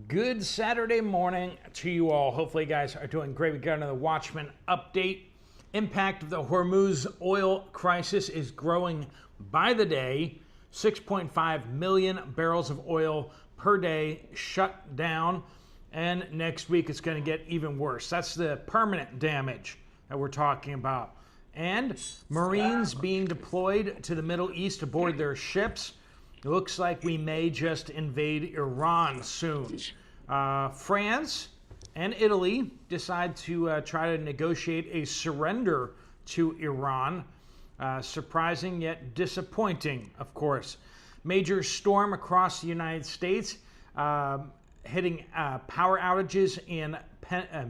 Good Saturday morning to you all. Hopefully you guys are doing great. We got another Watchman update. Impact of the Hormuz oil crisis is growing by the day. 6.5 million barrels of oil per day shut down. And next week it's going to get even worse. That's the permanent damage that we're talking about. And Marines being deployed to the Middle East aboard their ships. It looks like we may just invade Iran soon. France and Italy decide to try to negotiate a surrender to Iran. Surprising yet disappointing, of course. Major storm across the United States, hitting power outages in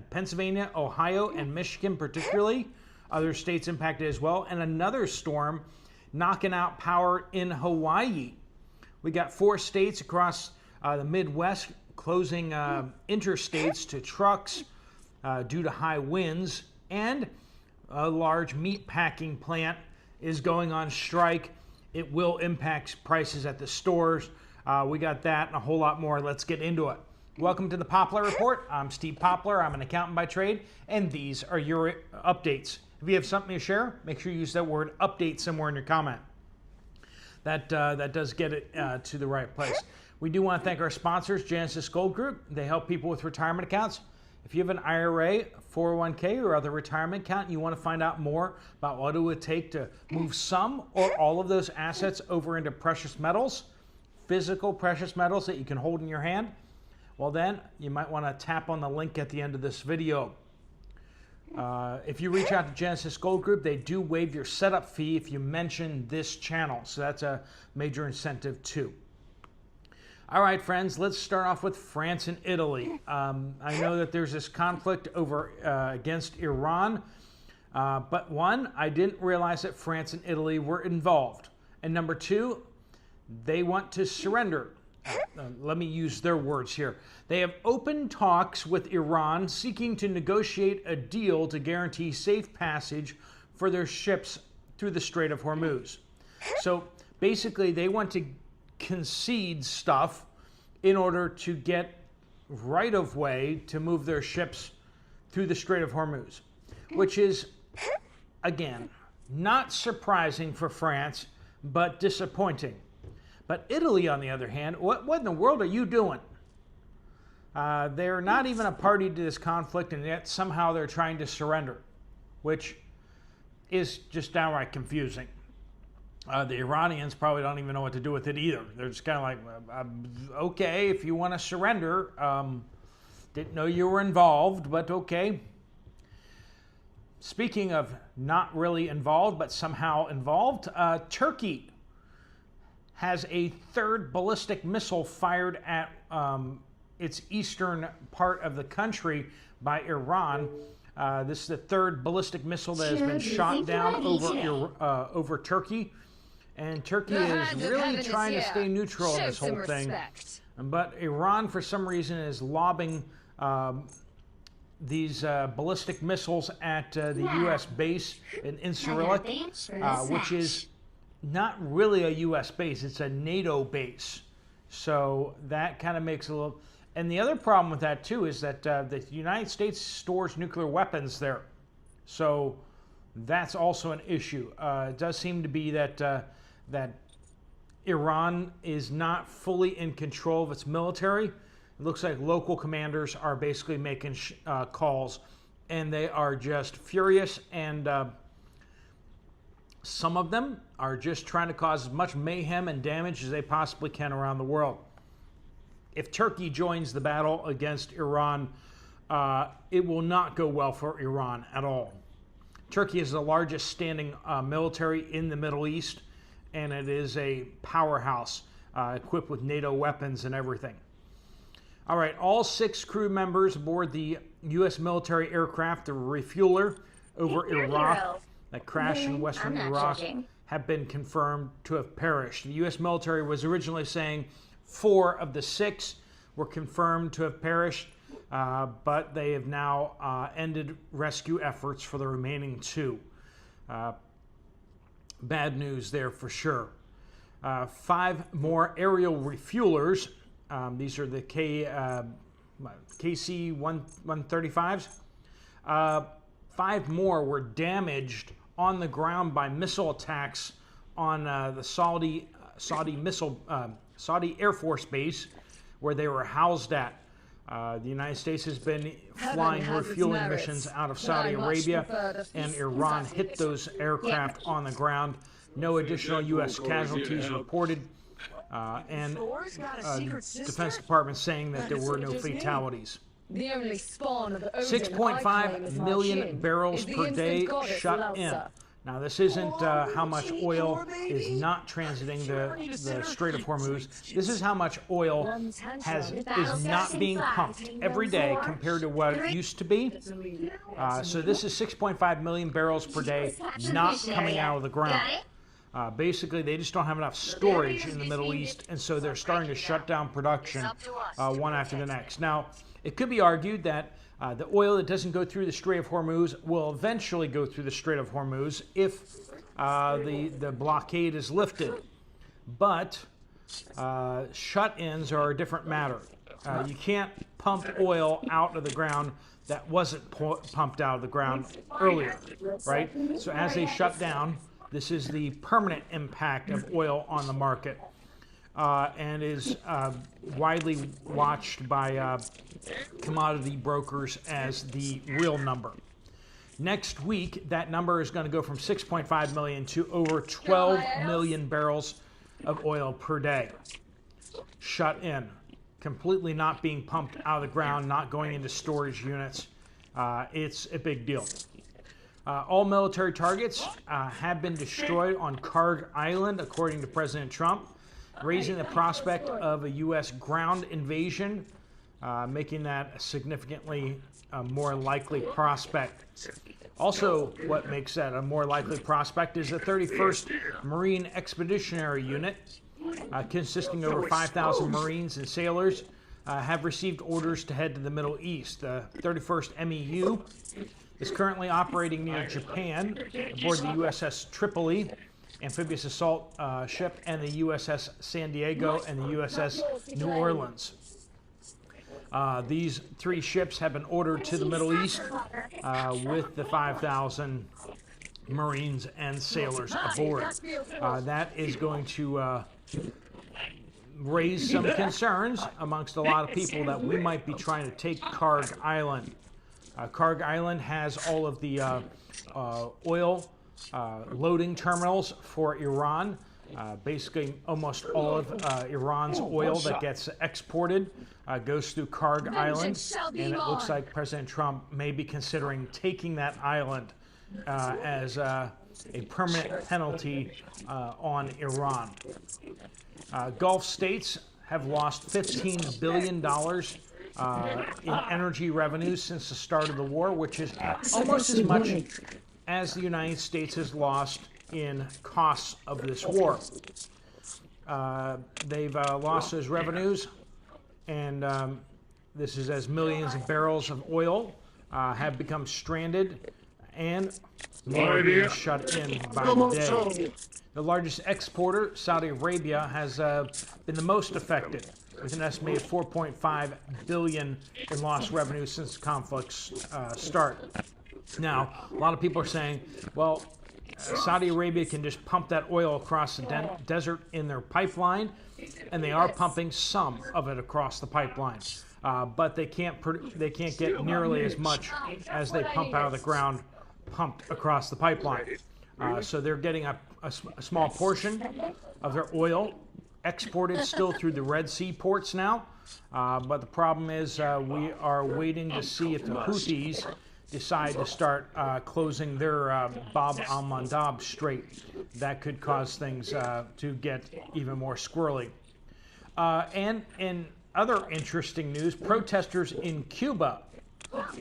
Pennsylvania, Ohio, and Michigan particularly. Other states impacted as well. And another storm knocking out power in Hawaii. We got 4 states across the Midwest closing interstates to trucks due to high winds, and a large meat packing plant is going on strike. It will impact prices at the stores. We got that and a whole lot more. Let's get into it. Welcome to the Poplar Report. I'm Steve Poplar. I'm an accountant by trade, and these are your updates. If you have something to share, make sure you use that word update somewhere in your comment. That does get it to the right place. We do want to thank our sponsors, Genesis Gold Group. They help people with retirement accounts. If you have an IRA, 401k, or other retirement account, and you want to find out more about what it would take to move some or all of those assets over into precious metals, physical precious metals that you can hold in your hand, well then, you might want to tap on the link at the end of this video. If you reach out to Genesis Gold Group, they do waive your setup fee if you mention this channel. So that's a major incentive too. All right, friends, let's start off with France and Italy. I know that there's this conflict over against Iran, but one, I didn't realize that France and Italy were involved. And number two, they want to surrender. Let me use their words here. They have opened talks with Iran seeking to negotiate a deal to guarantee safe passage for their ships through the Strait of Hormuz. So basically, they want to concede stuff in order to get right of way to move their ships through the Strait of Hormuz, which is, again, not surprising for France, but disappointing. But Italy, on the other hand, what in the world are you doing? They're not even a party to this conflict, and yet somehow they're trying to surrender, which is just downright confusing. The Iranians probably don't even know what to do with it either. They're just kind of like, okay, if you want to surrender, didn't know you were involved, but okay. Speaking of not really involved, but somehow involved, Turkey has a third ballistic missile fired at its eastern part of the country by Iran. This is the third ballistic missile that has been shot down over Turkey. And Turkey is really trying to stay neutral in this whole thing. But Iran, for some reason, is lobbing these ballistic missiles at the U.S. base in Incirlik, which is not really a U.S. base, it's a NATO base. So that kind of makes a little... And the other problem with that, too, is that the United States stores nuclear weapons there. So that's also an issue. It does seem to be that Iran is not fully in control of its military. It looks like local commanders are basically making calls, and they are just furious, and some of them are just trying to cause as much mayhem and damage as they possibly can around the world. If Turkey joins the battle against Iran, it will not go well for Iran at all. Turkey is the largest standing military in the Middle East, and it is a powerhouse equipped with NATO weapons and everything. All right, all 6 crew members aboard the U.S. military aircraft, the refueler over Iraq, that crashed in western Iraq, have been confirmed to have perished. The U.S. military was originally saying 4 of the 6 were confirmed to have perished, but they have now ended rescue efforts for the remaining 2. Bad news there for sure. 5 more aerial refuelers These are the KC-135s. 5 more were damaged on the ground by missile attacks on the Saudi Air Force base where they were housed at. The United States has been flying refueling missions out of Saudi Arabia, and Iran hit those aircraft on the ground. No additional U.S. casualties reported, and Defense Department saying that there were no fatalities. The only spawn of 6.5 million barrels per day shut in. Now, this isn't how much oil is not transiting the Strait of Hormuz. This is how much oil is not being pumped every day compared to what it used to be. So this is 6.5 million barrels per day not coming out of the ground. Basically, they just don't have enough storage in the Middle East, and so they're starting to shut down production one after the next. Now, it could be argued that the oil that doesn't go through the Strait of Hormuz will eventually go through the Strait of Hormuz if the blockade is lifted. But shut-ins are a different matter. You can't pump oil out of the ground that wasn't pumped out of the ground earlier, right? So as they shut down, this is the permanent impact of oil on the market. And is widely watched by commodity brokers as the real number. Next week, that number is going to go from 6.5 million to over 12 million barrels of oil per day. Shut in, completely not being pumped out of the ground, not going into storage units. It's a big deal. All military targets have been destroyed on Karg Island, according to President Trump, raising the prospect of a U.S. ground invasion, making that a significantly more likely prospect. Also, what makes that a more likely prospect is the 31st Marine Expeditionary Unit, consisting of over 5,000 Marines and sailors, have received orders to head to the Middle East. The 31st MEU is currently operating near Japan aboard the USS Tripoli, amphibious assault ship, and the USS San Diego and the USS New Orleans. These 3 ships have been ordered to the Middle East with the 5,000 Marines and sailors aboard. That is going to raise some concerns amongst a lot of people that we might be trying to take Karg Island. Karg Island has all of the oil loading terminals for Iran. Basically, almost all of Iran's oil that gets exported goes through Karg Island, and it looks like President Trump may be considering taking that island as a permanent penalty on Iran. Gulf states have lost $15 billion in energy revenues since the start of the war, which is almost as much as the United States has lost in costs of this war. They've lost those revenues, and this is as millions of barrels of oil have become stranded and more being shut in by the day. The largest exporter, Saudi Arabia, has been the most affected, with an estimated $4.5 billion in lost revenue since the conflict's start. Now, a lot of people are saying, well, Saudi Arabia can just pump that oil across the desert in their pipeline, and they are pumping some of it across the pipeline. But they can't get nearly as much as they pump out of the ground pumped across the pipeline. So they're getting a small portion of their oil exported still through the Red Sea ports now. But the problem is we are waiting to see if the Houthis decide to start closing their Bab al-Mandab Strait. That could cause things to get even more squirrely. And in other interesting news, protesters in Cuba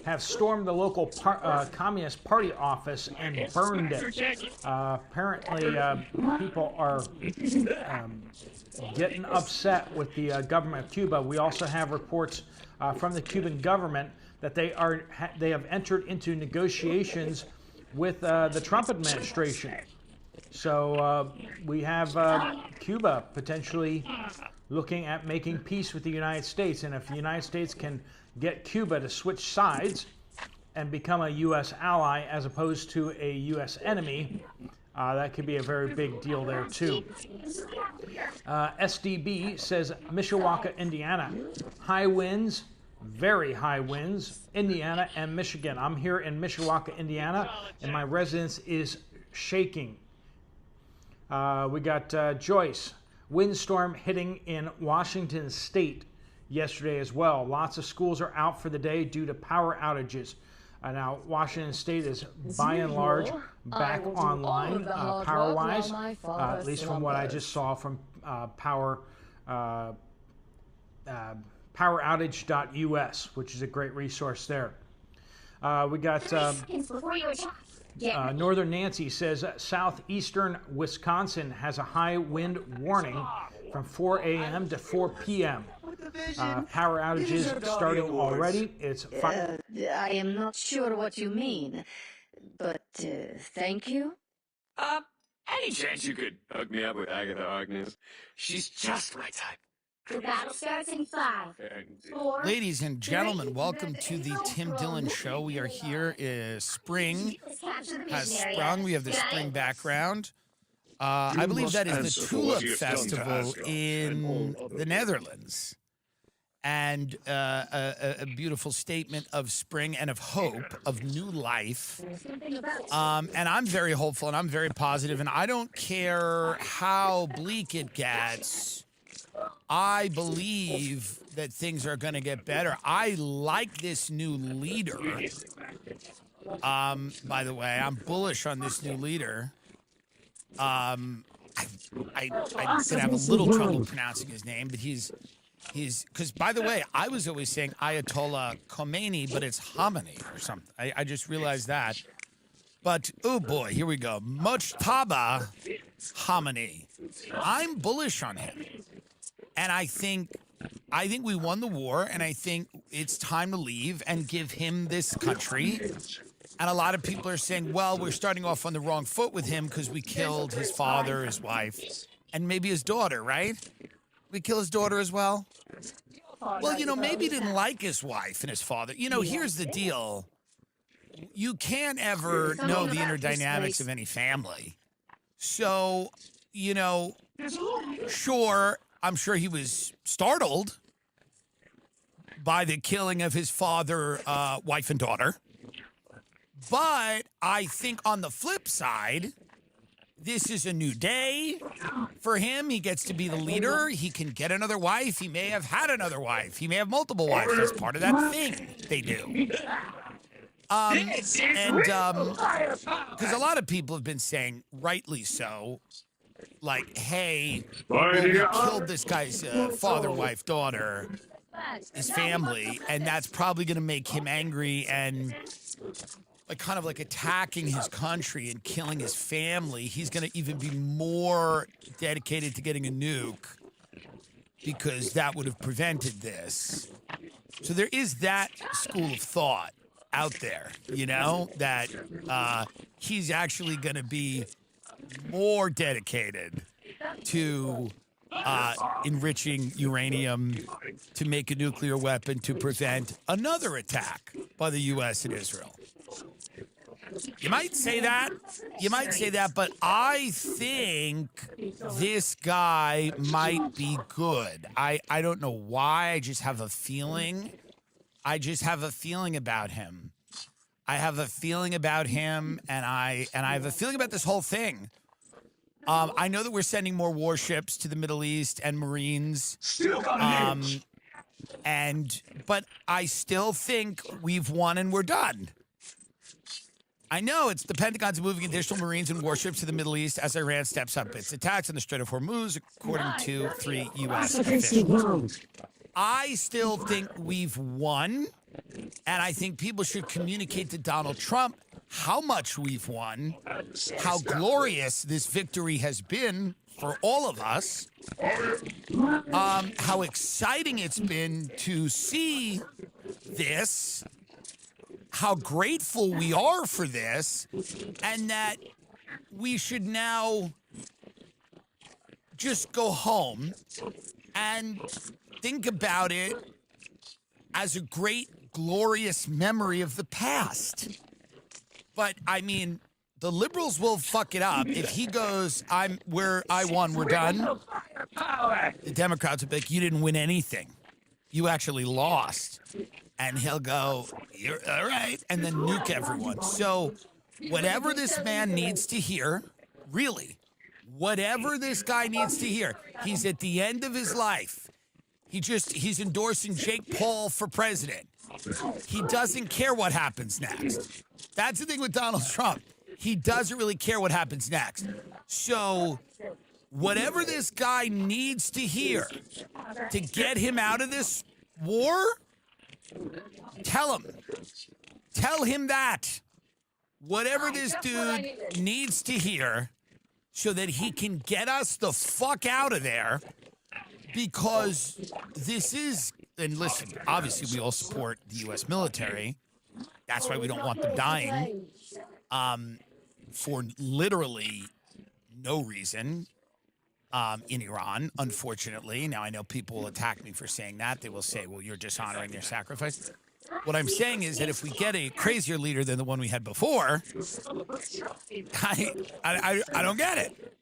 have stormed the local Communist Party office and burned it. Apparently, people are getting upset with the government of Cuba. We also have reports from the Cuban government that they have entered into negotiations with the Trump administration. So we have Cuba potentially looking at making peace with the United States, and if the United States can get Cuba to switch sides and become a U.S. ally as opposed to a U.S. enemy. That could be a very big deal there, too. SDB says Mishawaka, Indiana. High winds, very high winds, Indiana and Michigan. I'm here in Mishawaka, Indiana, and my residence is shaking. We got Joyce. Windstorm hitting in Washington State yesterday as well. Lots of schools are out for the day due to power outages. Now, Washington State is by and large back online power-wise, at least from what I just saw from poweroutage.us, which is a great resource there. We got Northern Nancy says southeastern Wisconsin has a high wind warning from 4 a.m. to 4 p.m. Power outages starting already. It's I am not sure what you mean, but thank you. Any chance you could hook me up with Agatha Harkness? She's just my type. The battle starts in 5, 4. Ladies and gentlemen, welcome to the Tim Dillon Show. We are here. Spring has sprung. We have the spring background. I believe that is the Tulip Festival in the Netherlands. And a beautiful statement of spring and of hope, of new life. And I'm very hopeful and I'm very positive, and I don't care how bleak it gets. I believe that things are going to get better. I like this new leader. By the way, I'm bullish on this new leader. I'm gonna have a little trouble pronouncing his name, but he's because, by the way, I was always saying Ayatollah Khomeini, but it's Khamenei or something. I just realized that. But oh boy, here we go. Mojtaba Khamenei. I'm bullish on him. And I think we won the war, and I think it's time to leave and give him this country. And a lot of people are saying, well, we're starting off on the wrong foot with him because we killed his father, his wife, and maybe his daughter, right? We kill his daughter as well? Well, maybe he didn't like his wife and his father. Here's the deal. You can't ever know the inner dynamics of any family. So, sure, I'm sure he was startled by the killing of his father, wife, and daughter. But I think on the flip side, this is a new day for him. He gets to be the leader. He can get another wife. He may have had another wife. He may have multiple wives. That's part of that thing they do. Because a lot of people have been saying, rightly so, like, hey, well, we killed this guy's father, wife, daughter, his family, and that's probably going to make him angry and kind of attacking his country and killing his family. He's going to even be more dedicated to getting a nuke because that would have prevented this. So there is that school of thought out there, that he's actually going to be more dedicated to enriching uranium to make a nuclear weapon to prevent another attack by the U.S. and Israel. You might say that, but I think this guy might be good. I don't know why, I just have a feeling. I have a feeling about him, and I have a feeling about this whole thing. I know that we're sending more warships to the Middle East and Marines. But I still think we've won and we're done. I know it's the Pentagon's moving additional Marines and warships to the Middle East as Iran steps up its attacks on the Strait of Hormuz, according to 3 U.S. officials. I still think we've won, and I think people should communicate to Donald Trump how much we've won, how glorious this victory has been for all of us, how exciting it's been to see this, how grateful we are for this, and that we should now just go home and think about it as a great, glorious memory of the past. But I mean, the liberals will fuck it up. If he goes, I won, we're done. The Democrats will be like, you didn't win anything. You actually lost. And he'll go, you're all right, and then nuke everyone. So whatever this man needs to hear, really, whatever this guy needs to hear, he's at the end of his life. He's endorsing Jake Paul for president. He doesn't care what happens next. That's the thing with Donald Trump. He doesn't really care what happens next. So whatever this guy needs to hear to get him out of this war, tell him. Tell him that. Whatever this dude needs to hear so that he can get us the fuck out of there, because this is, and listen, obviously we all support the U.S. military. That's why we don't want them dying for literally no reason in Iran, unfortunately. Now, I know people will attack me for saying that. They will say, well, you're dishonoring their sacrifice. What I'm saying is that if we get a crazier leader than the one we had before, I don't get it.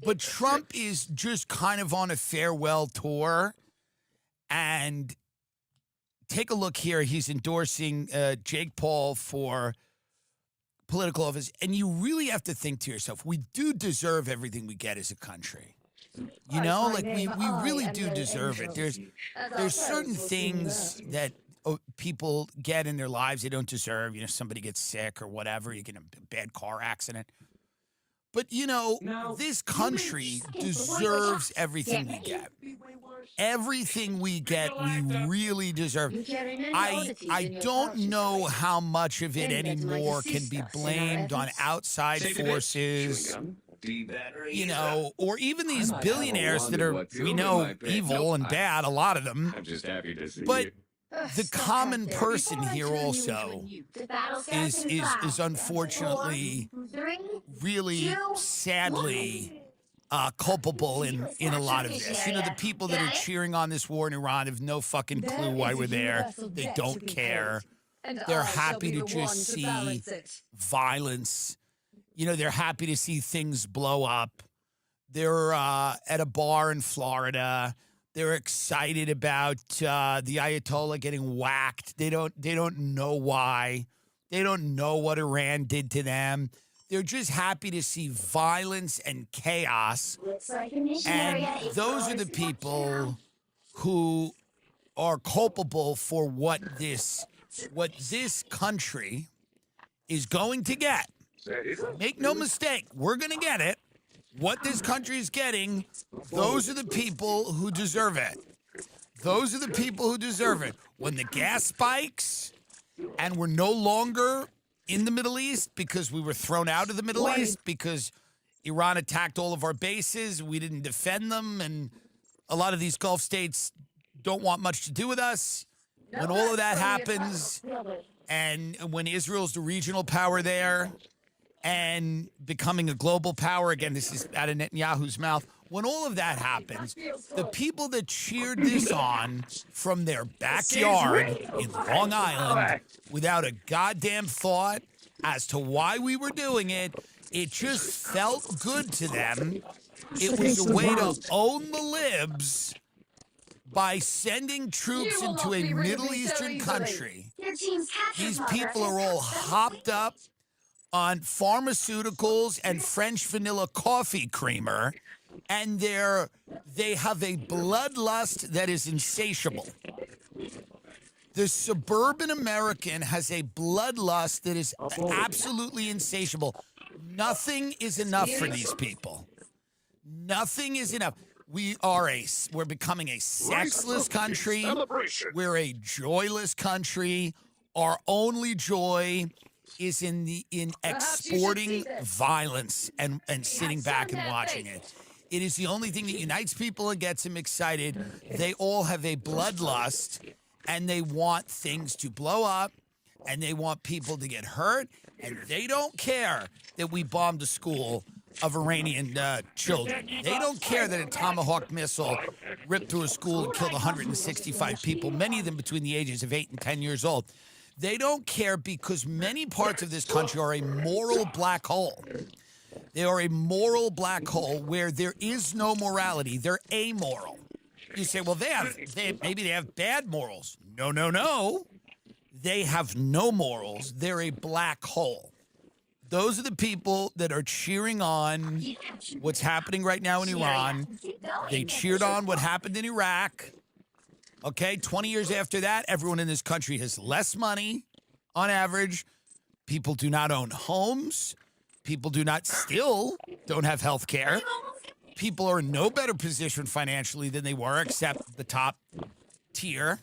But Trump is just kind of on a farewell tour. And take a look here. He's endorsing Jake Paul for political office. And you really have to think to yourself, we do deserve everything we get as a country. You know, like we really do deserve it. There's certain things that people get in their lives they don't deserve. You know, somebody gets sick or whatever. You get in a bad car accident. But, you know, this country deserves everything we get. Everything we get, we really deserve. I don't know how much of it anymore can be blamed on outside forces, you know, or even these billionaires that are, we know, evil and bad, a lot of them. I'm just happy to see But you. the common person here also is unfortunately really sadly culpable in a lot of this. You know, the people that are cheering on this war in Iran have no fucking clue why we're there. They don't care. They're happy to just see violence. You know, they're happy to see things blow up. They're at a bar in Florida. They're excited about the Ayatollah getting whacked. They don't know why. They don't know what Iran did to them. They're just happy to see violence and chaos. And those are the people who are culpable for what this country is going to get. Make no mistake, we're going to get it. What this country is getting, those are the people who deserve it. Those are the people who deserve it. When the gas spikes and we're no longer in the Middle East because we were thrown out of the Middle East because Iran attacked all of our bases, we didn't defend them, and a lot of these Gulf states don't want much to do with us. When all of that happens, and when Israel's the regional power there, and becoming a global power, again, this is out of Netanyahu's mouth. When all of that happens, the people that cheered this on from their backyard in Long Island without a goddamn thought as to why we were doing it, it just felt good to them. It was a way to own the libs by sending troops into a Middle Eastern country. These people are all hopped up on pharmaceuticals and French vanilla coffee creamer, and they have a bloodlust that is insatiable. The suburban American has a bloodlust that is absolutely insatiable. Nothing is enough for these people. Nothing is enough. We're becoming a sexless country. We're a joyless country. Our only joy is in exporting violence and sitting back and watching it. It is the only thing that unites people and gets them excited. They all have a bloodlust, and they want things to blow up, and they want people to get hurt, and they don't care that we bombed a school of Iranian children. They don't care that a Tomahawk missile ripped through a school and killed 165 people, many of them between the ages of 8 and 10 years old. They don't care because many parts of this country are a moral black hole. They are a moral black hole where there is no morality. They're amoral. You say, well, maybe they have bad morals. No, no, no. They have no morals. They're a black hole. Those are the people that are cheering on what's happening right now in Iran. They cheered on what happened in Iraq. Okay, 20 years after that, everyone in this country has less money on average. People do not own homes. People still don't have health care. People are in no better position financially than they were, except the top tier.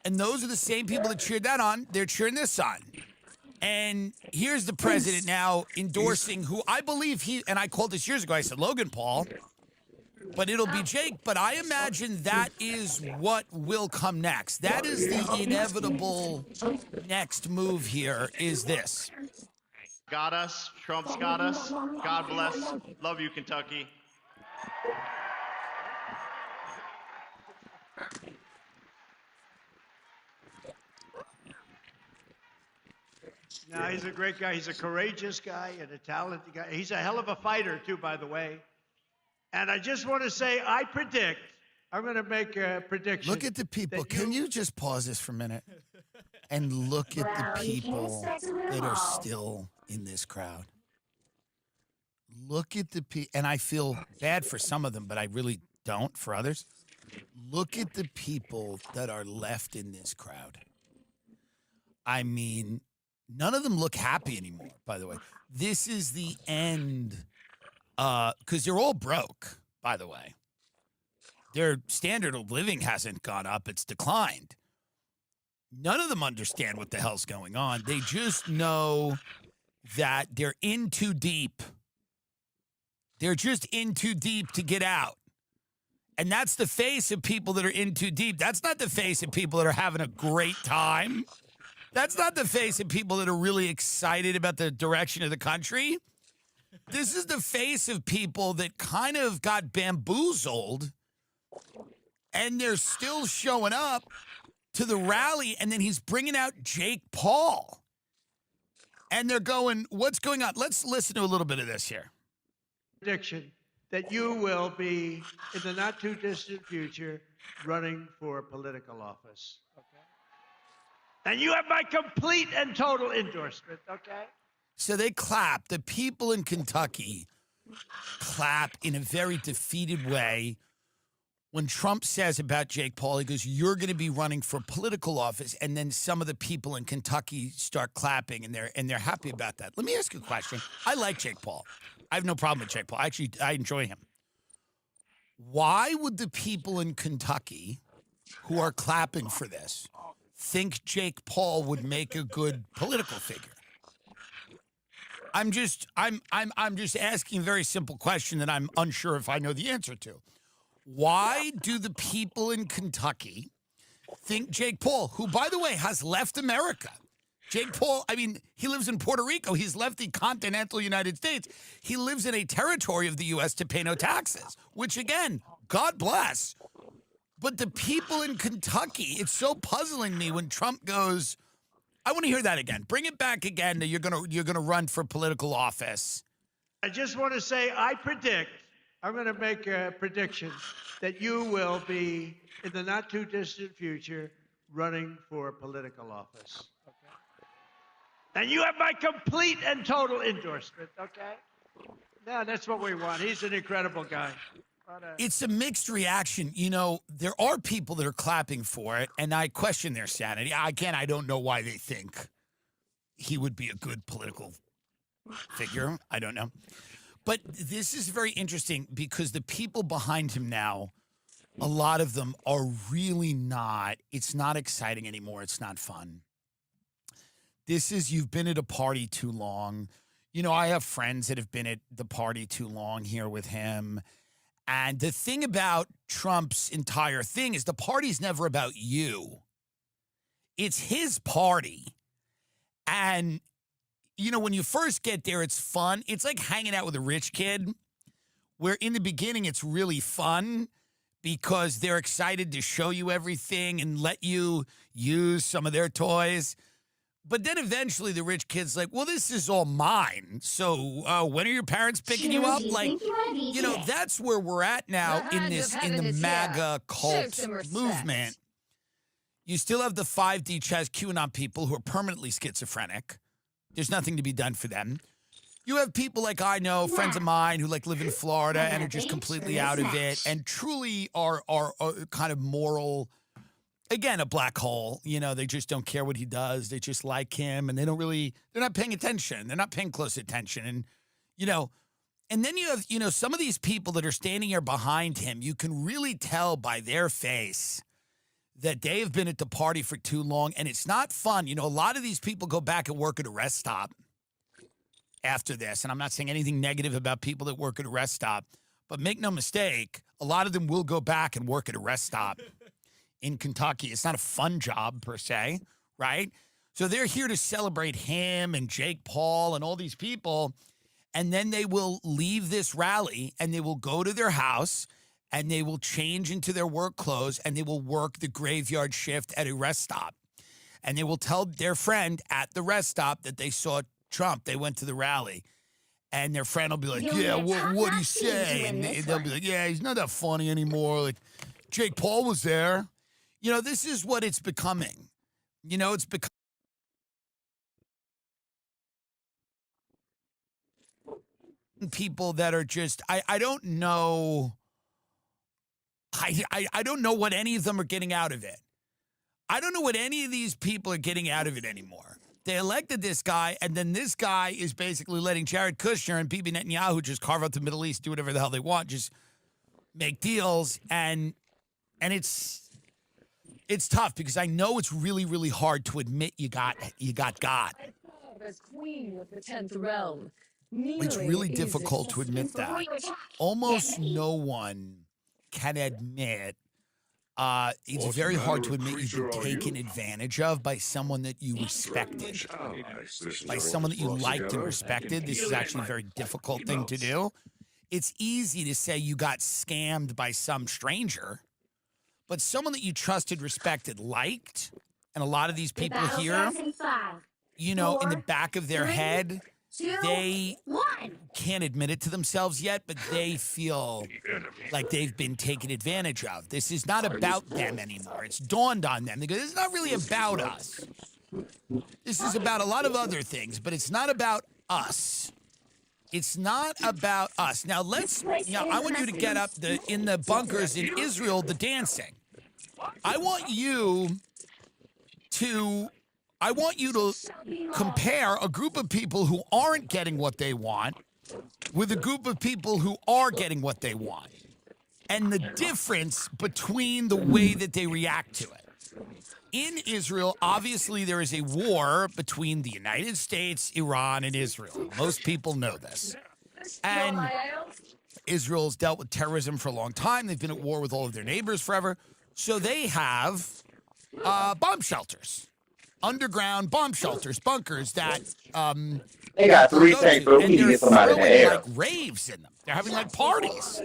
And those are the same people that cheered that on. They're cheering this on. And here's the president now endorsing who I believe and I called this years ago. I said, Logan Paul, but it'll be Jake. But I imagine that is what will come next. That is the inevitable next move here is this. Got us. Trump's got us. God bless. Love you, Kentucky. No, he's a great guy. He's a courageous guy and a talented guy. He's a hell of a fighter, too, by the way. And I just want to say, I'm going to make a prediction. Look at the people. Can you just pause this for a minute and look at the people that are still in this crowd? Look at the people. And I feel bad for some of them, but I really don't for others. Look at the people that are left in this crowd. I mean, none of them look happy anymore, by the way. This is the end, because they're all broke, by the way. Their standard of living hasn't gone up. It's declined. None of them understand what the hell's going on. They just know that they're in too deep. They're just in too deep to get out. And that's the face of people that are in too deep. That's not the face of people that are having a great time. That's not the face of people that are really excited about the direction of the country. This is the face of people that kind of got bamboozled, and they're still showing up to the rally, and then he's bringing out Jake Paul. And they're going, what's going on? Let's listen to a little bit of this here. Prediction that you will be, in the not-too-distant future, running for political office. And you have my complete and total endorsement, okay? So they clap. The people in Kentucky clap in a very defeated way when Trump says about Jake Paul, he goes, you're going to be running for political office. And then some of the people in Kentucky start clapping, and they're happy about that. Let me ask you a question. I like Jake Paul. I have no problem with Jake Paul. Actually, I enjoy him. Why would the people in Kentucky who are clapping for this think Jake Paul would make a good political figure? I'm just asking a very simple question that I'm unsure if I know the answer to. Why do the people in Kentucky think Jake Paul, who, by the way, has left America? Jake Paul, I mean, he lives in Puerto Rico. He's left the continental United States. He lives in a territory of the U.S. to pay no taxes, which, again, God bless. But the people in Kentucky, it's so puzzling me when Trump goes, I want to hear that again. Bring it back again that you're gonna run for political office. I just want to say, I'm going to make a prediction that you will be, in the not-too-distant future, running for political office. Okay? And you have my complete and total endorsement, okay? No, that's what we want. He's an incredible guy. It's a mixed reaction. You know, there are people that are clapping for it, and I question their sanity. Again, I don't know why they think he would be a good political figure. I don't know. But this is very interesting because the people behind him now, a lot of them are really not, it's not exciting anymore. It's not fun. This is, you've been at a party too long. You know, I have friends that have been at the party too long here with him. And the thing about Trump's entire thing is the party's never about you. It's his party. And you know, when you first get there, it's fun. It's like hanging out with a rich kid, where in the beginning it's really fun because they're excited to show you everything and let you use some of their toys. But then eventually the rich kid's like, well, this is all mine. So when are your parents picking you up? Like, you know, that's where we're at now in the MAGA cult movement. You still have the 5D Chaz QAnon people who are permanently schizophrenic. There's nothing to be done for them. You have people like I know, friends of mine who like live in Florida and are just completely out of it and truly are kind of moral. Again, a black hole. You know, they just don't care what he does. They just like him and they're not paying attention. They're not paying close attention. And, you know, and then you have, you know, some of these people that are standing here behind him, you can really tell by their face that they have been at the party for too long and it's not fun. You know, a lot of these people go back and work at a rest stop after this. And I'm not saying anything negative about people that work at a rest stop, but make no mistake, a lot of them will go back and work at a rest stop in Kentucky. It's not a fun job per se, right? So they're here to celebrate him and Jake Paul and all these people. And then they will leave this rally and they will go to their house and they will change into their work clothes and they will work the graveyard shift at a rest stop. And they will tell their friend at the rest stop that they saw Trump. They went to the rally. And their friend will be like, yeah, what'd he say? And they'll be like, yeah, he's not that funny anymore. Like, Jake Paul was there. You know, this is what it's becoming. You know, it's becoming people that are just, I don't know. I don't know what any of them are getting out of it. I don't know what any of these people are getting out of it anymore. They elected this guy, and then this guy is basically letting Jared Kushner and Bibi Netanyahu just carve out the Middle East, do whatever the hell they want, just make deals, and it's tough because I know it's really, really hard to admit you got God. As queen of the 10th realm, It's really difficult to admit that. Almost no one can admit. It's very hard to admit you've been taken advantage of by someone that you respected, by someone that you liked and respected. This is actually a very difficult thing to do. It's easy to say you got scammed by some stranger, but someone that you trusted, respected, liked, and a lot of these people here, you know, in the back of their head, they can't admit it to themselves yet, but they feel like they've been taken advantage of. This is not about them anymore. It's dawned on them. They go, this is not really about us. This is about a lot of other things, but it's not about us. It's not about us. Now, I want you to get up in the bunkers in Israel, the dancing. I want you to compare a group of people who aren't getting what they want with a group of people who are getting what they want, and the difference between the way that they react to it. In Israel, obviously, there is a war between the United States, Iran, and Israel. Most people know this. And Israel's dealt with terrorism for a long time. They've been at war with all of their neighbors forever. So they have bomb shelters. Underground bomb shelters, bunkers that they got 3 tanks, bro. We need to get some out of the air. Like raves in them. They're having like parties.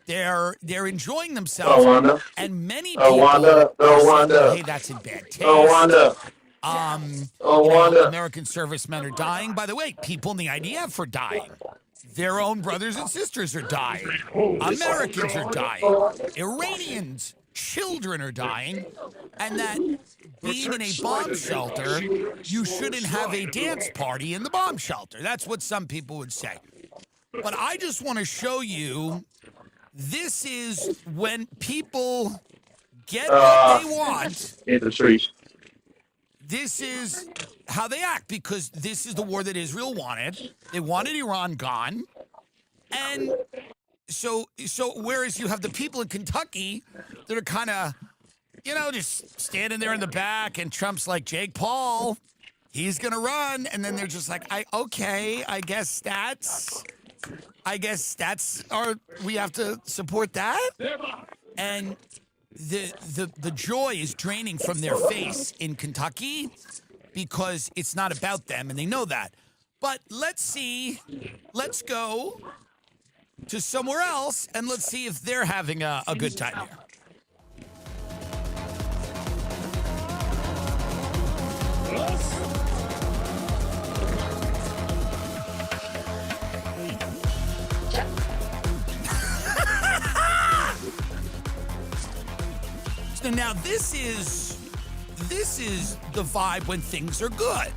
They're enjoying themselves. And many people hey, that's in bad taste. American servicemen are dying. By the way, people in the IDF are dying. Their own brothers and sisters are dying. Americans are dying. Iranians, children are dying. And that being in a bomb shelter, you shouldn't have a dance party in the bomb shelter. That's what some people would say. But I just want to show you, this is when people get what they want. In the streets. This is how they act, because this is the war that Israel wanted. They wanted Iran gone. And so whereas you have the people in Kentucky that are kind of, you know, just standing there in the back, and Trump's like, Jake Paul, he's going to run. And then they're just like, I guess we have to support that. And the joy is draining from their face in Kentucky because it's not about them, and they know that. But let's go to somewhere else, and let's see if they're having a good time here. So now this is the vibe when things are good.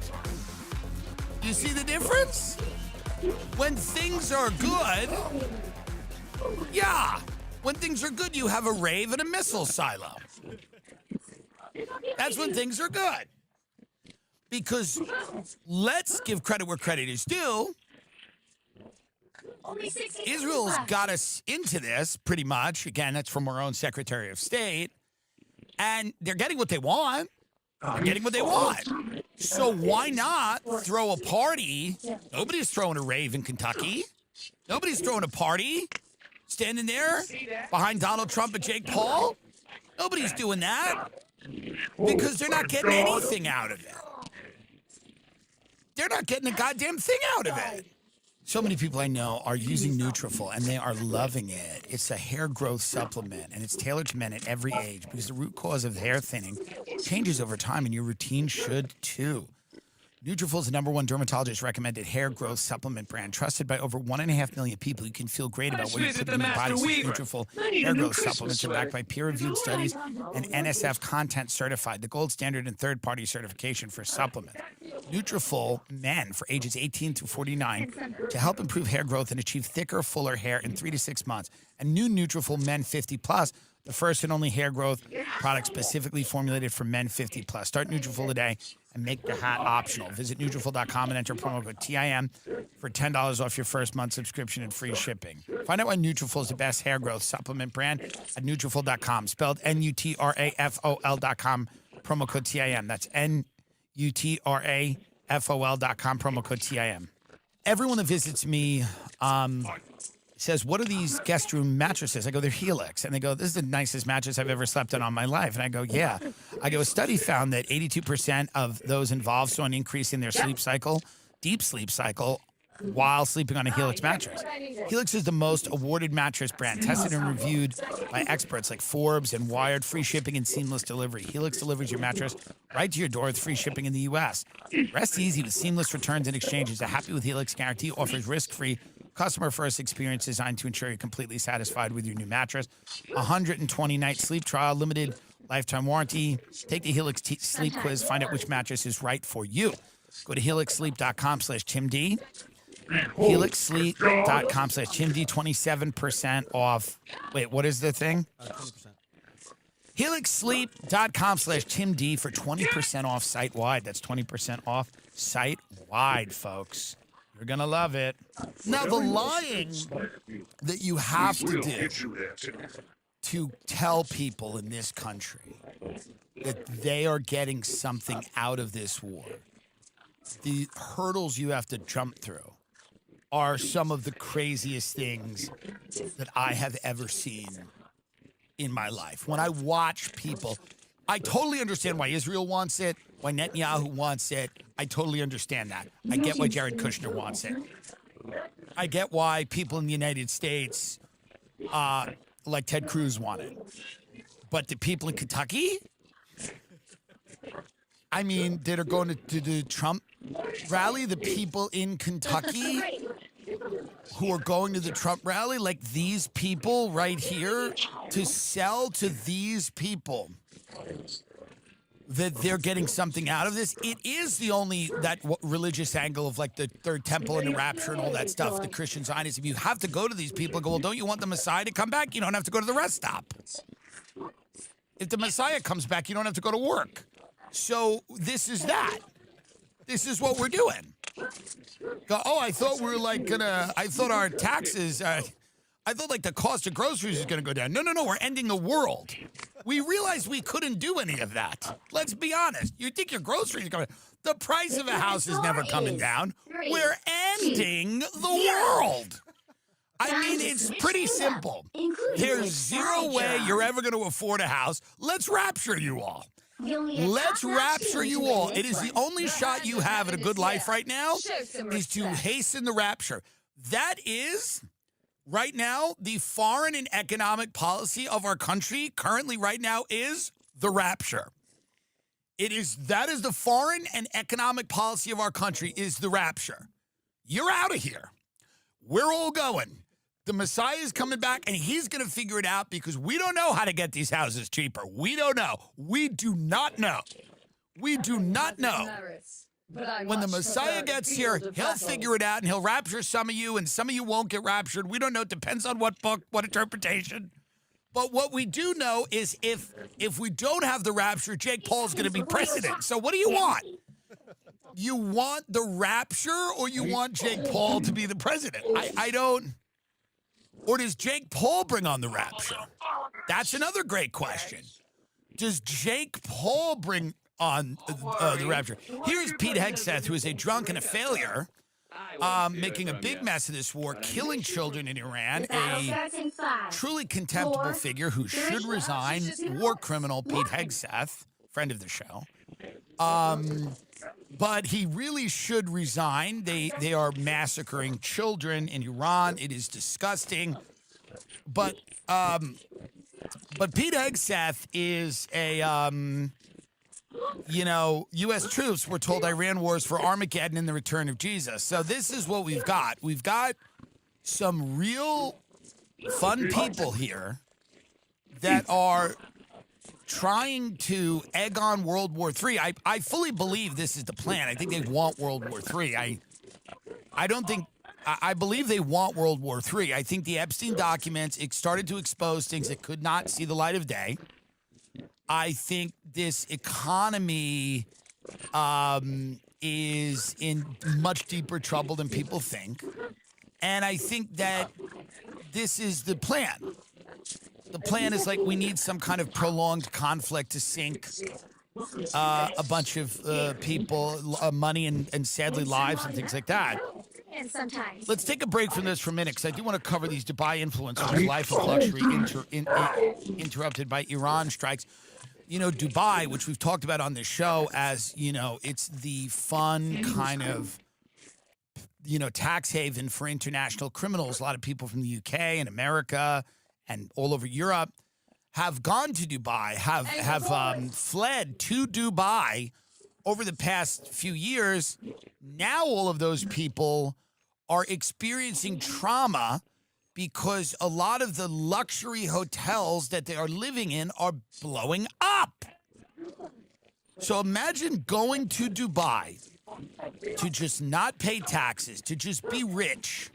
You see the difference? When things are good, yeah. When things are good, you have a rave and a missile silo. That's when things are good. Because let's give credit where credit is due. Israel's got us into this pretty much. Again, that's from our own Secretary of State. And they're getting what they want. They're getting what they want. So why not throw a party? Nobody's throwing a rave in Kentucky. Nobody's throwing a party standing there behind Donald Trump and Jake Paul. Nobody's doing that because they're not getting anything out of it. They're not getting a goddamn thing out of it. So many people I know are using Nutrafol, and they are loving it. It's a hair growth supplement, and it's tailored to men at every age because the root cause of hair thinning changes over time, and your routine should too. Nutrafol is the #1 dermatologist-recommended hair growth supplement brand, trusted by over 1.5 million people. You can feel great about what you put in your body. Nutrafol hair growth supplements are backed by peer-reviewed studies and NSF content certified, the gold standard and third-party certification for supplements. Nutrafol Men for ages 18 to 49 to help improve hair growth and achieve thicker, fuller hair in 3 to 6 months. And new Nutrafol Men 50+, the first and only hair growth product specifically formulated for men 50+. Start Nutrafol today and make the hat optional. Visit Nutrafol.com and enter promo code TIM for $10 off your first month subscription and free shipping. Find out why Nutrafol is the best hair growth supplement brand at Nutrafol.com. Spelled Nutrafol.com, promo code TIM. That's Nutrafol.com, promo code TIM. Everyone that visits me says, what are these guest room mattresses? I go, they're Helix. And they go, this is the nicest mattress I've ever slept on my life. And I go, yeah. I go, a study found that 82% of those involved saw an increase in their sleep cycle, deep sleep cycle, while sleeping on a Helix mattress. Helix is the most awarded mattress brand, tested and reviewed by experts like Forbes and Wired. Free shipping and seamless delivery. Helix delivers your mattress right to your door with free shipping in the U.S. Rest easy with seamless returns and exchanges. A Happy with Helix guarantee offers risk-free, customer-first experience designed to ensure you're completely satisfied with your new mattress. 120-night sleep trial, limited lifetime warranty. Take the Helix sleep quiz. Find out which mattress is right for you. Go to helixsleep.com/TimD. helixsleep.com/TimD, 27% off. Wait, what is the thing? 20%. helixsleep.com/TimD for 20% off site-wide. That's 20% off site-wide, folks. You're going to love it. Now, the lying that you have to do to tell people in this country that they are getting something out of this war, the hurdles you have to jump through, are some of the craziest things that I have ever seen in my life. When I watch people, I totally understand why Israel wants it, why Netanyahu wants it. I totally understand that. I get why Jared Kushner wants it. I get why people in the United States, like Ted Cruz, want it. But the people in Kentucky, I mean, that are going to the Trump rally, the people in Kentucky who are going to the Trump rally, like these people right here, to sell to these people that they're getting something out of this. It is the only that religious angle of like the third temple and the rapture and all that stuff, the Christian Zionists. If you have to go to these people, go, well, don't you want the Messiah to come back? You don't have to go to the rest stop. If the Messiah comes back, you don't have to go to work. So this is that. This is what we're doing. Go, oh, I thought we were like gonna, I thought our taxes, I thought like the cost of groceries is gonna go down. No, we're ending the world. We realized we couldn't do any of that. Let's be honest. You think your groceries are coming, the price of a house is never coming down. We're ending the world. I mean, it's pretty simple. There's zero way you're ever going to afford a house. Let's rapture you all. We only had Let's top-notch rapture you security all. in It this is the one. only shot you have at a good life right now Show some is to respect. hasten the rapture. That is, right now, the foreign and economic policy of our country currently right now is the rapture. That is the foreign and economic policy of our country is the rapture. You're out of here. We're all going. The Messiah is coming back, and he's going to figure it out because we don't know how to get these houses cheaper. We don't know. We do not know. We do not know. When the Messiah gets here, he'll figure it out, and he'll rapture some of you, and some of you won't get raptured. We don't know. It depends on what book, what interpretation. But what we do know is if we don't have the rapture, Jake Paul's going to be president. So what do you want? You want the rapture, or you want Jake Paul to be the president? I don't... Or does Jake Paul bring on the rapture? That's another great question. Does Jake Paul bring on the rapture? Here's Pete Hegseth, who is a drunk and a failure, making a big mess of this war, killing children in Iran, Battle a starts in 5. truly contemptible figure who should resign, war criminal Pete Hegseth, friend of the show. But he really should resign. They are massacring children in Iran. It is disgusting. But Pete Hegseth is a U.S. troops were told Iran wars for Armageddon and the return of Jesus. So this is what we've got. We've got some real fun people here that are trying to egg on World War III. I fully believe this is the plan. I think they want World War III. I believe they want World War III. I think the Epstein documents, it started to expose things that could not see the light of day. I think this economy is in much deeper trouble than people think. And I think that this is the plan. The plan is like we need some kind of prolonged conflict to sink a bunch of people, money, and sadly lives and things like that. And sometimes. Let's take a break from this for a minute because I do want to cover these Dubai influencers' life of luxury interrupted by Iran strikes. You know, Dubai, which we've talked about on this show as, it's the fun kind of, tax haven for international criminals. A lot of people from the UK and America and all over Europe have gone to Dubai, have fled to Dubai over the past few years. Now all of those people are experiencing trauma because a lot of the luxury hotels that they are living in are blowing up. So imagine going to Dubai to just not pay taxes, to just be rich,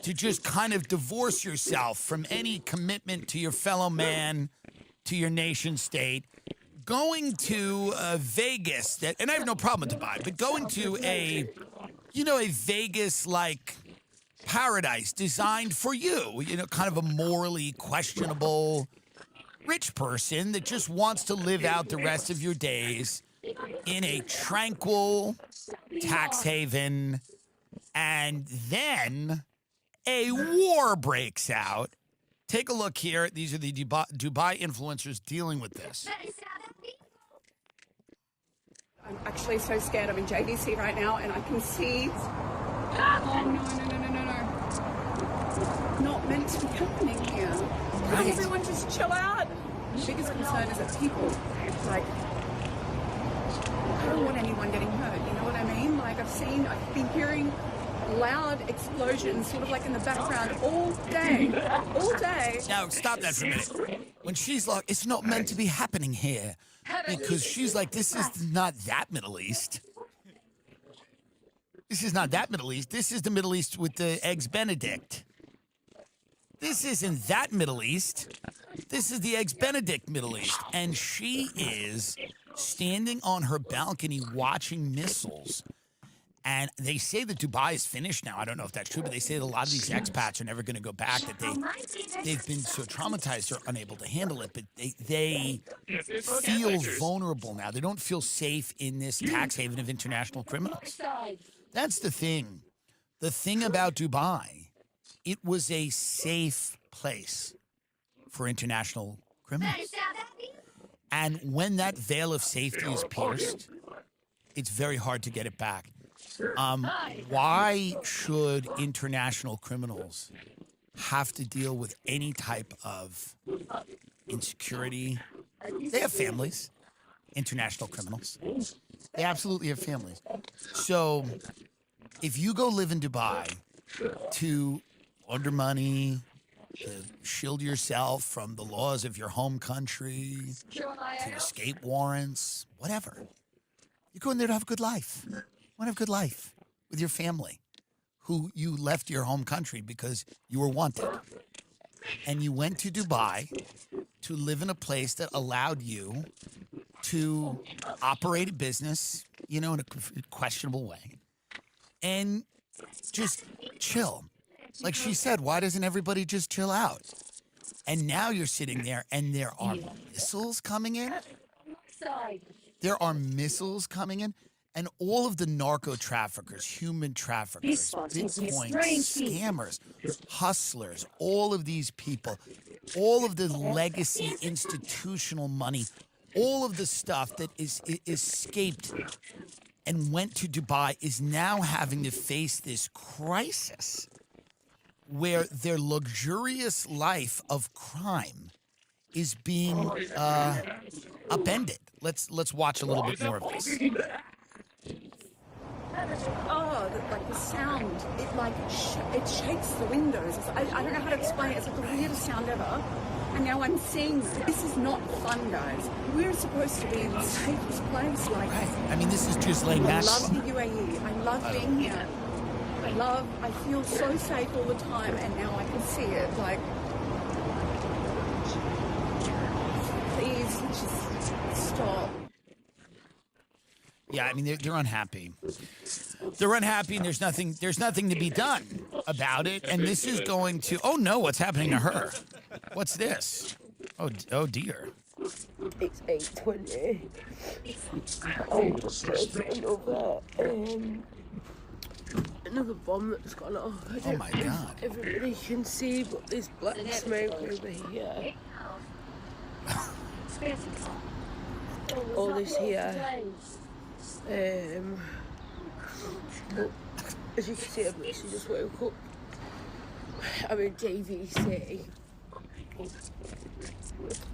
to just kind of divorce yourself from any commitment to your fellow man, to your nation state, going to Vegas, and I have no problem with Dubai, but going to a Vegas-like paradise designed for you, kind of a morally questionable rich person that just wants to live out the rest of your days in a tranquil tax haven, and then a war breaks out. Take a look here. These are the Dubai influencers dealing with this. I'm actually so scared. I'm in JDC right now, and I can see... Oh, no. Not meant to be happening here. Can everyone just chill out? The biggest concern is that people, I don't want anyone getting hurt, you know what I mean? I've been hearing loud explosions sort of like in the background all day. Now, stop that for a minute. When she's like, it's not meant to be happening here. Because she's like, this is not that Middle East. This is not that Middle East. This is the Middle East with the Eggs Benedict. This isn't that Middle East. This is the Eggs Benedict Middle East. And she is standing on her balcony watching missiles. And they say that Dubai is finished now. I don't know if that's true, but they say that a lot of these expats are never going to go back, that they've been so traumatized they're unable to handle it, but they feel vulnerable now. They don't feel safe in this tax haven of international criminals. That's the thing. The thing about Dubai, it was a safe place for international criminals. And when that veil of safety is pierced, it's very hard to get it back. Why should international criminals have to deal with any type of insecurity? They have families, international criminals. They absolutely have families. So if you go live in Dubai to launder money, to shield yourself from the laws of your home country, to escape warrants, whatever, you go in there to have a good life. You want to have a good life with your family, who you left your home country because you were wanted. And you went to Dubai to live in a place that allowed you to operate a business, in a questionable way, and just chill. Like she said, why doesn't everybody just chill out? And now you're sitting there and there are missiles coming in. There are missiles coming in. And all of the narco traffickers, human traffickers, Bitcoin scammers, hustlers, all of these people, all of the legacy institutional money, all of the stuff that is escaped and went to Dubai is now having to face this crisis where their luxurious life of crime is being upended. Let's watch a little bit more of this. Oh, like the sound, it shakes the windows. I don't know how to explain it. It's like the weirdest sound ever. And now I'm seeing this is not fun, guys. We're supposed to be in the safest place. Like, right. I mean, this is just like that. I love the UAE. I love being here. I feel so safe all the time, and now I can see it. Like, please, just stop. Yeah, I mean, they're unhappy. They're unhappy, and there's nothing to be done about it. And this is going to. Oh no, what's happening to her? What's this? Oh dear. It's 8:20. Another bomb that's gone off. Oh my God. Everybody can see, but there's black smoke over here. All this here. But as you can see, I've literally just woke up. I'm in JVC.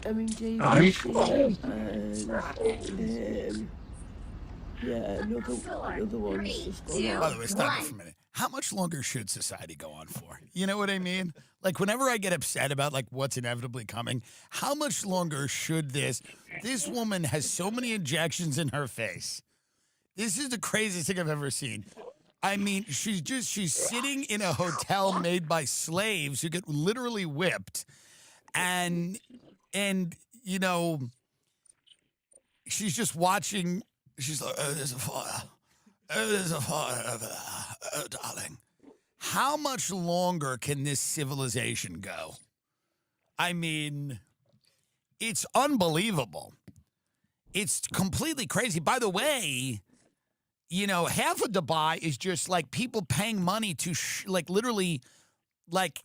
And yeah, another one's just gone out. By the way, stop it for a minute. How much longer should society go on for? You know what I mean? Like, whenever I get upset about like what's inevitably coming, how much longer should this woman has so many injections in her face. This is the craziest thing I've ever seen. I mean, she's sitting in a hotel made by slaves who get literally whipped. And she's just watching. She's like, oh, there's a fire. Oh, there's a fire over there. Oh, darling. How much longer can this civilization go? I mean, it's unbelievable. It's completely crazy. By the way, half of Dubai is just like people paying money to literally like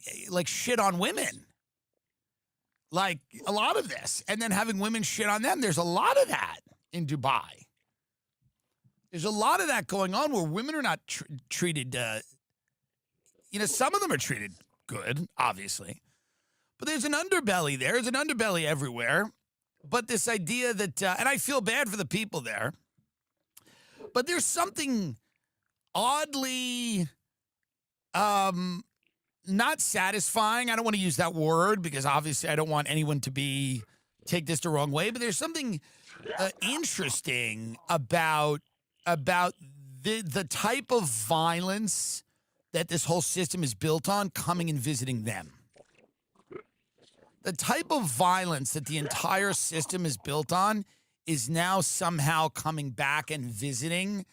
shit on women. Like a lot of this. And then having women shit on them. There's a lot of that in Dubai. There's a lot of that going on where women are not treated, some of them are treated good, obviously. But there's an underbelly there. There's an underbelly everywhere. But this idea that, and I feel bad for the people there, but there's something oddly not satisfying. I don't want to use that word because obviously I don't want anyone to take this the wrong way, but there's something interesting about the type of violence that this whole system is built on coming and visiting them. The type of violence that the entire system is built on is now somehow coming back and visiting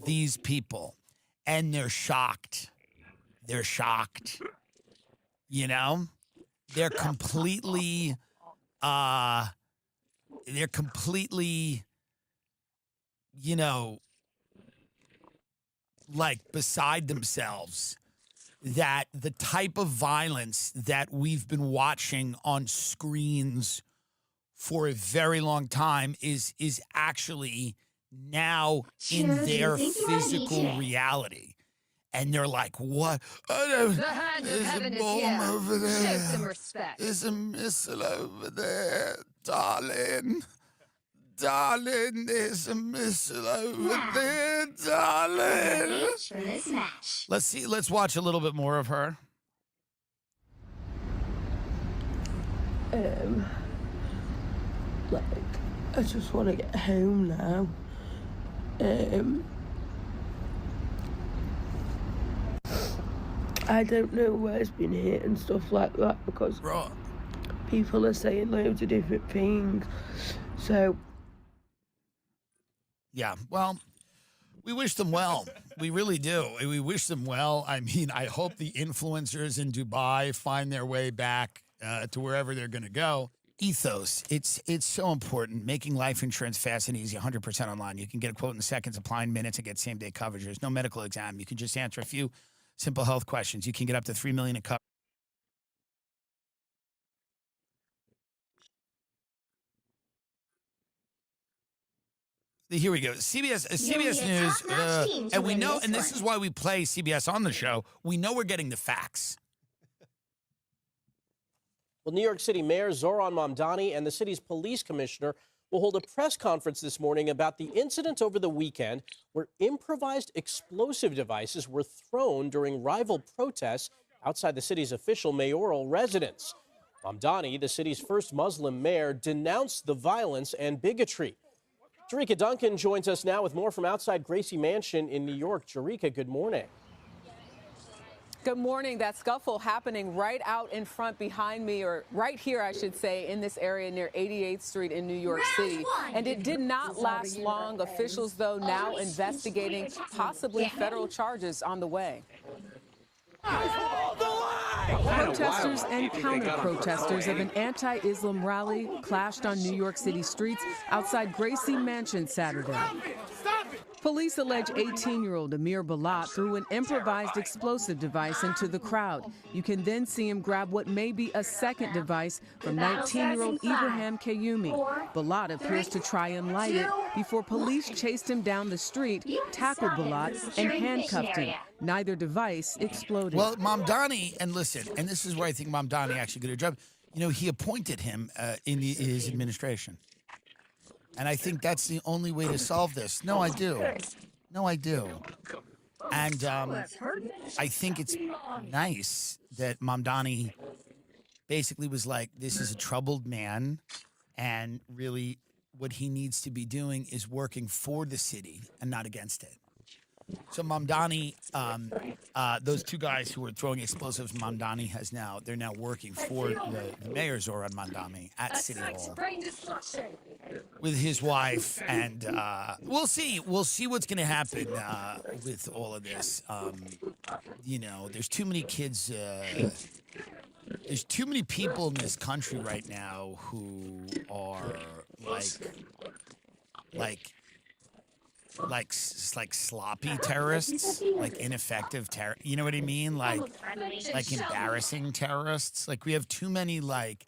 these people. And they're shocked. They're shocked. They're completely, like beside themselves that the type of violence that we've been watching on screens for a very long time is actually now in their physical reality. And they're like, what? The hand of There's heaven a is bomb here. over Show there. some respect. There's a missile over there, darling. Darling, there's a missile over there, darling. For this match. Let's watch a little bit more of her. Like, I just want to get home now. I don't know where it's been hit and stuff like that because Right. people are saying loads of different things. So, Yeah, well, we wish them well. We really do. We wish them well. I mean, I hope the influencers in Dubai find their way back to wherever they're going to go. Ethos, it's so important. Making life insurance fast and easy, 100% online. You can get a quote in seconds, apply in minutes, and get same-day coverage. There's no medical exam. You can just answer a few simple health questions. You can get up to $3 million in coverage. Here we go. CBS News, and we know, and this is why we play CBS on the show. We know we're getting the facts. Well, New York City Mayor Zoran Mamdani and the city's police commissioner will hold a press conference this morning about the incident over the weekend where improvised explosive devices were thrown during rival protests outside the city's official mayoral residence. Mamdani, the city's first Muslim mayor, denounced the violence and bigotry. Jerika Duncan joins us now with more from outside Gracie Mansion in New York. Jerika, good morning. Good morning. That scuffle happening right out in front behind me, or right here, I should say, in this area near 88th Street in New York City. And it did not last long. Officials, though, now investigating possibly federal charges on the way. Protesters and counter-protesters of an anti-Islam rally clashed on New York City streets outside Gracie Mansion Saturday. Police allege 18-year-old Amir Balat threw an improvised explosive device into the crowd. You can then see him grab what may be a second device from 19-year-old Ibrahim Kayumi. Balat appears to try and light it before police chased him down the street, tackled Balat, and handcuffed him. Neither device exploded. Well, Mamdani, and listen, and this is where I think Mamdani actually did a job. You know, he appointed him in his administration. And I think that's the only way to solve this. No, I do. No, I do. And I think it's nice that Mamdani basically was like, this is a troubled man, and really what he needs to be doing is working for the city and not against it. So Mamdani, those two guys who were throwing explosives, Mamdani they're now working for the mayor, Zoran Mamdani, at City Hall with his wife. And we'll see what's going to happen with all of this. You know, there's too many kids, there's too many people in this country right now who are like sloppy terrorists, like ineffective you know what I mean? Like embarrassing terrorists. Like we have too many like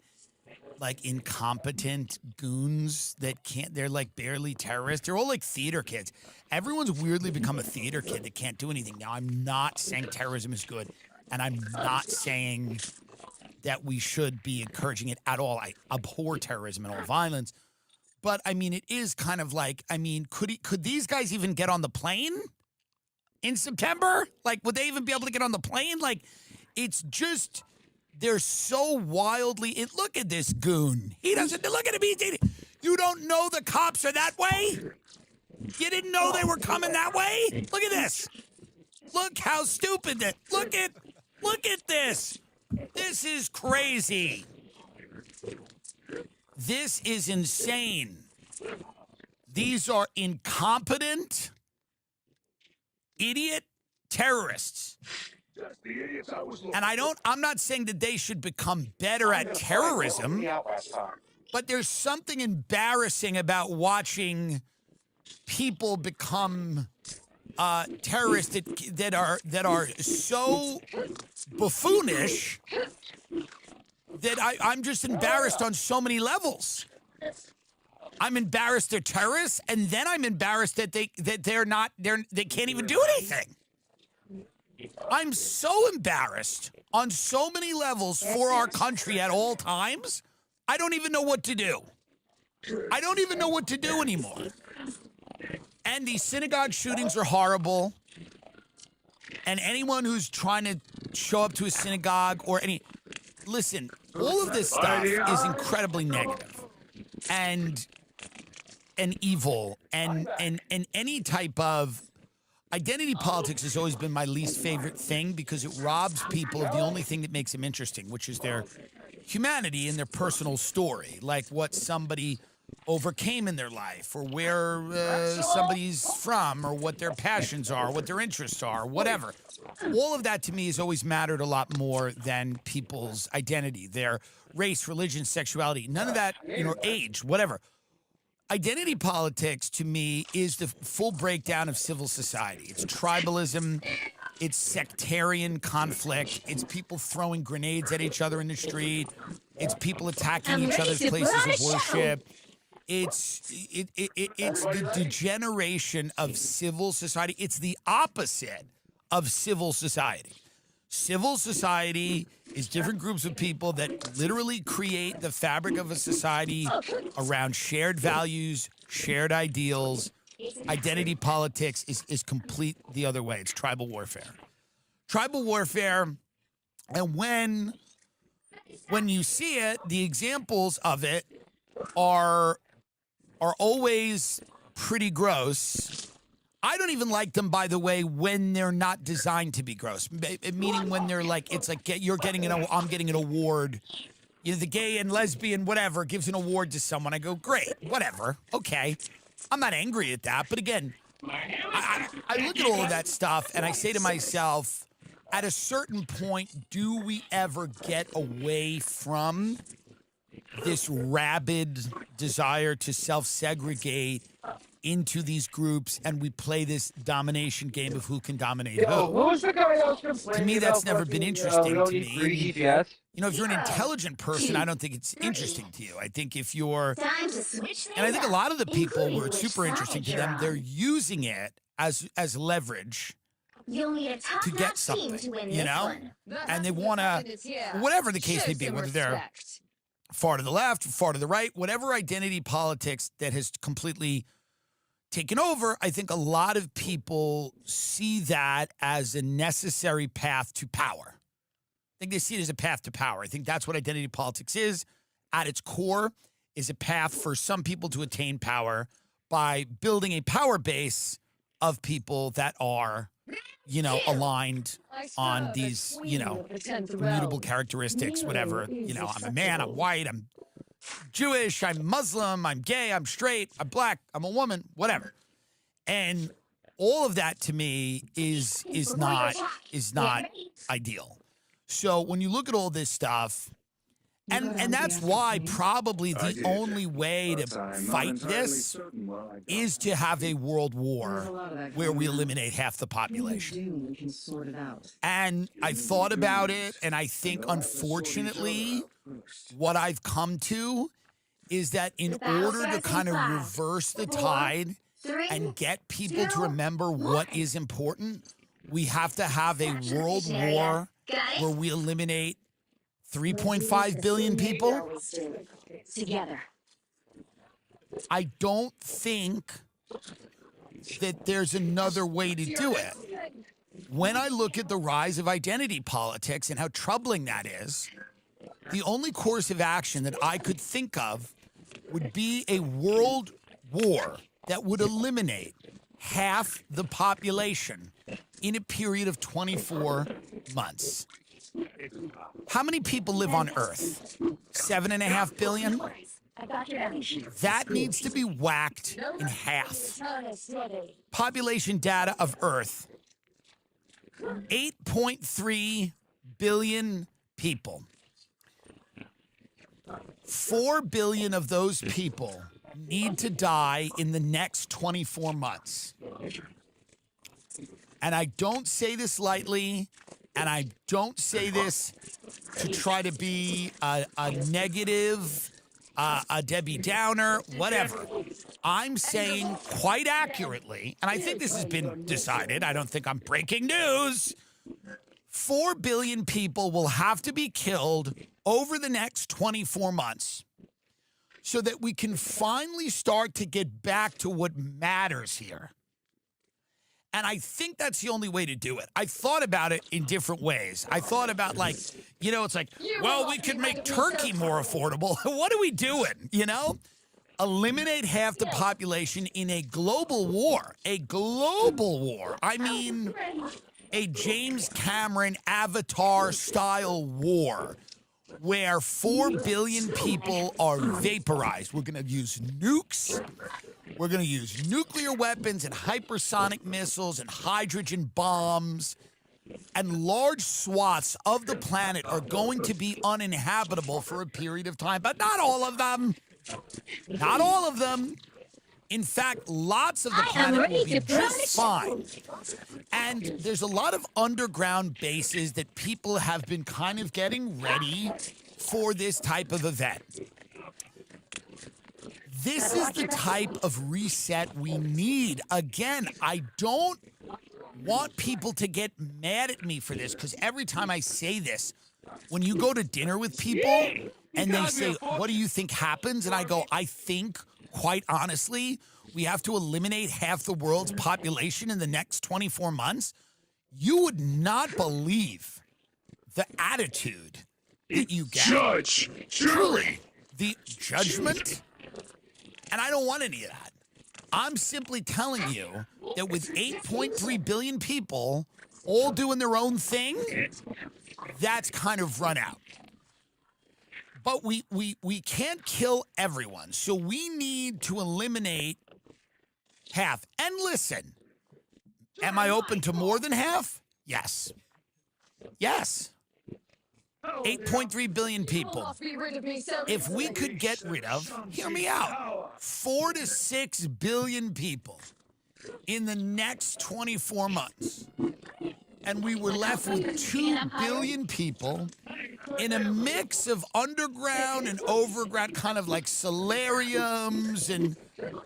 incompetent goons that they're like barely terrorists. They're all like theater kids. Everyone's weirdly become a theater kid that can't do anything. Now, I'm not saying terrorism is good, and I'm not saying that we should be encouraging it at all. I abhor terrorism and all violence. But, I mean, it is kind of like, I mean, could these guys even get on the plane in September? Like, would they even be able to get on the plane? Like, it's just, they're so wildly, look at this goon. He doesn't, look at him. You don't know the cops are that way? You didn't know they were coming that way? Look at this. Look how stupid that, look at this. This is crazy. This is insane. These are incompetent, idiot terrorists. And I'm not saying that they should become better at terrorism, but there's something embarrassing about watching people become terrorists that are so buffoonish that I'm just embarrassed on so many levels. I'm embarrassed they're terrorists, and then I'm embarrassed that they can't even do anything. I'm so embarrassed on so many levels for our country at all times. I don't even know what to do. I don't even know what to do anymore. And these synagogue shootings are horrible. And anyone who's trying to show up to a synagogue or listen, all of this stuff is incredibly negative and evil and any type of identity politics has always been my least favorite thing because it robs people of the only thing that makes them interesting, which is their humanity and their personal story, like what somebody overcame in their life or where somebody's from or what their passions are, what their interests are, whatever. All of that to me has always mattered a lot more than people's identity, their race, religion, sexuality, none of that, age, whatever. Identity politics to me is the full breakdown of civil society. It's tribalism, it's sectarian conflict, it's people throwing grenades at each other in the street, it's people attacking each other's places of worship. It's the degeneration of civil society. It's the opposite of civil society. Civil society is different groups of people that literally create the fabric of a society around shared values, shared ideals. Identity politics is complete the other way. It's tribal warfare. Tribal warfare, and when you see it, the examples of it are always pretty gross. I don't even like them, by the way, when they're not designed to be gross. Meaning when they're like, it's like I'm getting an award. The gay and lesbian, whatever, gives an award to someone. I go, great, whatever, okay. I'm not angry at that. But again, I look at all of that stuff and I say to myself, at a certain point, do we ever get away from this rabid desire to self-segregate into these groups and we play this domination game of who can dominate who? To me, that's never been interesting to me. If you're an intelligent person, I don't think it's interesting to you. I think if you're, and I think a lot of the people where it's super interesting to them, they're using it as leverage to get something, and they want to, whatever the case may be, whether they're far to the left, far to the right, whatever identity politics that has completely taken over, I think a lot of people see that as a necessary path to power. I think they see it as a path to power. I think that's what identity politics is. At its core, is a path for some people to attain power by building a power base of people that are, aligned on these, immutable characteristics, whatever. I'm a man, I'm white, I'm Jewish, I'm Muslim, I'm gay, I'm straight, I'm black, I'm a woman, whatever. And all of that to me is not ideal. So when you look at all this stuff, and that's why probably the only way to fight this is to have a world war where we eliminate half the population. And I've thought about it, and I think, unfortunately, what I've come to is that in order to kind of reverse the tide and get people to remember what is important, we have to have a world war where we eliminate 3.5 billion people. Together. I don't think that there's another way to do it. When I look at the rise of identity politics and how troubling that is, the only course of action that I could think of would be a world war that would eliminate half the population in a period of 24 months. How many people live on Earth? 7.5 billion? That needs to be whacked in half. Population data of Earth, 8.3 billion people. 4 billion of those people need to die in the next 24 months. And I don't say this lightly, and I don't say this to try to be a negative a Debbie Downer, whatever. I'm saying quite accurately, and I think this has been decided. I don't think I'm breaking news. 4 billion people will have to be killed over the next 24 months so that we can finally start to get back to what matters here. And I think that's the only way to do it. I thought about it in different ways. I thought about, like, you know, it's like, well, we could make turkey more affordable. What are we doing, you know? Eliminate half the population in a global war. A global war. I mean, a James Cameron Avatar-style war where 4 billion people are vaporized. We're going to use nukes. We're going to use nuclear weapons and hypersonic missiles and hydrogen bombs. And large swaths of the planet are going to be uninhabitable for a period of time. But not all of them. Not all of them. In fact, lots of the planet will be just fine. And there's a lot of underground bases that people have been kind of getting ready for this type of event. This is the type of reset we need. Again, I don't want people to get mad at me for this, because every time I say this, when you go to dinner with people and they say, what do you think happens? And I go, I think, quite honestly, we have to eliminate half the world's population in the next 24 months. You would not believe the attitude that you get. Judge, truly, the judgment. And I don't want any of that. I'm simply telling you that with 8.3 billion people all doing their own thing, that's kind of run out. But we can't kill everyone, so we need to eliminate half. And listen, am I open to more than half? Yes. Yes. 8.3 billion people. If we could get rid of, hear me out, 4 to 6 billion people in the next 24 months, and we were left with 2 billion people in a mix of underground and overground, kind of like solariums and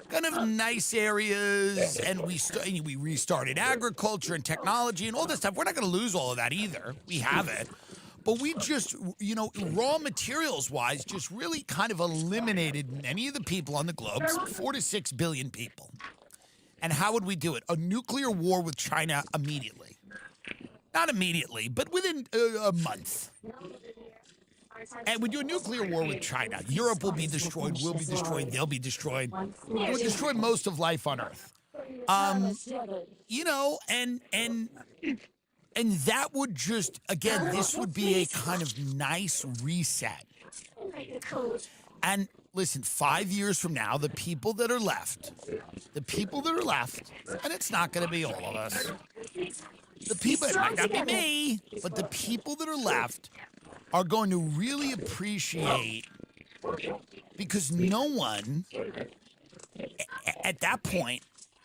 kind of nice areas, and we restarted agriculture and technology and all this stuff. We're not going to lose all of that either. We have it. But we just, you know, raw materials-wise, just really kind of eliminated many of the people on the globe, 4 to 6 billion people. And how would we do it? A nuclear war with China immediately. Not immediately, but within a month. And we do a nuclear war with China. Europe will be destroyed, we'll be destroyed, they'll be destroyed. It would destroy most of life on Earth. You know, and that would just, again, this would be a kind of nice reset. And listen, 5 years from now, the people that are left, and it's not going to be all of us, the people, it might not be me, but the people that are left are going to really appreciate, because no one, at that point,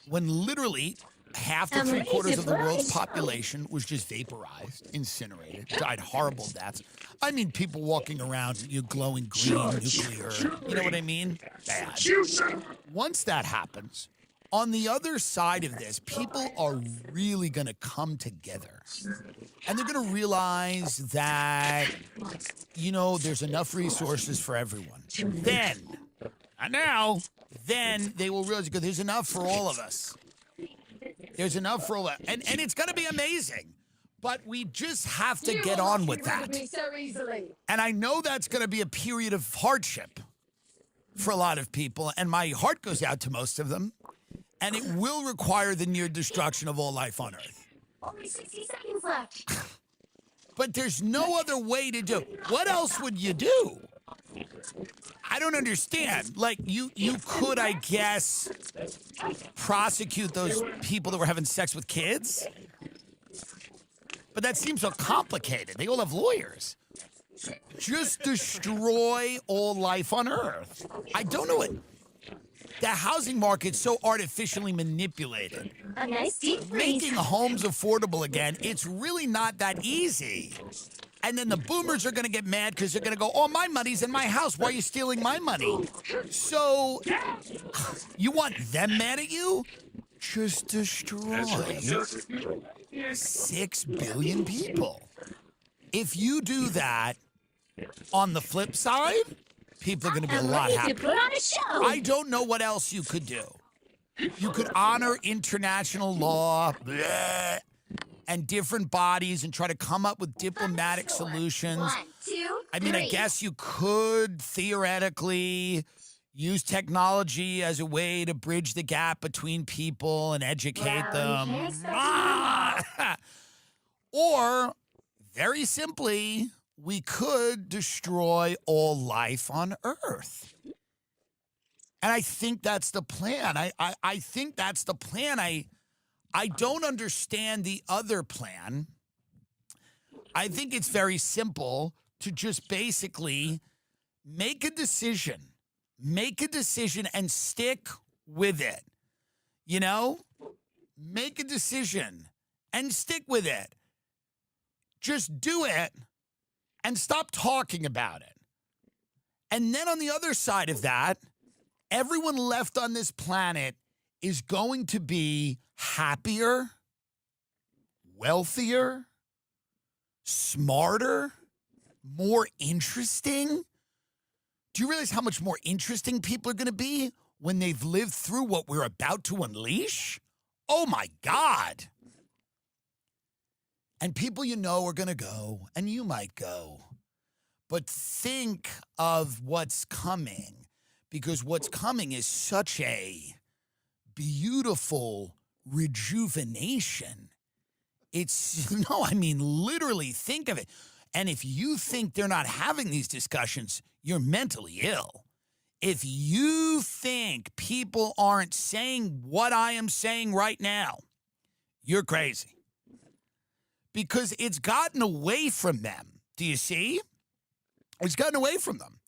when literally half to 3/4 of the world's population was just vaporized, incinerated, died horrible deaths. I mean, people walking around, glowing green, nuclear, you know what I mean? Bad. Once that happens, on the other side of this, people are really going to come together. And they're going to realize that, you know, there's enough resources for everyone. Then, not now, then they will realize, because there's enough for all of us. There's enough for all that. And it's going to be amazing. But we just have to get on with that. And I know that's going to be a period of hardship for a lot of people. And my heart goes out to most of them. And it will require the near destruction of all life on Earth. Only 60 seconds left. But there's no other way to do it. What else would you do? I don't understand. Like, you could, I guess, prosecute those people that were having sex with kids? But that seems so complicated. They all have lawyers. Just destroy all life on Earth. I don't know it. The housing market's so artificially manipulated. A nice deep freeze. Making homes affordable again, it's really not that easy. And then the boomers are going to get mad because they're going to go, oh, my money's in my house. Why are you stealing my money? So you want them mad at you? Just destroy 6 billion people. If you do that, on the flip side, people are going to be a lot happier. I don't know what else you could do. You could honor international law and different bodies and try to come up with diplomatic solutions. 1, 2, I mean, I 3. guess you could theoretically use technology as a way to bridge the gap between people and educate them. Or, very simply, we could destroy all life on Earth. And I think that's the plan. I think that's the plan. I don't understand the other plan. I think it's very simple to just basically make a decision and stick with it. You know? Make a decision and stick with it. Just do it and stop talking about it. And then on the other side of that, everyone left on this planet is going to be happier, wealthier, smarter, more interesting. Do you realize how much more interesting people are going to be when they've lived through what we're about to unleash? Oh my God. And people you know are going to go, and you might go. But think of what's coming, because what's coming is such a beautiful rejuvenation. It's, no, I mean, literally think of it. And if you think they're not having these discussions, you're mentally ill. If you think people aren't saying what I am saying right now, you're crazy. Because it's gotten away from them. Do you see? It's gotten away from them.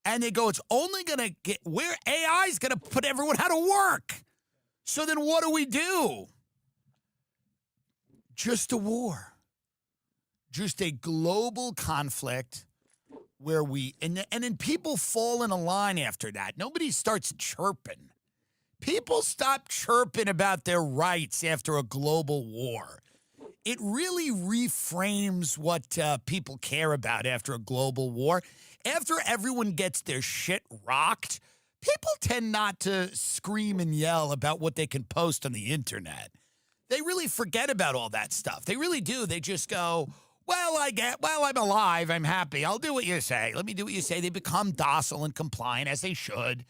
And they go, it's only going to get, where AI is going to put everyone out of work. So then what do? Just a war. Just a global conflict where and then people fall in a line after that. Nobody starts chirping. People stop chirping about their rights after a global war. It really reframes what people care about after a global war. After everyone gets their shit rocked, people tend not to scream and yell about what they can post on the internet. They really forget about all that stuff. They really do. They just go, well, I'm alive. I'm happy. I'll do what you say. Let me do what you say. They become docile and compliant, as they should.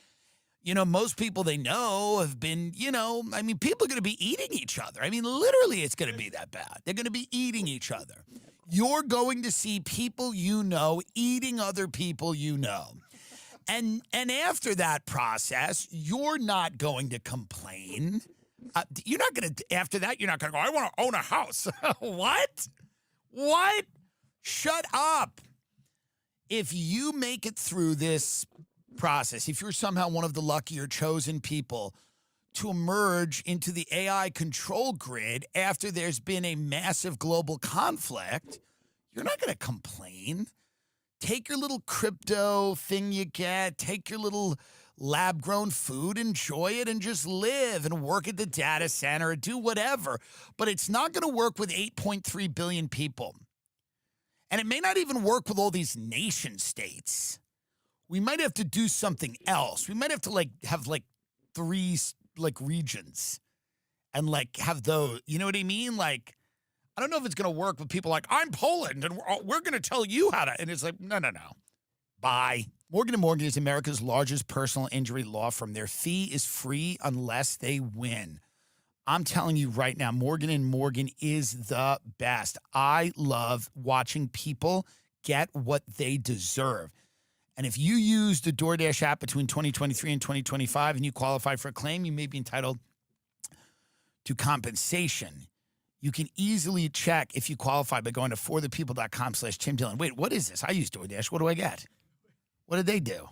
You know, most people they know have been, I mean, people are going to be eating each other. I mean, literally, it's going to be that bad. They're going to be eating each other. You're going to see people you know eating other people you know. And after that process, you're not going to complain. You're not going to, after that, you're not going to go, I want to own a house. What? Shut up. If you make it through this process, if you're somehow one of the luckier chosen people to emerge into the AI control grid after there's been a massive global conflict, you're not going to complain. Take your little crypto thing you get, take your little lab-grown food, enjoy it, and just live and work at the data center or do whatever. But it's not going to work with 8.3 billion people. And it may not even work with all these nation states. We might have to do something else. We might have to have 3 regions and have those, you know what I mean? I don't know if it's going to work with people I'm Poland and we're going to tell you how to, and it's no. Bye. Morgan & Morgan is America's largest personal injury law firm. Their fee is free unless they win. I'm telling you right now, Morgan & Morgan is the best. I love watching people get what they deserve. And if you use the DoorDash app between 2023 and 2025 and you qualify for a claim, you may be entitled to compensation. You can easily check if you qualify by going to forthepeople.com/Tim Dillon. Wait, what is this? I use DoorDash. What do I get? What did they do?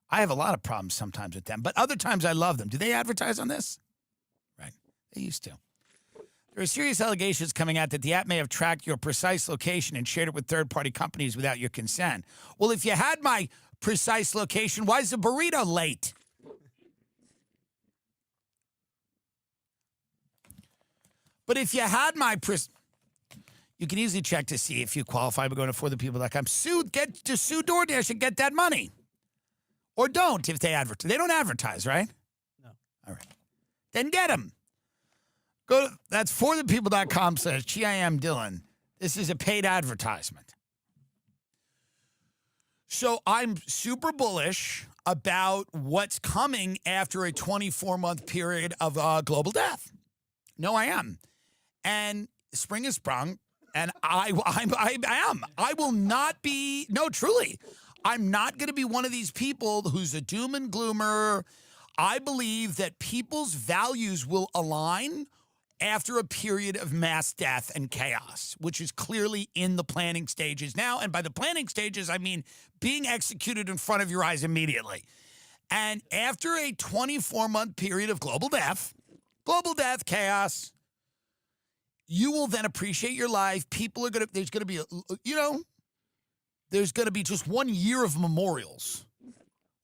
I have a lot of problems sometimes with them, but other times I love them. Do they advertise on this? Right. They used to. There are serious allegations coming out that the app may have tracked your precise location and shared it with third-party companies without your consent. Well, if you had my precise location, why is the burrito late? But if you had my you can easily check to see if you qualify by going to forthepeople.com. Sue DoorDash and get that money. Or don't if they advertise. They don't advertise, right? No. All right. Then get them. That's forthepeople.com/GIM Dylan. This is a paid advertisement. So I'm super bullish about what's coming after a 24-month period of global death. No, I am. And spring has sprung, and I am. I will not be, no, truly, I'm not going to be one of these people who's a doom and gloomer. I believe that people's values will align after a period of mass death and chaos, which is clearly in the planning stages now. And by the planning stages, I mean being executed in front of your eyes immediately. And after a 24-month period of global death, chaos, you will then appreciate your life. People are going to, there's going to be, there's going to be just 1 year of memorials.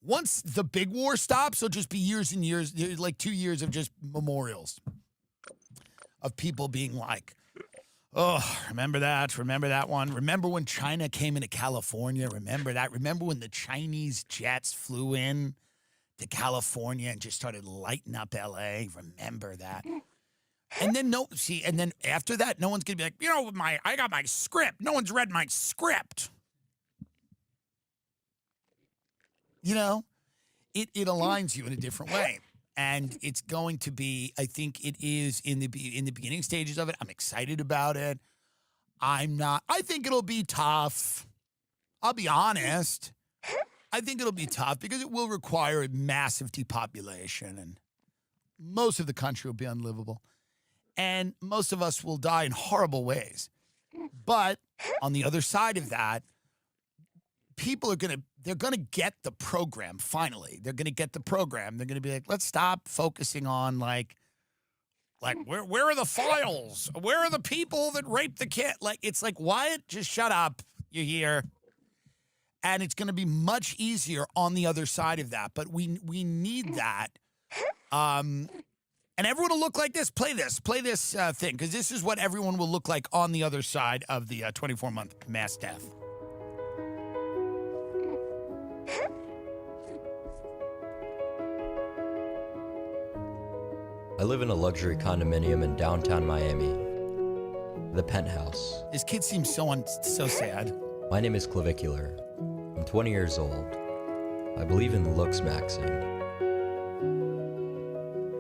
Once the big war stops, it'll just be years and years, like 2 years of just memorials of people being like, oh, remember that one. Remember when China came into California? Remember that? Remember when the Chinese jets flew in to California and just started lighting up LA? Remember that? And then and then after that, no one's gonna be like, I got my script. No one's read my script. It aligns you in a different way. And it's going to be, I think it is in the beginning stages of it. I'm excited about it. I think it'll be tough. I'll be honest. I think it'll be tough because it will require a massive depopulation and most of the country will be unlivable. And most of us will die in horrible ways. But on the other side of that, people they're going to get the program finally. They're going to get the program. They're going to be like, let's stop focusing on like where are the files? Where are the people that raped the kid? It's like, Wyatt, just shut up. You're here. And it's going to be much easier on the other side of that. But we need that. And everyone will look like this. Play this thing, because this is what everyone will look like on the other side of the 24-month mass death. I live in a luxury condominium in downtown Miami, the Penthouse. This kid seems so sad. My name is Clavicular. I'm 20 years old. I believe in looks maxing.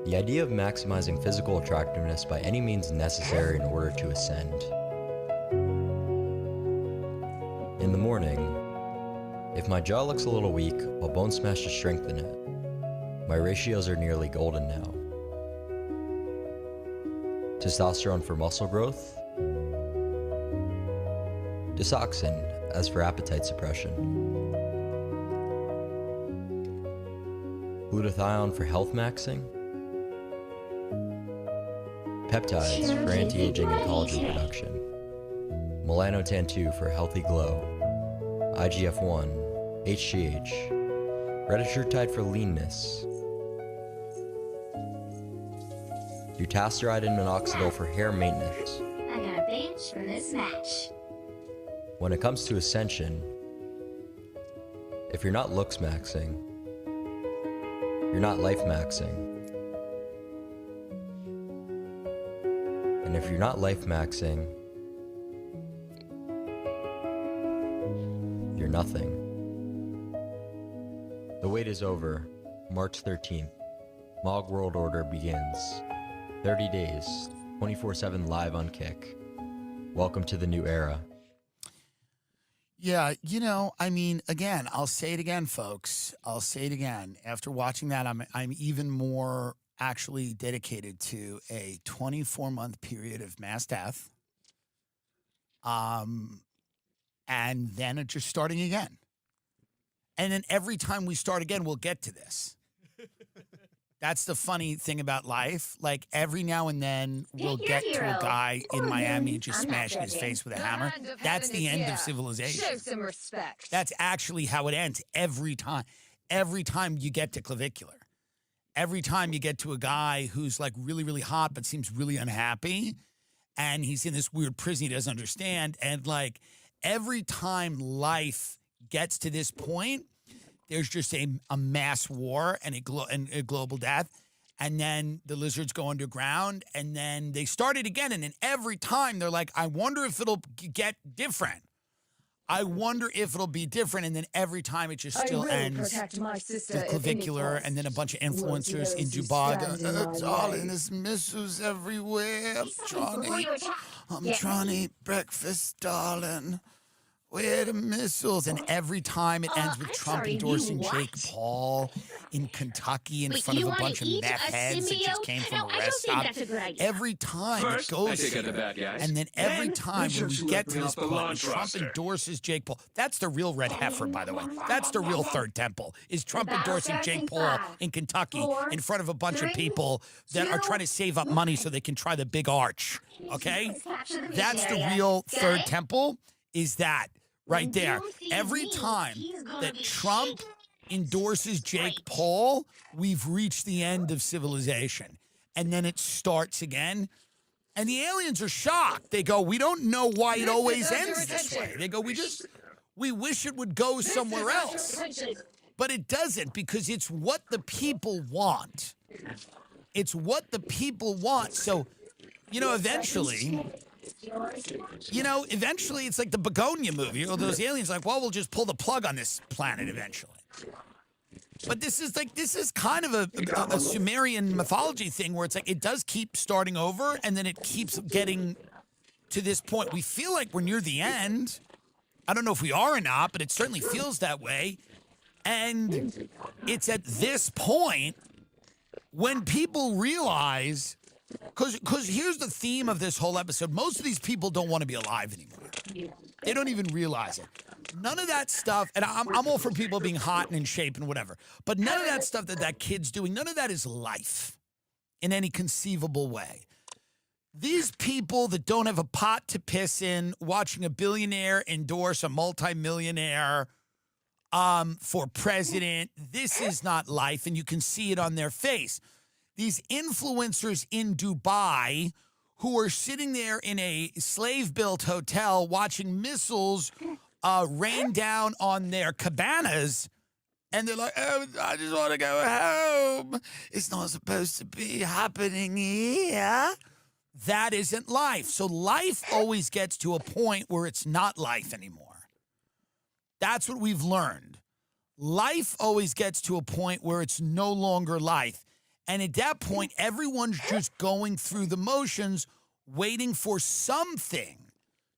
The idea of maximizing physical attractiveness by any means necessary in order to ascend. In the morning, if my jaw looks a little weak, I'll bone smash to strengthen it. My ratios are nearly golden now. Testosterone for muscle growth. Disoxin as for appetite suppression. Glutathione for health maxing. Peptides for anti-aging and collagen production. Melanotan 2 for healthy glow. IGF-1, HGH, retatrutide for leanness. Dutasteride and minoxidil for hair maintenance. I got a binge from this match. When it comes to ascension, if you're not looks maxing, you're not life maxing. And if you're not life maxing, you're nothing. The wait is over. March 13th. Mog World Order begins. 30 days, 24/7 live on Kick. Welcome to the new era. Yeah, again, I'll say it again, folks. I'll say it again. After watching that, I'm even more actually dedicated to a 24-month period of mass death. And then it's just starting again. And then every time we start again, we'll get to this. That's the funny thing about life. Like every now and then we'll Pick your get to a hero. guy in Or Miami them. just I'm not smashing his judging. face with a The hammer. hand of That's heaven the is end here. of civilization. Show some respect. That's actually how it ends every time. Every time you get to clavicular. Every time you get to a guy who's like really, really hot but seems really unhappy, and he's in this weird prison he doesn't understand, and like every time life gets to this point, there's just a mass war and a global death. And then the lizards go underground, and then they start it again. And then every time they're like, I wonder if it'll get different. I wonder if it'll be different. And then every time it just still ends. The clavicular, and then a bunch of influencers in Dubai go, darling, there's missiles everywhere. I'm trying to eat breakfast, darling. Where are the missiles? And every time it ends with Trump endorsing Jake Paul in Kentucky in front of a bunch of meth heads that just came from a rest stop. Every time it goes take out the bad guys. and then every Then time when we Richard get to bring this out the point, when launch Trump roster. endorses Jake Paul, that's the real red heifer, by the way. That's the real third temple, is Trump endorsing Jake Paul in Kentucky in front of a bunch of people that are trying to save up money so they can try the big arch, okay? That's the real third temple, is that right there. Every time that Trump endorses Jake Paul, we've reached the end of civilization. And then it starts again. And the aliens are shocked. They go, we don't know why it always ends this way. They go, we wish it would go somewhere else. But it doesn't, because it's what the people want. It's what the people want. So, eventually it's like the Begonia movie. Or those aliens like, well, we'll just pull the plug on this planet eventually. But this is kind of a Sumerian mythology thing where it's like it does keep starting over, and then it keeps getting to this point. We feel like we're near the end. I don't know if we are or not, but it certainly feels that way. And it's at this point when people realize, because here's the theme of this whole episode. Most of these people don't want to be alive anymore. They don't even realize it. None of that stuff, and I'm all for people being hot and in shape and whatever, but none of that stuff that kid's doing, none of that is life in any conceivable way. These people that don't have a pot to piss in, watching a billionaire endorse a multimillionaire for president, this is not life, and you can see it on their face. These influencers in Dubai who are sitting there in a slave-built hotel watching missiles rain down on their cabanas, and they're like, oh, I just want to go home. It's not supposed to be happening here. That isn't life. So life always gets to a point where it's not life anymore. That's what we've learned. Life always gets to a point where it's no longer life. And at that point, everyone's just going through the motions, waiting for something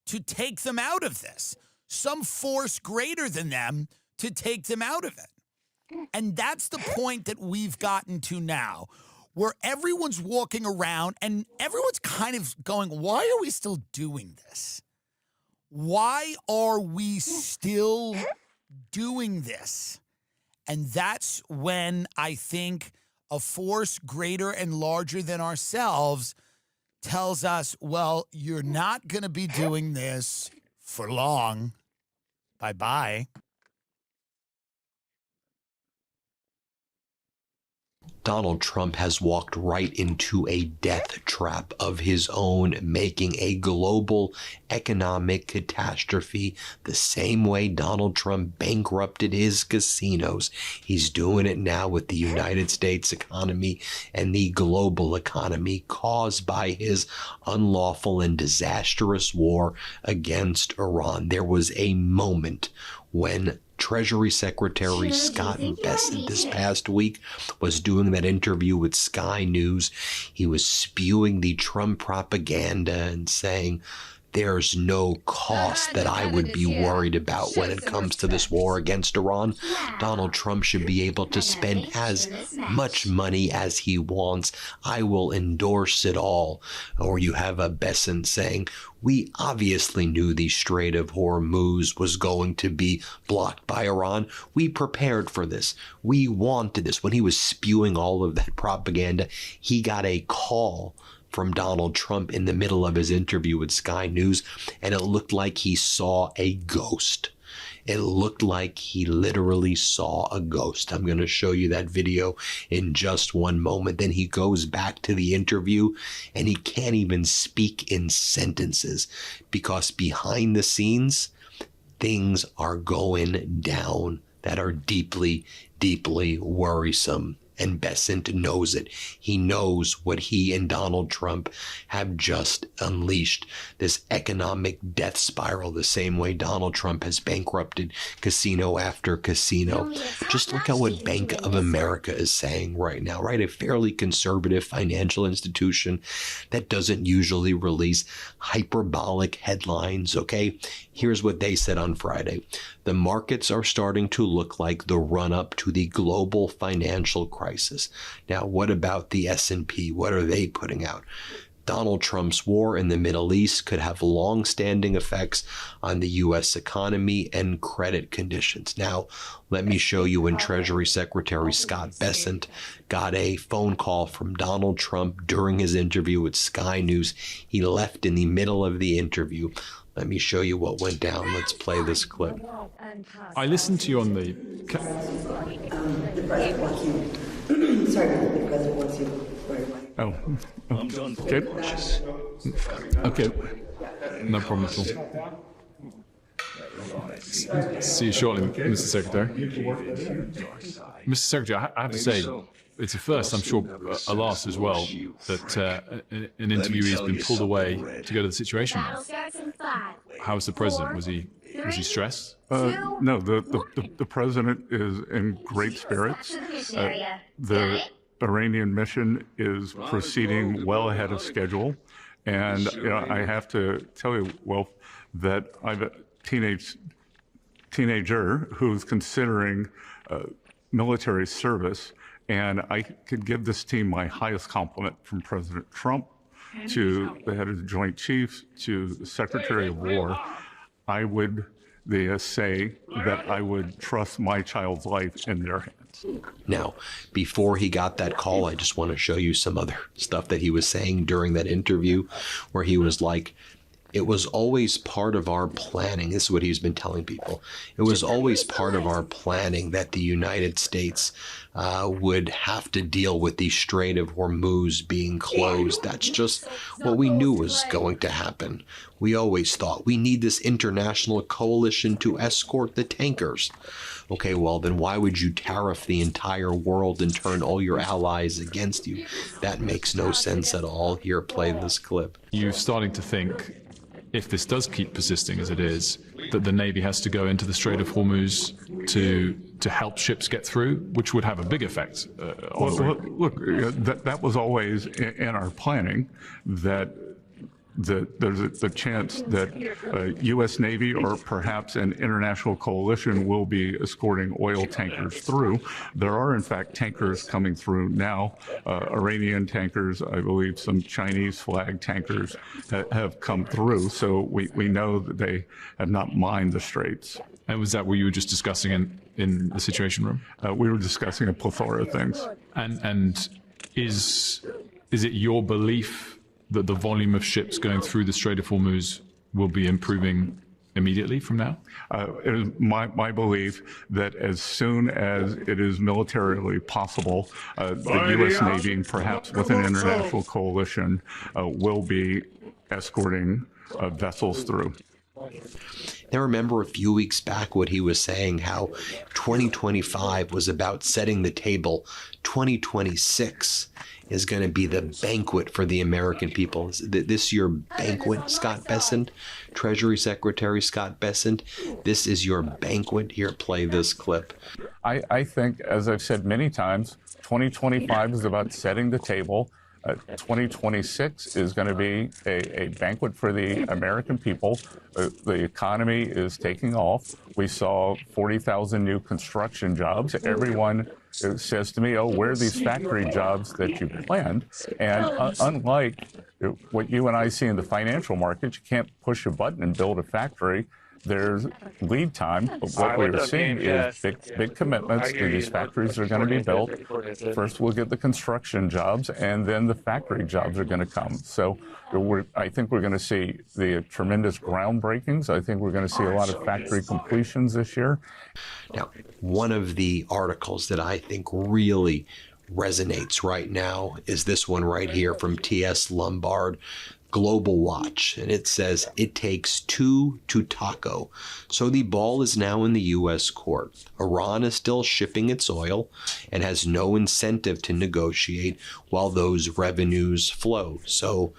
to take them out of this, some force greater than them to take them out of it. And that's the point that we've gotten to now, where everyone's walking around and everyone's kind of going, why are we still doing this? Why are we still doing this? And that's when I think a force greater and larger than ourselves tells us, well, you're not going to be doing this for long. Bye-bye. Donald Trump has walked right into a death trap of his own, making a global economic catastrophe the same way Donald Trump bankrupted his casinos. He's doing it now with the United States economy and the global economy caused by his unlawful and disastrous war against Iran. There was a moment when Treasury Secretary Scott Bessent this past week was doing that interview with Sky News. He was spewing the Trump propaganda and saying, there's no cost that I would be worried about when it comes to this war against Iran. Donald Trump should be able to spend as much money as he wants. I will endorse it all. Or you have a Bessent saying, we obviously knew the Strait of Hormuz was going to be blocked by Iran. We prepared for this. We wanted this. When he was spewing all of that propaganda, he got a call from Donald Trump in the middle of his interview with Sky News, and it looked like he saw a ghost. It looked like he literally saw a ghost. I'm going to show you that video in just one moment. Then he goes back to the interview and he can't even speak in sentences because behind the scenes, things are going down that are deeply, deeply worrisome. And Bessent knows it. He knows what he and Donald Trump have just unleashed, this economic death spiral, the same way Donald Trump has bankrupted casino after casino. Just look at what Bank of America is saying right now, right? A fairly conservative financial institution that doesn't usually release hyperbolic headlines, okay? Here's what they said on Friday. The markets are starting to look like the run-up to the global financial crisis. Now, what about the S&P? What are they putting out? Donald Trump's war in the Middle East could have long-standing effects on the U.S. economy and credit conditions. Now, let me show you when Treasury Secretary Scott Bessent got a phone call from Donald Trump during his interview with Sky News. He left in the middle of the interview. Let me show you what went down. Let's play this clip. I listened to you on the... Sorry, the president wants you. Oh, okay. Okay, no problem at all. See you shortly, Mr. Secretary. Mr. Secretary, I have to say, it's a first, I'm sure a last as well, that an interviewee has been pulled away to go to the Situation Room. How was the president? Was he stressed? No, the president is in great spirits. The Iranian mission is proceeding well ahead of schedule, and I have to tell you, Wilf, that I have a teenager who's considering military service, and I could give this team my highest compliment from President Trump to the head of the Joint Chiefs to the Secretary of War. I would say that I would trust my child's life in their hands. Now, before he got that call, I just want to show you some other stuff that he was saying during that interview, where he was like, it was always part of our planning. This is what he's been telling people. It was always part of our planning that the United States would have to deal with the Strait of Hormuz being closed. That's just what we knew was going to happen. We always thought we need this international coalition to escort the tankers. Okay, well, then why would you tariff the entire world and turn all your allies against you? That makes no sense at all. Here, play this clip. You're starting to think, if this does keep persisting as it is, that the Navy has to go into the Strait of Hormuz to help ships get through, which would have a big effect on that was always in our planning, that there's a chance that U.S. Navy or perhaps an international coalition will be escorting oil tankers through. There are, in fact, tankers coming through now, Iranian tankers, I believe some Chinese flag tankers have come through. So we know that they have not mined the straits. And was that what you were just discussing in the Situation Room? We were discussing a plethora of things. And is it your belief that the volume of ships going through the Strait of Hormuz will be improving immediately from now? It is my belief that as soon as it is militarily possible, the U.S. Navy, perhaps with an international coalition, will be escorting vessels through. Now, remember a few weeks back what he was saying, how 2025 was about setting the table. 2026 is going to be the banquet for the American people. Is this your banquet, Scott Bessent? Treasury Secretary Scott Bessent, this is your banquet. Here, play this clip. I think, as I've said many times, 2025 is about setting the table. 2026 is going to be a banquet for the American people. The economy is taking off. We saw 40,000 new construction jobs. Everyone says to me, oh, where are these factory jobs that you planned? And unlike what you and I see in the financial markets, you can't push a button and build a factory. There's lead time. What we're seeing is big commitments. These factories are going to be built. First, we'll get the construction jobs, and then the factory jobs are going to come. So I think we're going to see the tremendous groundbreakings. I think we're going to see a lot of factory completions this year. Now, one of the articles that I think really resonates right now is this one right here from T.S. Lombard, Global Watch, and it says it takes two to taco. So the ball is now in the U.S. court. Iran is still shipping its oil and has no incentive to negotiate while those revenues flow. So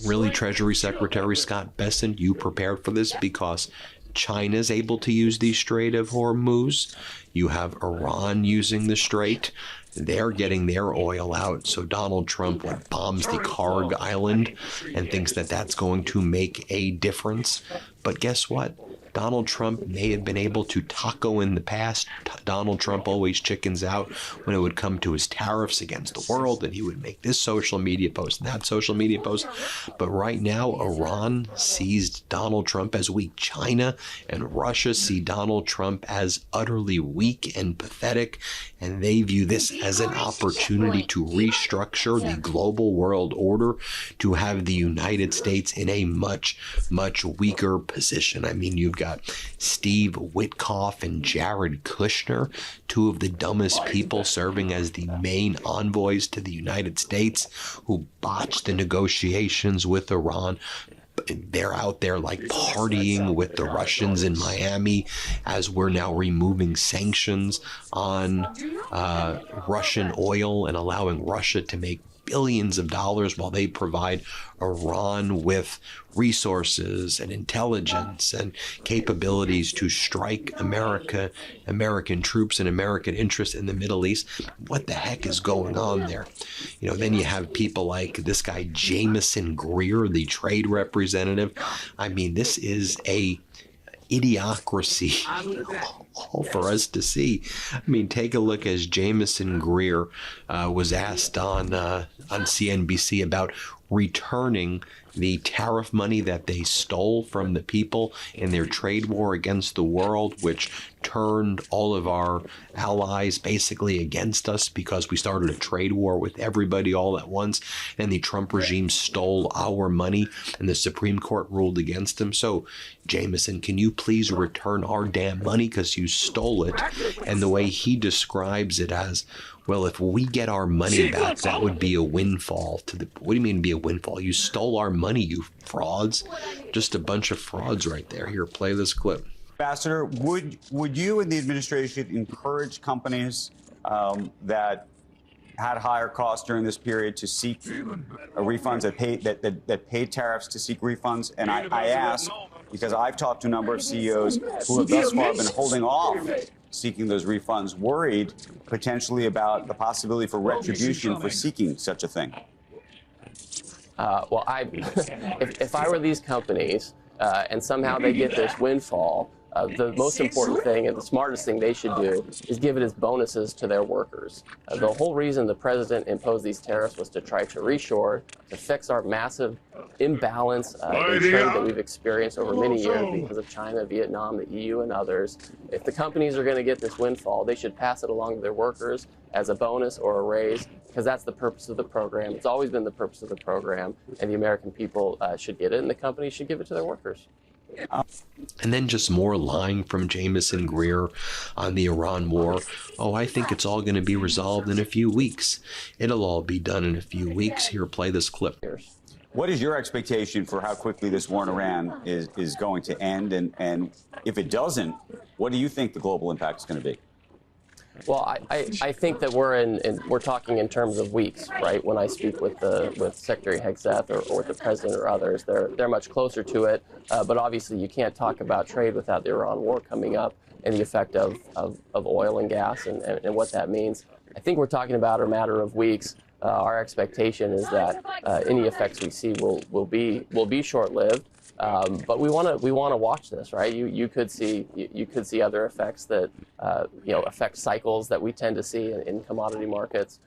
really, Treasury Secretary Scott Bessent, you prepared for this because China is able to use the Strait of Hormuz. You have Iran using the strait. They're getting their oil out. So Donald Trump bombs the Karg Island and thinks that that's going to make a difference. But guess what? Donald Trump may have been able to taco in the past. Donald Trump always chickens out when it would come to his tariffs against the world, and he would make this social media post and that social media post. But right now, Iran sees Donald Trump as weak. China and Russia see Donald Trump as utterly weak and pathetic, and they view this as an opportunity to restructure the global world order to have the United States in a much, much weaker position. I mean, you've got Steve Witkoff and Jared Kushner, two of the dumbest people serving as the main envoys to the United States, who botched the negotiations with Iran. They're out there like partying with the Russians in Miami as we're now removing sanctions on Russian oil and allowing Russia to make billions of dollars while they provide Iran with resources and intelligence and capabilities to strike American troops and American interests in the Middle East. What the heck is going on there? You know, then you have people like this guy, Jamieson Greer, the trade representative. I mean, this is a idiocracy all for us to see. I mean, take a look as Jamieson Greer was asked on CNBC about returning the tariff money that they stole from the people in their trade war against the world, which turned all of our allies basically against us because we started a trade war with everybody all at once. And the Trump regime stole our money and the Supreme Court ruled against them. So, Jamieson, can you please return our damn money because you stole it? And the way he describes it as, well, if we get our money back, that would be a windfall to the. What do you mean be a windfall? You stole our money, you frauds. Just a bunch of frauds right there. Here, play this clip. Ambassador, would you and the administration encourage companies that had higher costs during this period to seek refunds, that paid tariffs to seek refunds? And I ask because I've talked to a number of CEOs who have thus far been holding off seeking those refunds, worried potentially about the possibility for retribution for seeking such a thing. Well, if I were these companies and somehow they get this windfall, the most important thing and the smartest thing they should do is give it as bonuses to their workers. The whole reason the president imposed these tariffs was to try to reshore, to fix our massive imbalance in trade that we've experienced over many years because of China, Vietnam, the EU, and others. If the companies are going to get this windfall, they should pass it along to their workers as a bonus or a raise, because that's the purpose of the program. It's always been the purpose of the program, and the American people should get it, and the companies should give it to their workers. And then just more lying from Jamieson Greer on the Iran war. Oh, I think it's all going to be resolved in a few weeks. It'll all be done in a few weeks. Here, play this clip. What is your expectation for how quickly this war in Iran is going to end? And if it doesn't, what do you think the global impact is going to be? Well, I think that we're talking in terms of weeks, right? When I speak with Secretary Hegseth or with the president or others, they're much closer to it. But obviously, you can't talk about trade without the Iran war coming up and the effect of oil and gas and what that means. I think we're talking about a matter of weeks. our expectation is that any effects we see will be short-lived. But we want to watch this, right? You could see other effects that affect cycles that we tend to see in commodity markets.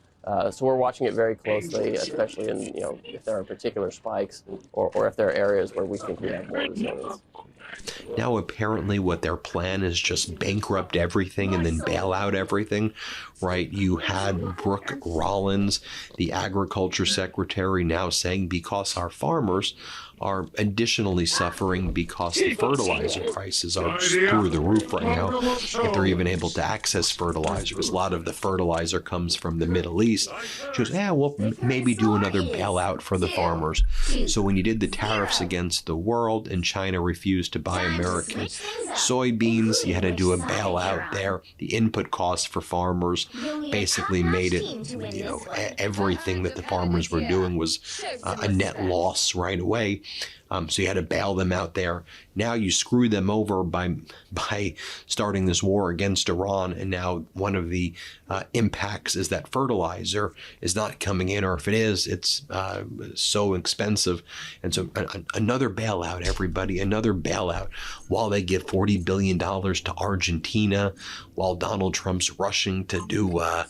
So we're watching it very closely, especially in if there are particular spikes or if there are areas where we think we have more resilience. Now, apparently, what their plan is just bankrupt everything and then bail out everything, right? You had Brooke Rollins, the agriculture secretary, now saying because our farmers are additionally suffering because the fertilizer prices are through the roof right now. If they're even able to access fertilizer, because a lot of the fertilizer comes from the Middle East. She goes, we'll maybe do another bailout for the farmers. So when you did the tariffs against the world and China refused to buy American soybeans, you had to do a bailout there. The input costs for farmers basically made it, everything that the farmers were doing was a net loss right away. So you had to bail them out there. Now you screw them over by starting this war against Iran, and now one of the impacts is that fertilizer is not coming in, or if it is, it's so expensive. And so another bailout, everybody, another bailout, while they give $40 billion to Argentina, while Donald Trump's rushing to do a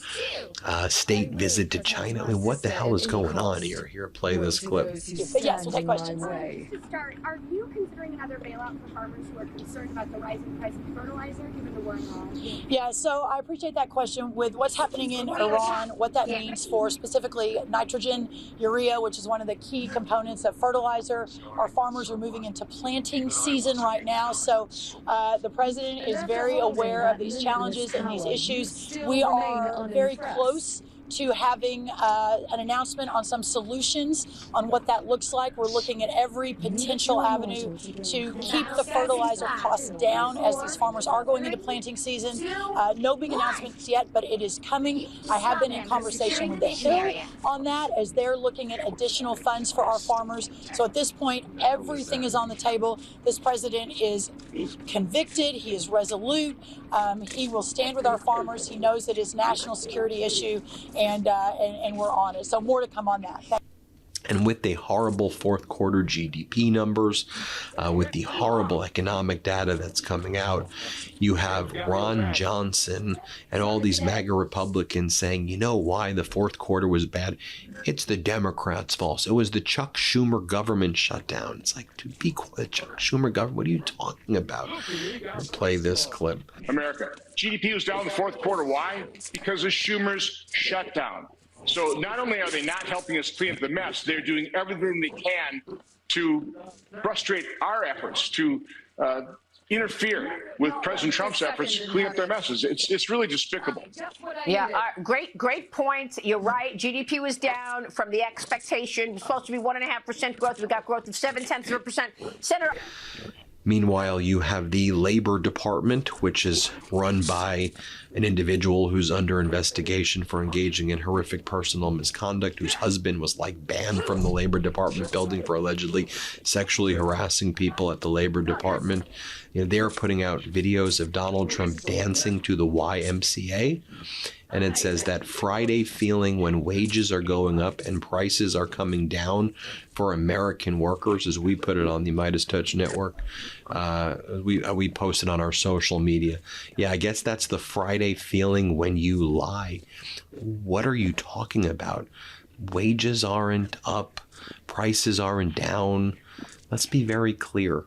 state visit to China. I mean, what the hell is going on here? Here, play this clip. Yes, we'll take questions. To start, are you considering another bailout for farmers who are concerned about the rising price of fertilizer given the war in Iran? Yeah, so I appreciate that question. With what's happening in Iran, what that means for specifically nitrogen, urea, which is one of the key components of fertilizer. Our farmers are moving into planting season right now, so the president is very aware of these challenges and these issues. We are very close to having an announcement on some solutions on what that looks like. We're looking at every potential avenue to keep the fertilizer costs down as these farmers are going into planting season. No big announcements yet, but it is coming. I have been in conversation with the Hill on that as they're looking at additional funds for our farmers. So at this point, everything is on the table. This president is convicted. He is resolute. He will stand with our farmers. He knows it is a national security issue. And we're on it. So more to come on that. And with the horrible fourth quarter GDP numbers, with the horrible economic data that's coming out, you have Ron Johnson and all these MAGA Republicans saying, you know why the fourth quarter was bad? It's the Democrats' fault. It was the Chuck Schumer government shutdown. It's like, to be quiet, Chuck Schumer government, what are you talking about? I'll play this clip. America, GDP was down in the fourth quarter. Why? Because of Schumer's shutdown. So not only are they not helping us clean up the mess, they're doing everything they can to frustrate our efforts, to interfere with President Trump's efforts to clean up their messes. It's really despicable. Yeah, great point. You're right. GDP was down from the expectation. It was supposed to be 1.5% growth. We got growth of 0.7%. Senator. Meanwhile, you have the Labor Department, which is run by an individual who's under investigation for engaging in horrific personal misconduct, whose husband was banned from the Labor Department building for allegedly sexually harassing people at the Labor Department. You know, they're putting out videos of Donald Trump dancing to the YMCA. And it says that Friday feeling when wages are going up and prices are coming down for American workers, as we put it on the Midas Touch Network. We posted on our social media. Yeah, I guess that's the Friday feeling when you lie. What are you talking about? Wages aren't up. Prices aren't down. Let's be very clear.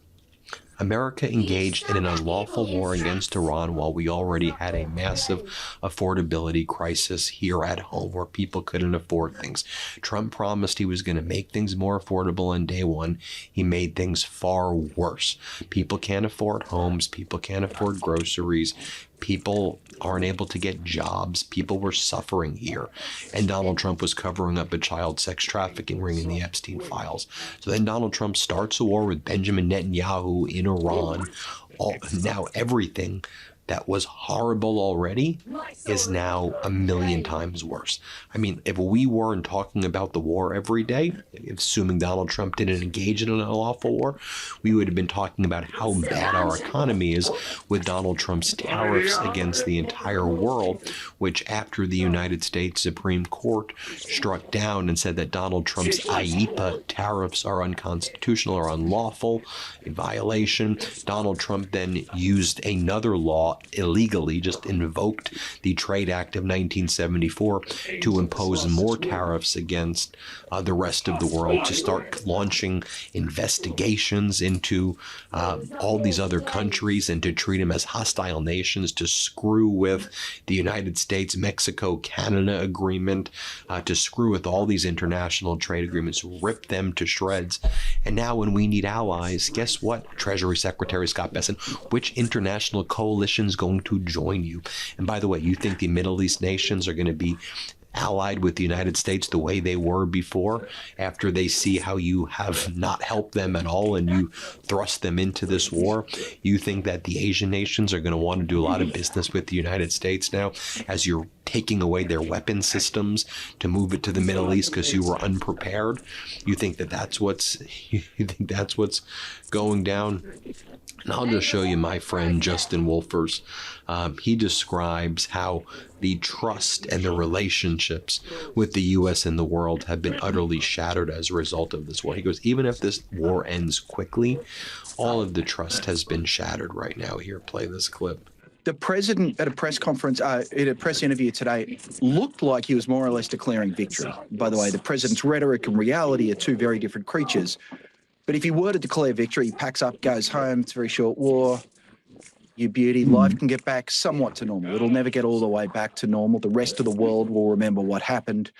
America engaged in an unlawful war against Iran while we already had a massive affordability crisis here at home where people couldn't afford things. Trump promised he was going to make things more affordable on day one. He made things far worse. People can't afford homes. People can't afford groceries. People aren't able to get jobs. People were suffering here. And Donald Trump was covering up a child sex trafficking ring in the Epstein files. So then Donald Trump starts a war with Benjamin Netanyahu in Iran. Now everything that was horrible already is now a million times worse. I mean, if we weren't talking about the war every day, assuming Donald Trump didn't engage in an unlawful war, we would have been talking about how bad our economy is with Donald Trump's tariffs against the entire world, which after the United States Supreme Court struck down and said that Donald Trump's IEEPA tariffs are unconstitutional or unlawful, a violation, Donald Trump then used another law illegally, just invoked the Trade Act of 1974 to impose more tariffs against the rest of the world, to start launching investigations into all these other countries and to treat them as hostile nations, to screw with the United States, Mexico, Canada agreement, to screw with all these international trade agreements, rip them to shreds. And now when we need allies, guess what, Treasury Secretary Scott Bessent, which international coalition is going to join you? And by the way, you think the Middle East nations are going to be allied with the United States the way they were before, after they see how you have not helped them at all and you thrust them into this war? You think that the Asian nations are going to want to do a lot of business with the United States now, as you're taking away their weapon systems to move it to the Middle East because you were unprepared? You think that that's what's going down? And I'll just show you my friend Justin Wolfers. He describes how the trust and the relationships with the U.S. and the world have been utterly shattered as a result of this war. He goes, even if this war ends quickly, all of the trust has been shattered right now. Here, play this clip. The president at a press conference, in a press interview today, looked like he was more or less declaring victory. By the way, the president's rhetoric and reality are two very different creatures. But if he were to declare victory, he packs up, goes home. It's a very short war. You beauty, life can get back somewhat to normal. It'll never get all the way back to normal. The rest of the world will remember what happened.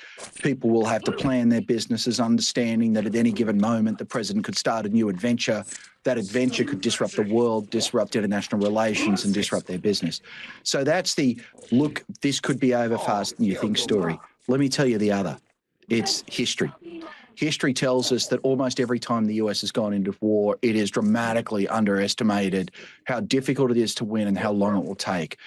People will have to plan their businesses, understanding that at any given moment the president could start a new adventure. That adventure could disrupt the world, disrupt international relations, and disrupt their business. So that's the look, this could be over fast and you think story. Let me tell you the other. It's history. History tells us that almost every time the US has gone into war, it is dramatically underestimated how difficult it is to win and how long it will take.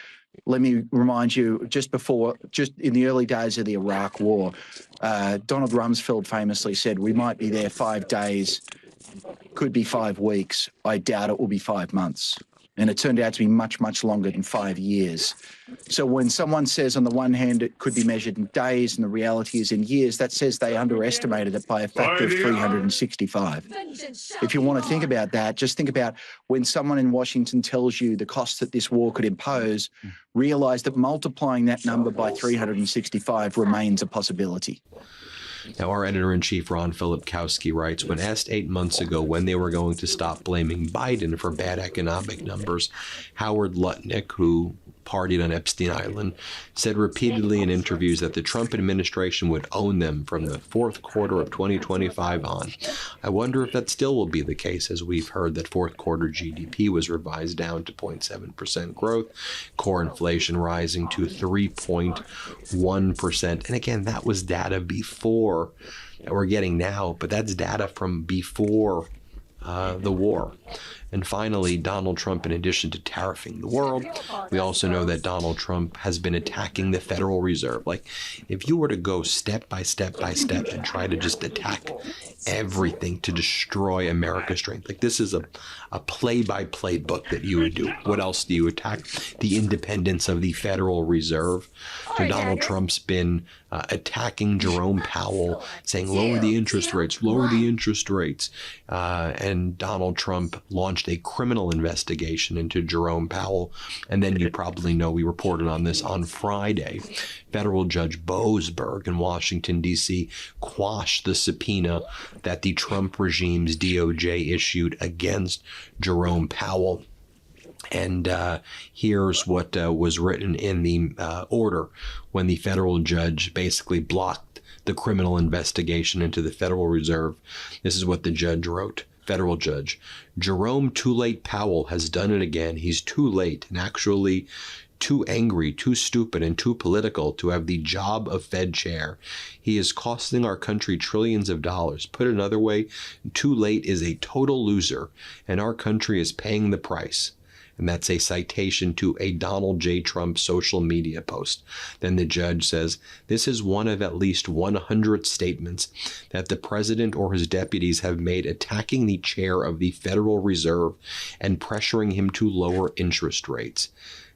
Let me remind you, just in the early days of the Iraq War, Donald Rumsfeld famously said, we might be there 5 days, could be 5 weeks. I doubt it will be 5 months. And it turned out to be much, much longer than 5 years. So when someone says on the one hand it could be measured in days and the reality is in years, that says they underestimated it by a factor of 365. If you want to think about that, just think about when someone in Washington tells you the cost that this war could impose, realize that multiplying that number by 365 remains a possibility. Now, our editor-in-chief, Ron Filipkowski, writes, when asked 8 months ago when they were going to stop blaming Biden for bad economic numbers, Howard Lutnick, who partied on Epstein Island, said repeatedly in interviews that the Trump administration would own them from the fourth quarter of 2025 on. I wonder if that still will be the case, as we've heard that fourth quarter GDP was revised down to 0.7% growth, core inflation rising to 3.1%. And again, that was data before that we're getting now, but that's data from before the war. And finally, Donald Trump, in addition to tariffing the world, we also know that Donald Trump has been attacking the Federal Reserve. Like, if you were to go step by step by step and try to just attack everything to destroy America's strength, like this is a play-by-play book that you would do. What else do you attack? The independence of the Federal Reserve. So Donald Trump's been attacking Jerome Powell, saying lower the interest rates, lower the interest rates. And Donald Trump launched a criminal investigation into Jerome Powell. And then you probably know we reported on this on Friday. Federal Judge Boasberg in Washington, D.C. quashed the subpoena that the Trump regime's DOJ issued against Jerome Powell. And here's what was written in the order when the federal judge basically blocked the criminal investigation into the Federal Reserve. This is what the judge wrote. Federal judge, Jerome Too Late Powell has done it again. He's too late and actually too angry, too stupid, and too political to have the job of Fed chair. He is costing our country trillions of dollars. Put another way, Too Late is a total loser, and our country is paying the price. And that's a citation to a Donald J. Trump social media post. Then the judge says, this is one of at least 100 statements that the president or his deputies have made attacking the chair of the Federal Reserve and pressuring him to lower interest rates.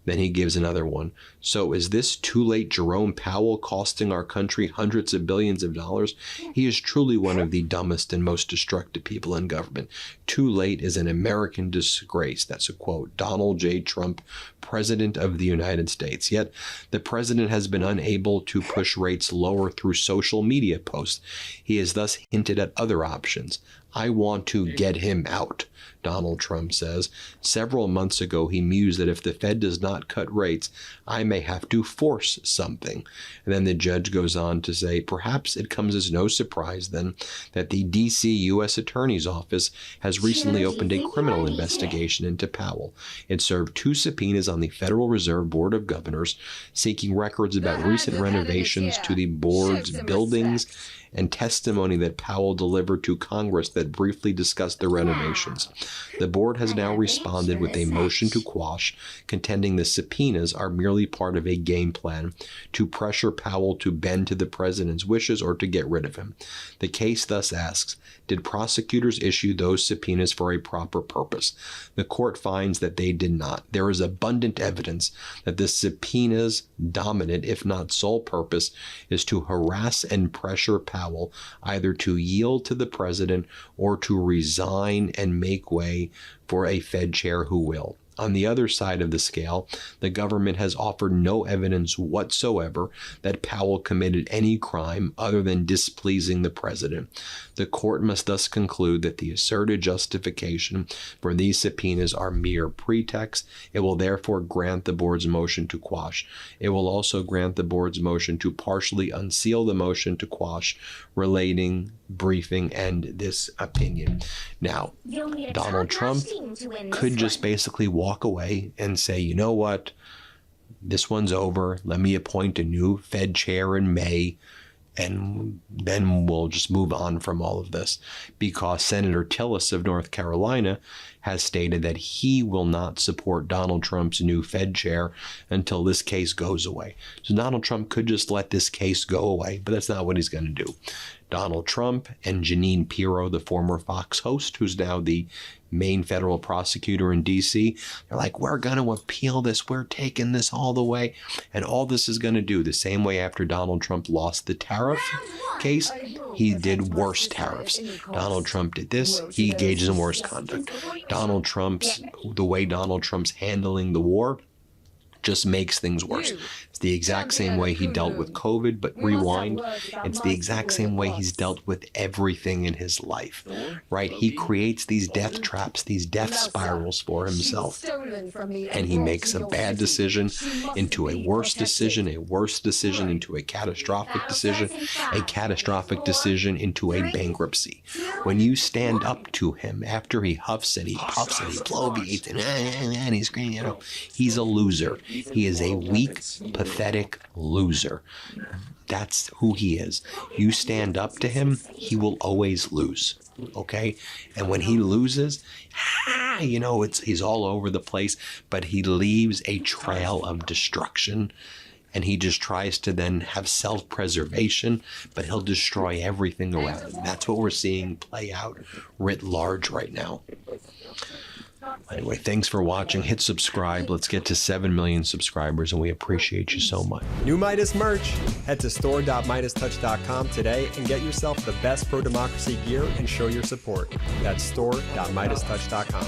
Then he gives another one. So is this too late Jerome Powell costing our country hundreds of billions of dollars? He is truly one of the dumbest and most destructive people in government. Too late is an American disgrace. That's a quote. Donald J. Trump, President of the United States. Yet the president has been unable to push rates lower through social media posts. He has thus hinted at other options. I want to get him out, Donald Trump says. Several months ago, he mused that if the Fed does not cut rates, I may have to force something. And then the judge goes on to say, perhaps it comes as no surprise then that the D.C. U.S. Attorney's Office has recently opened a criminal investigation into Powell. It served 2 subpoenas on the Federal Reserve Board of Governors, seeking records about recent renovations to the board's buildings and testimony that Powell delivered to Congress that briefly discussed the renovations. The board has now responded with a motion to quash, contending the subpoenas are merely part of a game plan to pressure Powell to bend to the president's wishes or to get rid of him. The case thus asks, did prosecutors issue those subpoenas for a proper purpose? The court finds that they did not. There is abundant evidence that the subpoena's dominant, if not sole purpose, is to harass and pressure Powell either to yield to the president or to resign and make way for a Fed chair who will. On the other side of the scale, the government has offered no evidence whatsoever that Powell committed any crime other than displeasing the president. The court must thus conclude that the asserted justification for these subpoenas are mere pretext. It will therefore grant the board's motion to quash. It will also grant the board's motion to partially unseal the motion to quash relating briefing and this opinion. Now, Donald Trump could just basically walk away and say, you know what, this one's over. Let me appoint a new Fed chair in May, and then we'll just move on from all of this, because Senator Tillis of North Carolina has stated that he will not support Donald Trump's new Fed chair until this case goes away. So Donald Trump could just let this case go away, but that's not what he's going to do. Donald Trump and Jeanine Pirro, the former Fox host, who's now the main federal prosecutor in D.C., they're like, we're going to appeal this. We're taking this all the way. And all this is going to do, the same way after Donald Trump lost the tariff case, he did worse tariffs. Donald Trump did this. He engages in worse conduct. The way Donald Trump's handling the war just makes things worse. It's the exact same way he dealt with COVID, but rewind, it's the exact same way he's dealt with everything in his life, right? He creates these death traps, these death spirals for himself, and he makes a bad decision into a worse decision into a catastrophic decision into a bankruptcy. When you stand up to him after he huffs and he puffs and he bloviates and he's screaming, he's a loser. He is a weak, pathetic loser. That's who he is. You stand up to him, he will always lose. Okay? And when he loses, he's all over the place, but he leaves a trail of destruction. And he just tries to then have self-preservation, but he'll destroy everything around him. That's what we're seeing play out writ large right now. Anyway, thanks for watching. Hit subscribe. Let's get to 7 million subscribers, and we appreciate you so much. New Midas merch. Head to store.midastouch.com today and get yourself the best pro-democracy gear and show your support. That's store.midastouch.com.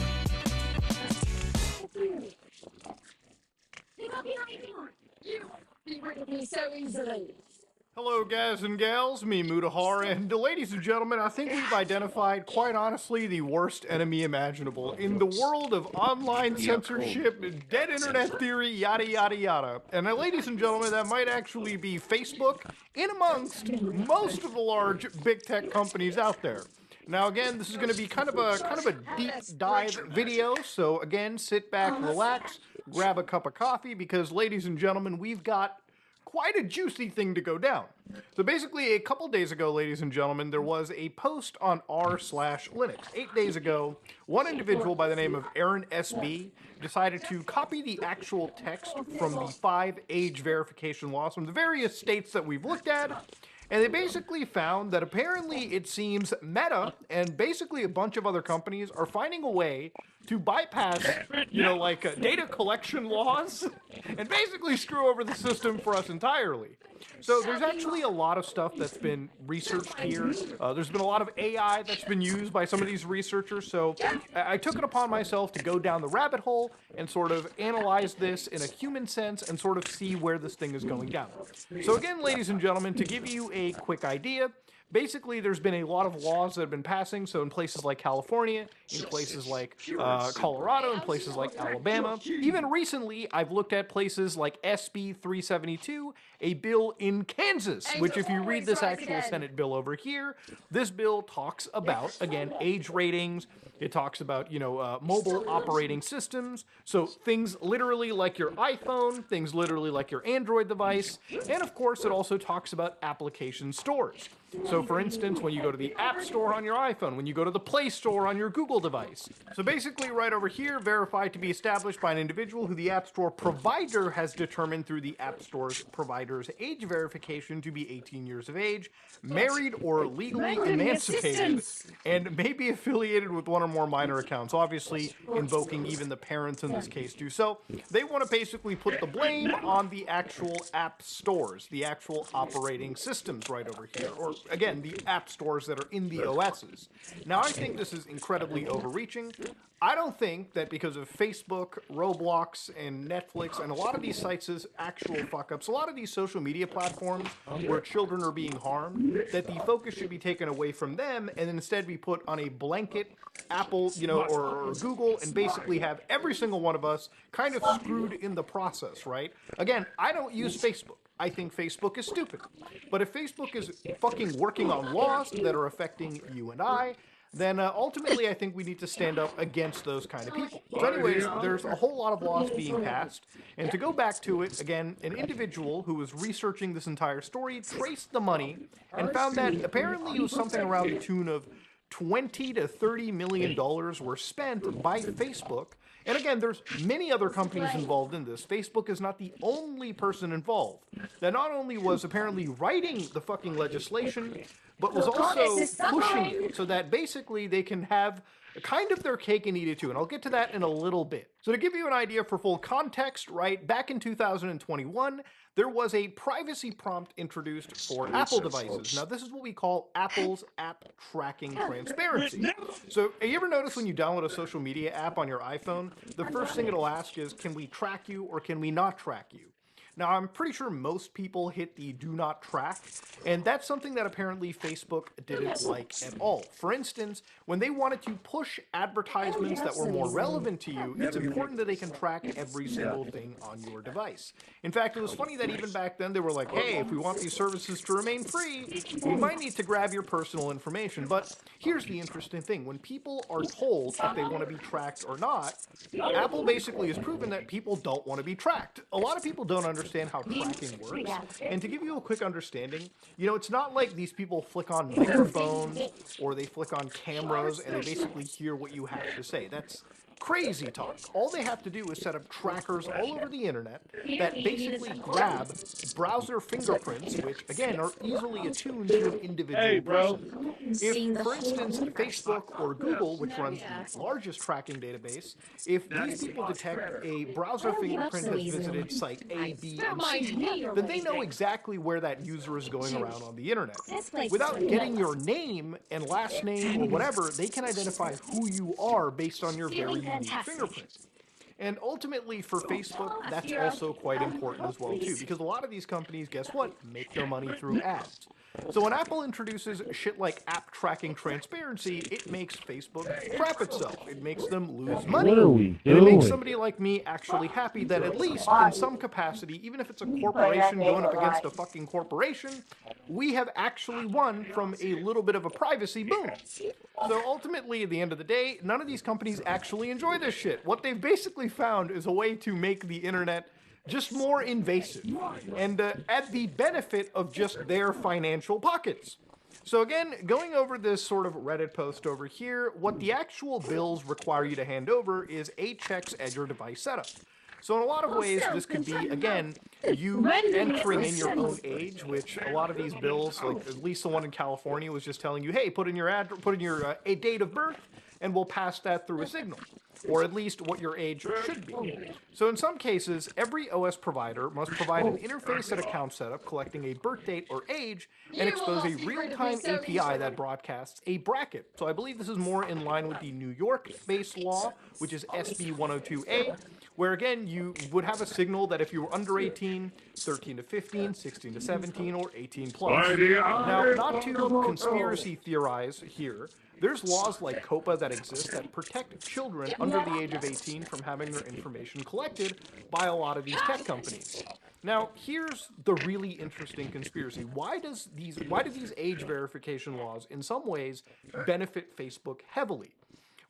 Hello, guys and gals, me Mutahar, and ladies and gentlemen, I think we've identified, quite honestly, the worst enemy imaginable in the world of online censorship, dead internet theory, yada yada yada. And ladies and gentlemen, that might actually be Facebook, in amongst most of the large big tech companies out there. Now again, this is going to be kind of a deep dive video, so again, sit back, relax, grab a cup of coffee, because ladies and gentlemen, we've got quite a juicy thing to go down. So basically, a couple days ago, ladies and gentlemen, there was a post on r/Linux. 8 days ago, one individual by the name of Aaron SB decided to copy the actual text from the 5 age verification laws from the various states that we've looked at. And they basically found that apparently it seems Meta and basically a bunch of other companies are finding a way to bypass, data collection laws and basically screw over the system for us entirely. So there's actually a lot of stuff that's been researched here. There's been a lot of AI that's been used by some of these researchers. So I took it upon myself to go down the rabbit hole and sort of analyze this in a human sense and sort of see where this thing is going down. So again, ladies and gentlemen, to give you a quick idea, basically, there's been a lot of laws that have been passing. So in places like California, in places like Colorado, in places like Alabama. Even recently, I've looked at places like SB 372, a bill in Kansas, which if you read this actual Senate bill over here, this bill talks about, again, age ratings. It talks about, mobile operating systems. So things literally like your iPhone, things literally like your Android device. And of course, it also talks about application stores. So for instance, when you go to the App Store on your iPhone, when you go to the Play Store on your Google device. So basically right over here, verified to be established by an individual who the App Store provider has determined through the App Store's provider's age verification to be 18 years of age, married or legally emancipated, and may be affiliated with one or more minor accounts, obviously invoking even the parents in this case too. So they want to basically put the blame on the actual app stores, the actual operating systems right over here, or again, the app stores that are in the OSs. Now, I think this is incredibly overreaching. I don't think that because of Facebook, Roblox, and Netflix, and a lot of these sites' actual fuck-ups, a lot of these social media platforms where children are being harmed, that the focus should be taken away from them and instead be put on a blanket Apple, or Google, and basically have every single one of us kind of screwed in the process, right? Again, I don't use Facebook. I think Facebook is stupid. But if Facebook is fucking working on laws that are affecting you and I, then ultimately I think we need to stand up against those kind of people. So anyways, there's a whole lot of laws being passed. And to go back to it, again, an individual who was researching this entire story traced the money and found that apparently it was something around the tune of $20 to $30 million were spent by Facebook. And again, there's many other companies involved in this. Facebook is not the only person involved. That not only was apparently writing the fucking legislation, but was also pushing it so that basically they can have kind of their cake and eat it too. And I'll get to that in a little bit. So to give you an idea for full context, right, back in 2021, there was a privacy prompt introduced for Apple devices. Now, this is what we call Apple's App Tracking Transparency. So, you ever notice when you download a social media app on your iPhone, the first thing it'll ask is, can we track you or can we not track you? Now, I'm pretty sure most people hit the do not track, and that's something that apparently Facebook didn't like at all. For instance, when they wanted to push advertisements that were more relevant to you, it's important that they can track every single thing on your device. In fact, it was funny that even back then they were like, hey, if we want these services to remain free, we might need to grab your personal information. But here's the interesting thing. When people are told if they want to be tracked or not, Apple basically has proven that people don't want to be tracked. A lot of people don't understand how tracking works. And to give you a quick understanding, it's not like these people flick on microphones or they flick on cameras and they basically hear what you have to say. That's crazy talk. All they have to do is set up trackers all over the internet that basically grab browser fingerprints, which again are easily attuned to an individual person. If, for instance, Facebook or Google, which runs the largest tracking database, if these people detect a browser fingerprint has visited site A, B, and C, then they know exactly where that user is going around on the internet. Without getting your name and last name or whatever, they can identify who you are based on your very unique fingerprint. And ultimately for Facebook, that's also quite important as well too, because a lot of these companies, guess what, make their money through ads. So when Apple introduces shit like app tracking transparency, it makes Facebook crap itself. It makes them lose money. And it makes somebody like me actually happy that at least in some capacity, even if it's a corporation going up against a fucking corporation, we have actually won from a little bit of a privacy boom. So ultimately, at the end of the day, none of these companies actually enjoy this shit. What they've basically found is a way to make the internet just more invasive, and at the benefit of just their financial pockets. So again, going over this sort of Reddit post over here, what the actual bills require you to hand over is a checks edge or device setup. So in a lot of ways, this could be, again, you entering in your own age, which a lot of these bills, like at least the one in California, was just telling you, hey, put in your a date of birth, and we'll pass that through a signal, or at least what your age should be. So in some cases, every OS provider must provide an interface and account setup collecting a birth date or age and expose a real-time API that broadcasts a bracket. So I believe this is more in line with the New York-based law, which is SB 102A, where again, you would have a signal that if you were under 18, 13 to 15, 16 to 17, or 18 plus. Now, not to conspiracy theorize here, there's laws like COPA that exist that protect children under the age of 18 from having their information collected by a lot of these tech companies. Now, here's the really interesting conspiracy. Why do these age verification laws in some ways benefit Facebook heavily?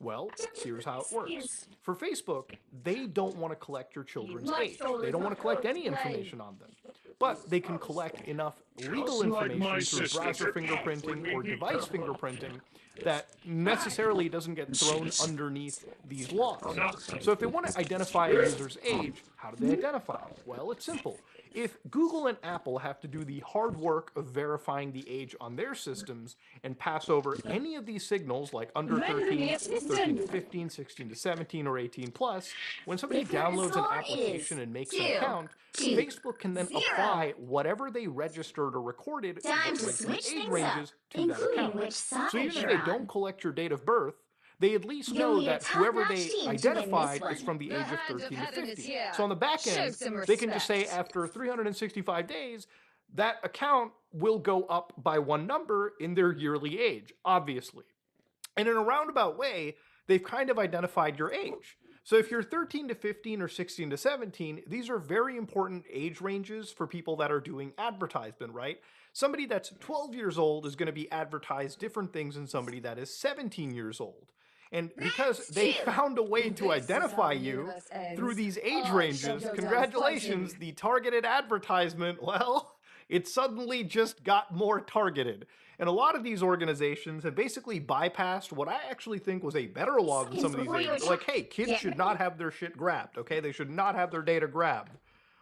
Well, here's how it works. For Facebook, they don't want to collect your children's age. They don't want to collect any information on them. But they can collect enough legal information through browser fingerprinting or device fingerprinting that necessarily doesn't get thrown underneath these laws. So if they want to identify a user's age, how do they identify it? Well, it's simple. If Google and Apple have to do the hard work of verifying the age on their systems and pass over any of these signals like under 13, 13 to 15, 16 to 17, or 18 plus, when somebody downloads an application and makes an account, Facebook can then apply whatever they registered or recorded with age ranges to that account. So even if they don't collect your date of birth, they at least know that whoever they identified is from the age of 13 to 15. So on the back end, they can just say after 365 days, that account will go up by one number in their yearly age, obviously. And in a roundabout way, they've kind of identified your age. So if you're 13 to 15 or 16 to 17, these are very important age ranges for people that are doing advertisement, right? Somebody that's 12 years old is going to be advertised different things than somebody that is 17 years old. And because they found a way to identify you through these age ranges, congratulations, the targeted advertisement, well, it suddenly just got more targeted. And a lot of these organizations have basically bypassed what I actually think was a better law than some of these agencies. Like, hey, kids should not have their shit grabbed, okay? They should not have their data grabbed.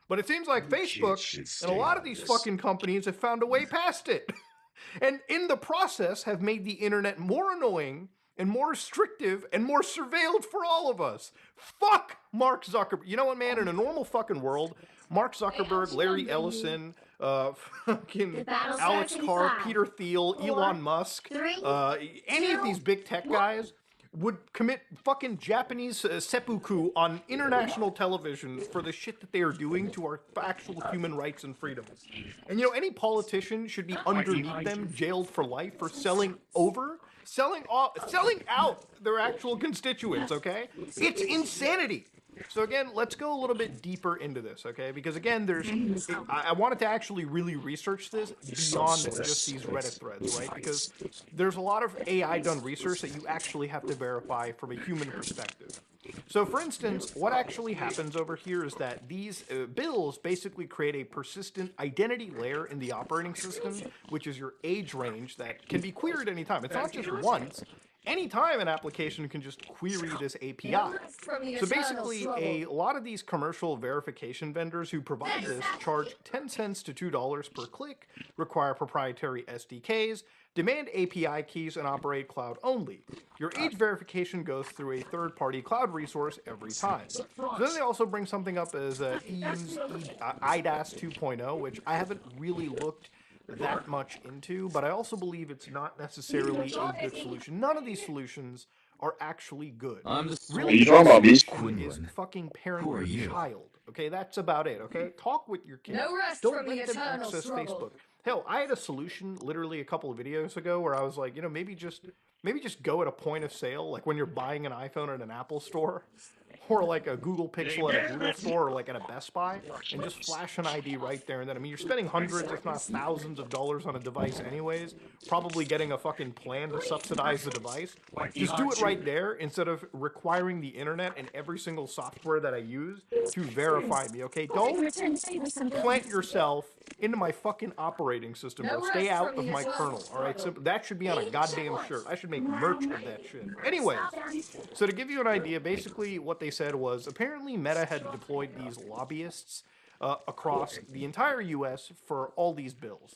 But it seems like Facebook and a lot of these fucking companies have found a way past it. And in the process have made the internet more annoying and more restrictive and more surveilled for all of us. Fuck Mark Zuckerberg. You know what, man? In a normal fucking world, Mark Zuckerberg, Larry Ellison, fucking Alex Carr, Peter Thiel, Elon Musk, any of these big tech guys would commit fucking Japanese seppuku on international television for the shit that they are doing to our actual human rights and freedoms. And you know, any politician should be underneath them, jailed for life for selling out their actual constituents, okay? It's insanity. So again, let's go a little bit deeper into this, okay? Because again, I wanted to actually really research this beyond just these Reddit threads, right? Because there's a lot of AI done research that you actually have to verify from a human perspective. So for instance, what actually happens over here is that these bills basically create a persistent identity layer in the operating system, which is your age range that can be queried anytime. It's not just once. Anytime an application can just query this API. So basically, a lot of these commercial verification vendors who provide this charge 10 cents to $2 per click, require proprietary SDKs, demand API keys, and operate cloud only. Your age verification goes through a third-party cloud resource every time. So then they also bring something up as IDaaS 2.0, which I haven't really looked that much into, but I also believe it's not necessarily a good solution. None of these solutions are actually good. Really, you talking about me? Is fucking parent your child. Okay, that's about it. Okay, talk with your kids. No rest Don't from the let them eternal access struggle. Facebook. Hell, I had a solution literally a couple of videos ago where I was like, you know, maybe just go at a point of sale, like when you're buying an iPhone at an Apple store. or like a Google Pixel at a Google store or like at a Best Buy and just flash an ID right there and then. I mean, you're spending hundreds, if not thousands of dollars on a device anyways, probably getting a fucking plan to subsidize the device. Just do it right there instead of requiring the internet and every single software that I use to verify me, okay? Don't plant yourself into my fucking operating system, bro. Stay out of my kernel, all right? So that should be on a goddamn shirt. I should make merch of that shit. Anyways, so to give you an idea, basically what they said was apparently Meta had deployed these lobbyists across the entire U.S. for all these bills.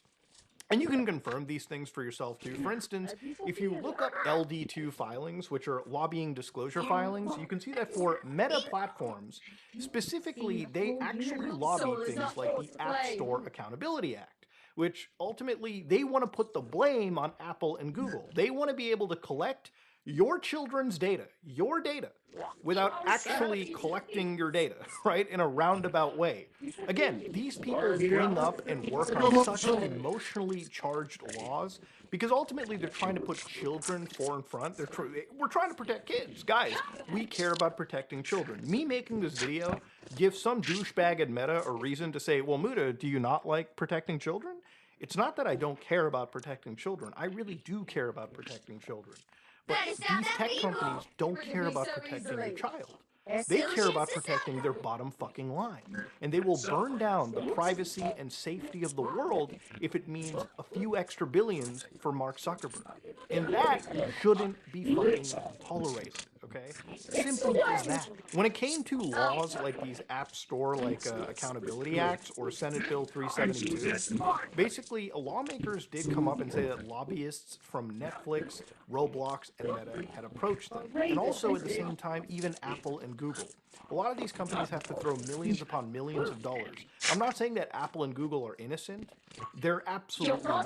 And you can confirm these things for yourself too. For instance, if you look up LD2 filings, which are lobbying disclosure filings, you can see that for Meta platforms, specifically, they actually lobby things like the App Store Accountability Act, which ultimately they want to put the blame on Apple and Google. They want to be able to collect your children's data, your data, without actually collecting your data, right, in a roundabout way. Again, these people bring up and work on such emotionally charged laws because ultimately they're trying to put children forefront. We're trying to protect kids. Guys, we care about protecting children. Me making this video gives some douchebag at Meta a reason to say, well, Muta, do you not like protecting children? It's not that I don't care about protecting children. I really do care about protecting children. But these tech companies don't care about protecting your child. They care about protecting their bottom fucking line. And they will burn down the privacy and safety of the world if it means a few extra billions for Mark Zuckerberg. And that shouldn't be fucking tolerated, okay? Simple as that. When it came to laws like these App Store Accountability Acts or Senate Bill 372, basically lawmakers did come up and say that lobbyists from Netflix, Roblox, and Meta had approached them. And also at the same time, even Apple and Google. A lot of these companies have to throw millions upon millions of dollars. I'm not saying that Apple and Google are innocent. They're absolutely not.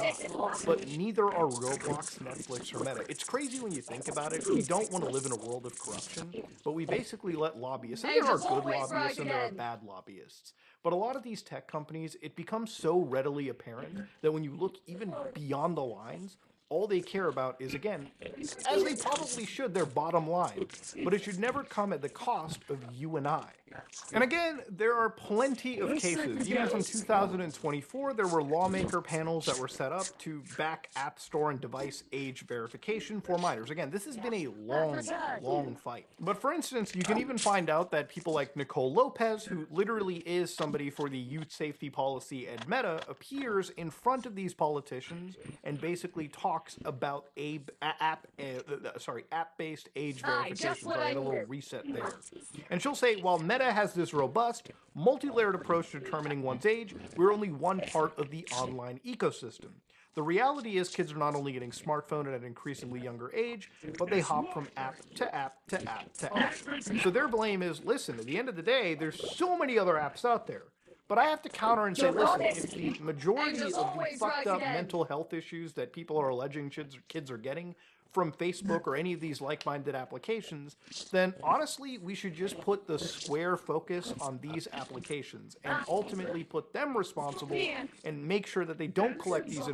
But neither are Roblox, Netflix, or Meta. It's crazy when you think about it. We don't want to live in a world of corruption, but we basically let lobbyists, and there are good lobbyists and there are bad lobbyists. But a lot of these tech companies, it becomes so readily apparent that when you look even beyond the lines, all they care about is, again, as they probably should, their bottom line. But it should never come at the cost of you and I. And again, there are plenty of cases. Even from 2024, there were lawmaker panels that were set up to back App Store and device age verification for minors. Again, this has been a long, long fight. But for instance, you can even find out that people like Nicole Lopez, who literally is somebody for the youth safety policy at Meta, appears in front of these politicians and basically talks about app-based age verification. Sorry, a little reset there. And she'll say, while Meta has this robust, multi-layered approach to determining one's age, we're only one part of the online ecosystem. The reality is kids are not only getting smartphone at an increasingly younger age, but they hop from app to app to app to app. So their blame is, listen, at the end of the day, there's so many other apps out there. But I have to counter and say, listen, if the majority of the fucked up mental health issues that people are alleging kids are getting from Facebook or any of these like-minded applications, then honestly, we should just put the square focus on these applications and ultimately put them responsible and make sure that they don't collect these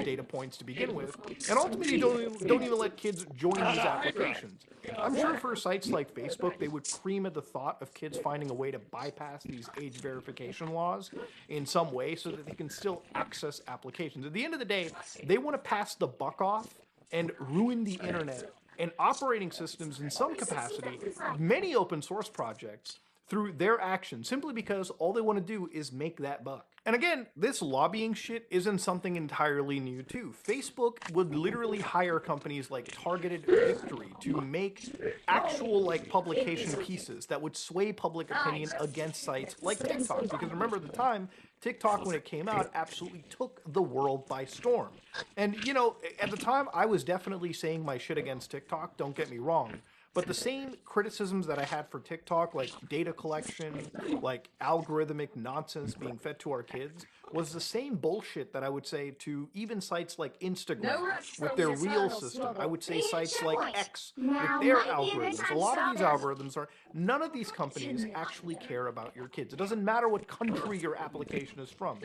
data points to begin with, and ultimately don't even let kids join these applications. I'm sure for sites like Facebook, they would cream at the thought of kids finding a way to bypass these age verification laws in some way so that they can still access applications. At the end of the day, they want to pass the buck off and ruin the internet and operating systems in some capacity, many open source projects, through their actions, simply because all they want to do is make that buck. And again, this lobbying shit isn't something entirely new too. Facebook would literally hire companies like Targeted Victory to make actual publication pieces that would sway public opinion against sites like TikTok. Because remember at the time, TikTok, when it came out, absolutely took the world by storm. And, you know, at the time, I was definitely saying my shit against TikTok, don't get me wrong. But the same criticisms that I had for TikTok, like data collection, like algorithmic nonsense being fed to our kids, was the same bullshit that I would say to even sites like Instagram with their reel system. I would say sites like X with their algorithms. A lot of these algorithms are, none of these companies actually care about your kids. It doesn't matter what country your application is from.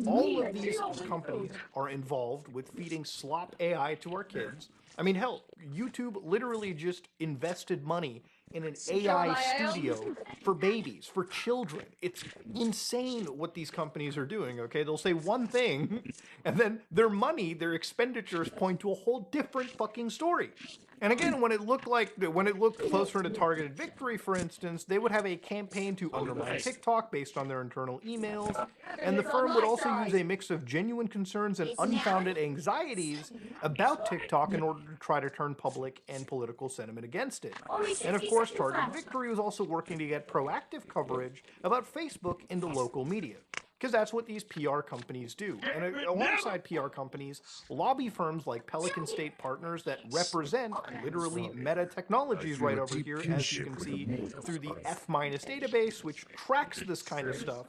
All of these companies are involved with feeding slop AI to our kids. I mean, hell, YouTube literally just invested money in an AI studio for babies, for children. It's insane what these companies are doing, okay? They'll say one thing, and then their money, their expenditures point to a whole different fucking story. And again, when it looked closer to targeted victory, for instance, they would have a campaign to undermine TikTok based on their internal emails, and the firm would also use a mix of genuine concerns and unfounded anxieties about TikTok in order to try to turn public and political sentiment against it. And of course, Targeted Victory was also working to get proactive coverage about Facebook in the local media, because that's what these PR companies do. And alongside PR companies, lobby firms like Pelican State Partners that represent literally Meta Technologies right over here, as you can see through the F- database, which tracks this kind of stuff,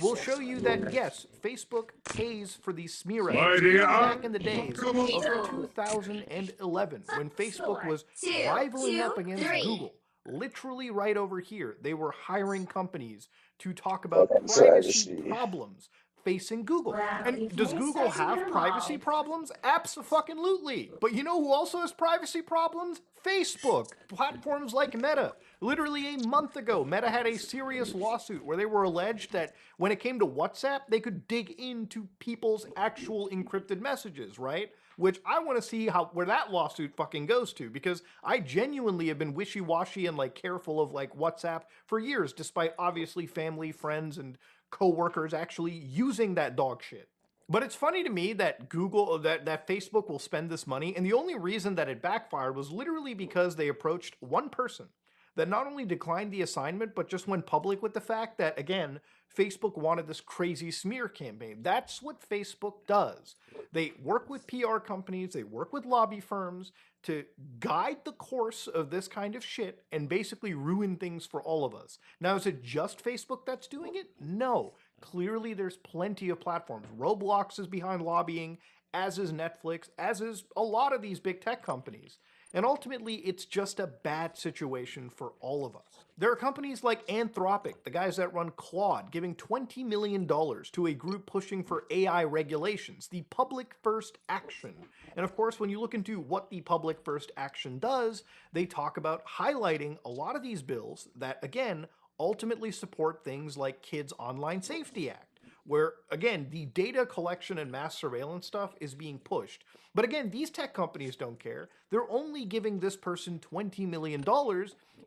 will show you that, yes, Facebook pays for these smear ads back in the days of 2011, when Facebook was rivaling up against Google. Literally right over here, they were hiring companies to talk about privacy problems facing Google. And does Google have privacy problems? Abso-fucking-lutely. But you know who also has privacy problems? Facebook. Platforms like Meta. Literally a month ago, Meta had a serious lawsuit where they were alleged that when it came to WhatsApp, they could dig into people's actual encrypted messages, right? Which I want to see where that lawsuit fucking goes to, because I genuinely have been wishy-washy and like careful of like WhatsApp for years, despite obviously family, friends, and co-workers actually using that dog shit. But it's funny to me that that Facebook will spend this money, and the only reason that it backfired was literally because they approached one person that not only declined the assignment, but just went public with the fact that, again, Facebook wanted this crazy smear campaign. That's what Facebook does. They work with PR companies, they work with lobby firms to guide the course of this kind of shit and basically ruin things for all of us. Now, is it just Facebook that's doing it? No. Clearly, there's plenty of platforms. Roblox is behind lobbying, as is Netflix, as is a lot of these big tech companies. And ultimately, it's just a bad situation for all of us. There are companies like Anthropic, the guys that run Claude, giving $20 million to a group pushing for AI regulations, the Public First Action. And of course, when you look into what the Public First Action does, they talk about highlighting a lot of these bills that, again, ultimately support things like Kids Online Safety Act, where, again, the data collection and mass surveillance stuff is being pushed. But again, these tech companies don't care. They're only giving this person $20 million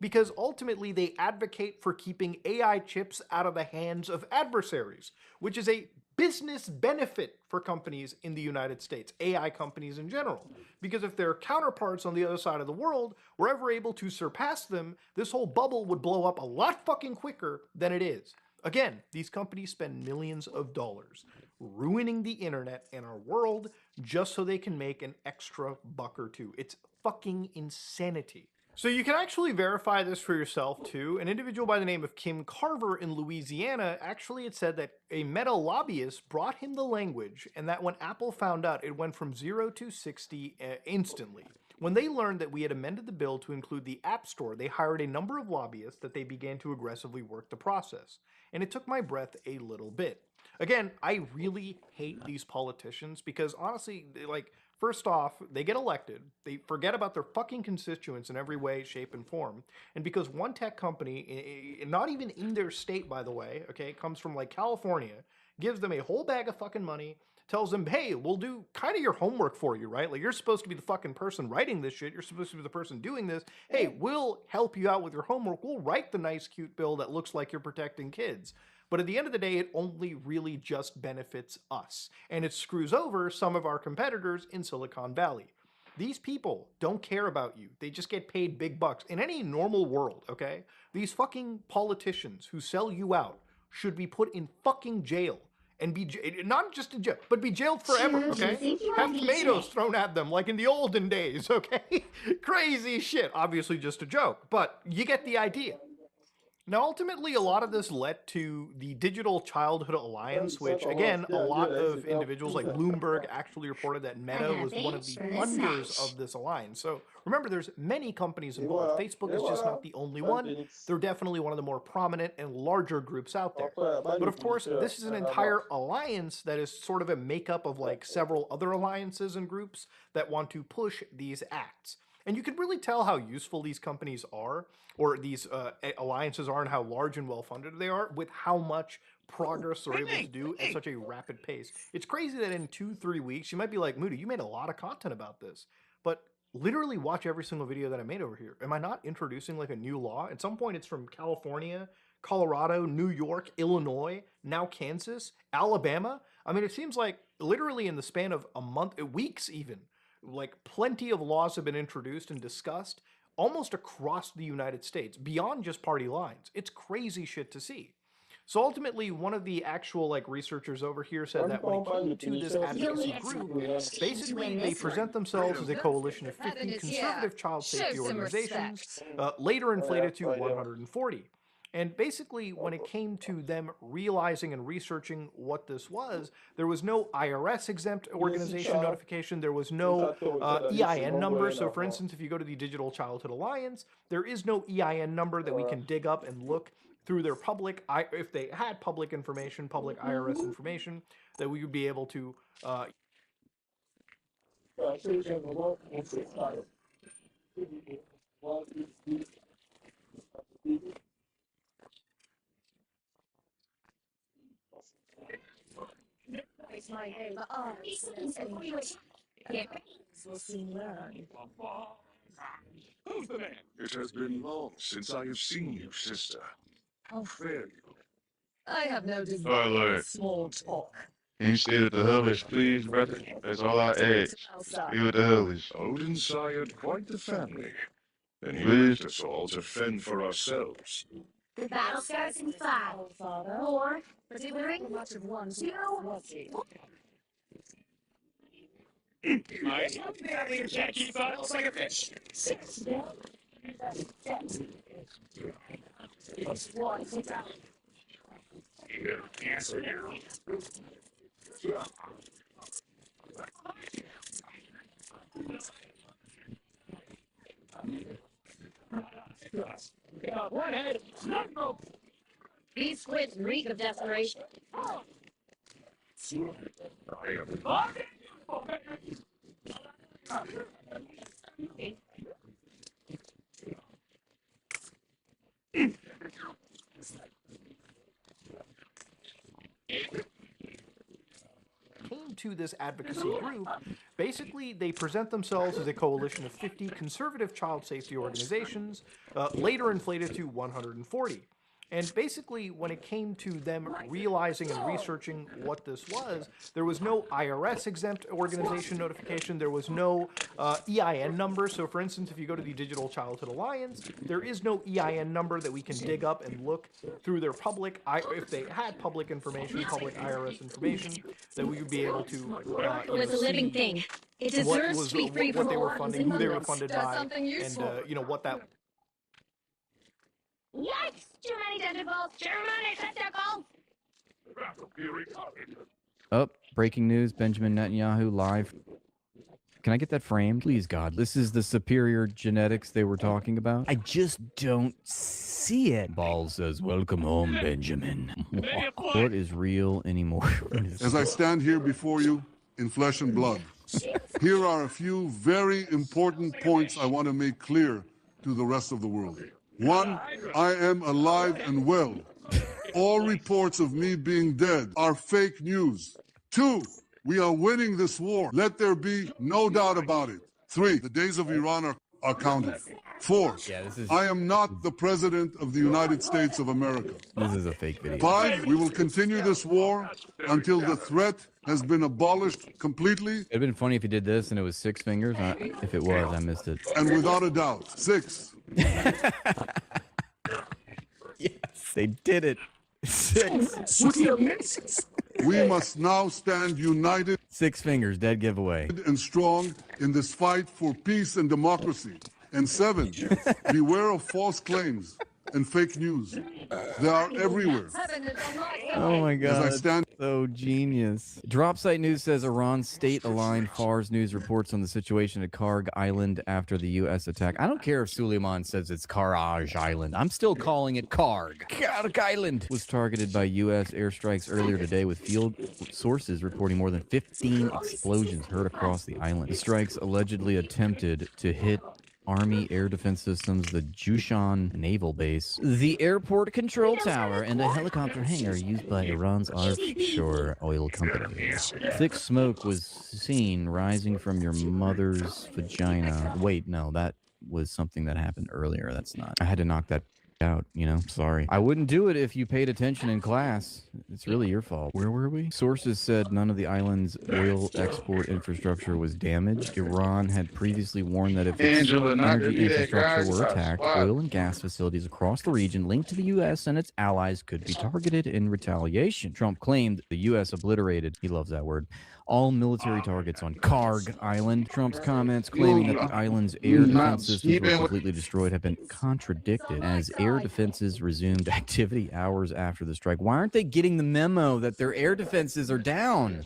because ultimately they advocate for keeping AI chips out of the hands of adversaries, which is a business benefit for companies in the United States, AI companies in general. Because if their counterparts on the other side of the world were ever able to surpass them, this whole bubble would blow up a lot fucking quicker than it is. Again, these companies spend millions of dollars ruining the internet and our world just so they can make an extra buck or two. It's fucking insanity. So you can actually verify this for yourself too. An individual by the name of Kim Carver in Louisiana actually had said that a Meta lobbyist brought him the language, and that when Apple found out, it went from 0 to 60 instantly. When they learned that we had amended the bill to include the App Store, they hired a number of lobbyists that they began to aggressively work the process. And it took my breath a little bit. Again, I really hate these politicians because honestly, first off, they get elected, they forget about their fucking constituents in every way, shape, and form. And because one tech company, not even in their state, by the way, okay, comes from like California, gives them a whole bag of fucking money, tells them, hey, we'll do kind of your homework for you, right? Like, you're supposed to be the fucking person writing this shit. You're supposed to be the person doing this. Hey, we'll help you out with your homework. We'll write the nice, cute bill that looks like you're protecting kids. But at the end of the day, it only really just benefits us. And it screws over some of our competitors in Silicon Valley. These people don't care about you. They just get paid big bucks. In any normal world, okay? These fucking politicians who sell you out should be put in fucking jail. And be not just in jail, but be jailed forever, okay? Have tomatoes thrown at them like in the olden days, okay? Crazy shit. Obviously just a joke, but you get the idea. Now, ultimately, a lot of this led to the Digital Childhood Alliance, which, again, a lot of individuals like Bloomberg actually reported that Meta was one of the funders of this alliance. So remember, there's many companies involved. Facebook is just not the only one. They're definitely one of the more prominent and larger groups out there. But of course, this is an entire alliance that is sort of a makeup of like several other alliances and groups that want to push these acts. And you can really tell how useful these companies are, or these alliances are, and how large and well-funded they are with how much progress they're able to do at such a rapid pace. It's crazy that in 2-3 weeks, you might be like, Moody, you made a lot of content about this, but literally watch every single video that I made over here. Am I not introducing like a new law? At some point, it's from California, Colorado, New York, Illinois, now Kansas, Alabama. I mean, it seems like literally in the span of a month, weeks even, like plenty of laws have been introduced and discussed almost across the United States, beyond just party lines. It's crazy shit to see. So ultimately, one of the actual like researchers over here said that when it came to this advocacy group, basically they present themselves as a coalition of 50 conservative child safety organizations, later inflated to 140. And basically, when it came to them realizing and researching what this was, there was no IRS-exempt organization notification. There was no EIN number. So, for instance, if you go to the Digital Childhood Alliance, there is no EIN number that we can dig up and look through their public, if they had public information, public IRS information, that we would be able to Who's the man? It has been long since I have seen you, sister. How fare you? I have no desire All for right. small talk. Can you stay with the Hullish, please, brother? That's all I ask. Stay with the Hullish. Odin sired quite the family. And he raised us all to fend for ourselves. The battle starts in 5, 4, 3, 2, My you can't keep bottles like a fish. 6. Answer now. One head. These squids reek of desperation. Came to this advocacy group, basically they present themselves as a coalition of 50 conservative child safety organizations, later inflated to 140. And basically, when it came to them realizing and researching what this was, there was no IRS-exempt organization notification. There was no EIN number. So, for instance, if you go to the Digital Childhood Alliance, there is no EIN number that we can dig up and look through their public, if they had public information, public IRS information, that we would be able to It's a living thing. It deserves to be free what from they were alarms funding, and who they were limits. funded Does by, something useful. and what that. Yikes! Too many tentacles! Too many tentacles! Oh, breaking news. Benjamin Netanyahu live. Can I get that framed? Please, God. This is the superior genetics they were talking about. I just don't see it. Ball says, welcome home, Benjamin. What is real anymore? As I stand here before you in flesh and blood, here are a few very important points I want to make clear to the rest of the world. 1, I am alive and well. All reports of me being dead are fake news. 2, we are winning this war. Let there be no doubt about it. 3, the days of Iran are counted. 4, I am not the president of the United States of America. This is a fake video. 5, we will continue this war until the threat has been abolished completely. It'd been funny if you did this and it was 6 fingers. If it was, I missed it. And without a doubt. 6. Yes, they did it. 6. We must now stand united. 6 fingers, dead giveaway. And strong in this fight for peace and democracy. And 7, beware of false claims and fake news. They are everywhere. Oh my God, As I stand. So genius. Dropsite News says Iran's state-aligned Fars News reports on the situation at Karg Island after the U.S. attack. I don't care if Suleiman says it's Karaj Island. I'm still calling it Karg. Karg Island was targeted by U.S. airstrikes earlier today, with field sources reporting more than 15 explosions heard across the island. The strikes allegedly attempted to hit Army Air Defense Systems, the Jushan Naval Base, the airport control tower, and a helicopter hangar used by Iran's offshore oil company. Thick smoke was seen rising from your mother's vagina. Wait, no, that was something that happened earlier. That's not. I had to knock that out, sorry. I wouldn't do it if you paid attention in class. It's really your fault. Where were we? Sources said none of the island's oil export infrastructure was damaged. Iran had previously warned that if its energy infrastructure were attacked, oil and gas facilities across the region linked to the U.S. and its allies could be targeted in retaliation. Trump claimed the U.S. obliterated, he loves that word, all military targets on Karg Island. Trump's comments claiming that the island's air defense systems were completely destroyed have been contradicted as air defenses resumed activity hours after the strike. Why aren't they getting the memo that their air defenses are down?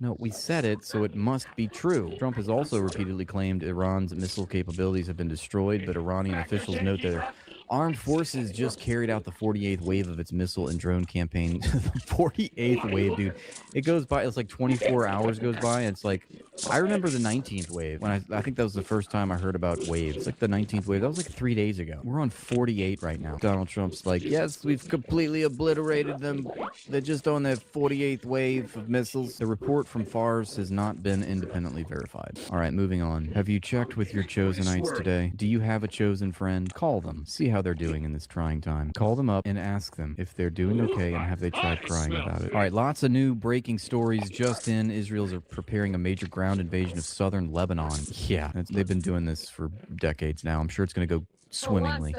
No, we said it, so it must be true. Trump has also repeatedly claimed Iran's missile capabilities have been destroyed, but Iranian officials note that their armed forces just carried out the 48th wave of its missile and drone campaign. 48th wave, dude. It goes by, it's like 24 hours goes by, and it's like, I remember the 19th wave, when I think that was the first time I heard about waves. Like the 19th wave, that was like 3 days ago. We're on 48 right now. Donald Trump's like, yes, we've completely obliterated them. They're just on their 48th wave of missiles. The report from FARS has not been independently verified. All right, moving on. Have you checked with your Chosenites today? Do you have a chosen friend? Call them. See how they're doing in this trying time. Call them up and ask them if they're doing okay and have they tried crying about it. All right, lots of new breaking stories just in. Israel's preparing a major ground invasion of southern Lebanon. Yeah, they've been doing this for decades now. I'm sure it's going to go swimmingly.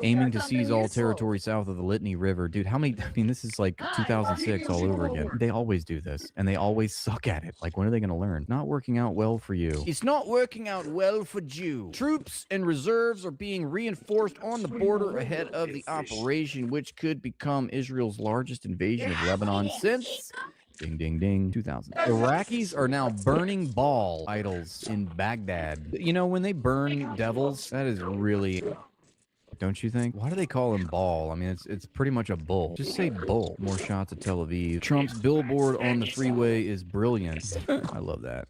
Aiming to seize all territory south of the Litany River. Dude, how many? I mean, this is like 2006 all over again. They always do this, and they always suck at it. Like, when are they going to learn? Not working out well for you. It's not working out well for Jew. Troops and reserves are being reinforced on the border ahead of the operation, which could become Israel's largest invasion of Lebanon since... Ding, ding, ding, 2000. Iraqis are now burning ball idols in Baghdad. You know, when they burn devils, that is really... Don't you think? Why do they call him ball? I mean, it's pretty much a bull. Just say bull. More shots of Tel Aviv. Trump's billboard on the freeway is brilliant. I love that.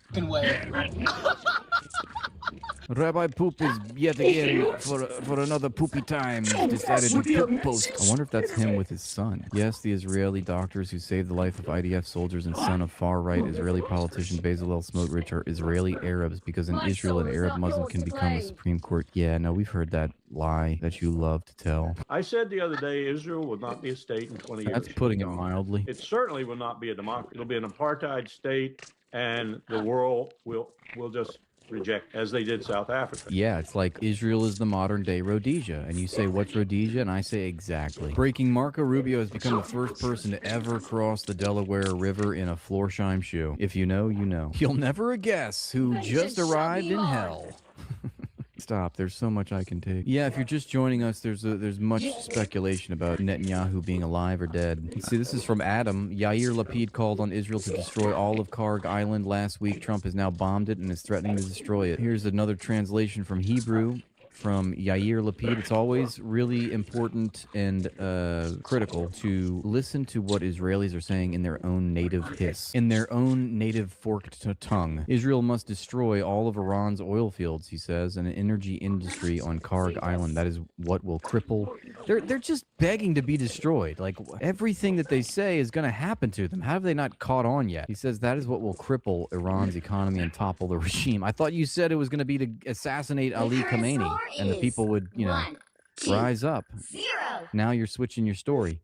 Rabbi Poop is yet again, for another poopy time, decided to poop post. I wonder if that's him with his son. Yes, the Israeli doctors who saved the life of IDF soldiers and son of far-right Israeli politician Bezalel Smotrich are Israeli Arabs, because in Israel, an Arab Muslim can become a Supreme Court. Yeah, no, we've heard that lie that you love to tell. I said the other day Israel will not be a state in 20 years. That's putting it mildly. It certainly will not be a democracy. It'll be an apartheid state, and the world will just reject, as they did South Africa. Yeah, it's like Israel is the modern day Rhodesia, and you say, what's Rhodesia? And I say, exactly. Breaking, Marco Rubio has become the first person to ever cross the Delaware River in a Florsheim shoe. If you know, you know. You'll never guess who just arrived in hell. Stop. There's so much I can take. Yeah, if you're just joining us, there's much speculation about Netanyahu being alive or dead. See, this is from Adam. Yair Lapid called on Israel to destroy all of Karg Island last week. Trump has now bombed it and is threatening to destroy it. Here's another translation from Hebrew from Yair Lapid. It's always really important and critical to listen to what Israelis are saying in their own native hiss, in their own native forked tongue. Israel must destroy all of Iran's oil fields, he says, and an energy industry on Karg Island. That is what will cripple. They're just begging to be destroyed. Like, everything that they say is going to happen to them. How have they not caught on yet? He says that is what will cripple Iran's economy and topple the regime. I thought you said it was going to be to assassinate Ali Khamenei, and the people would, rise up. Now you're switching your story.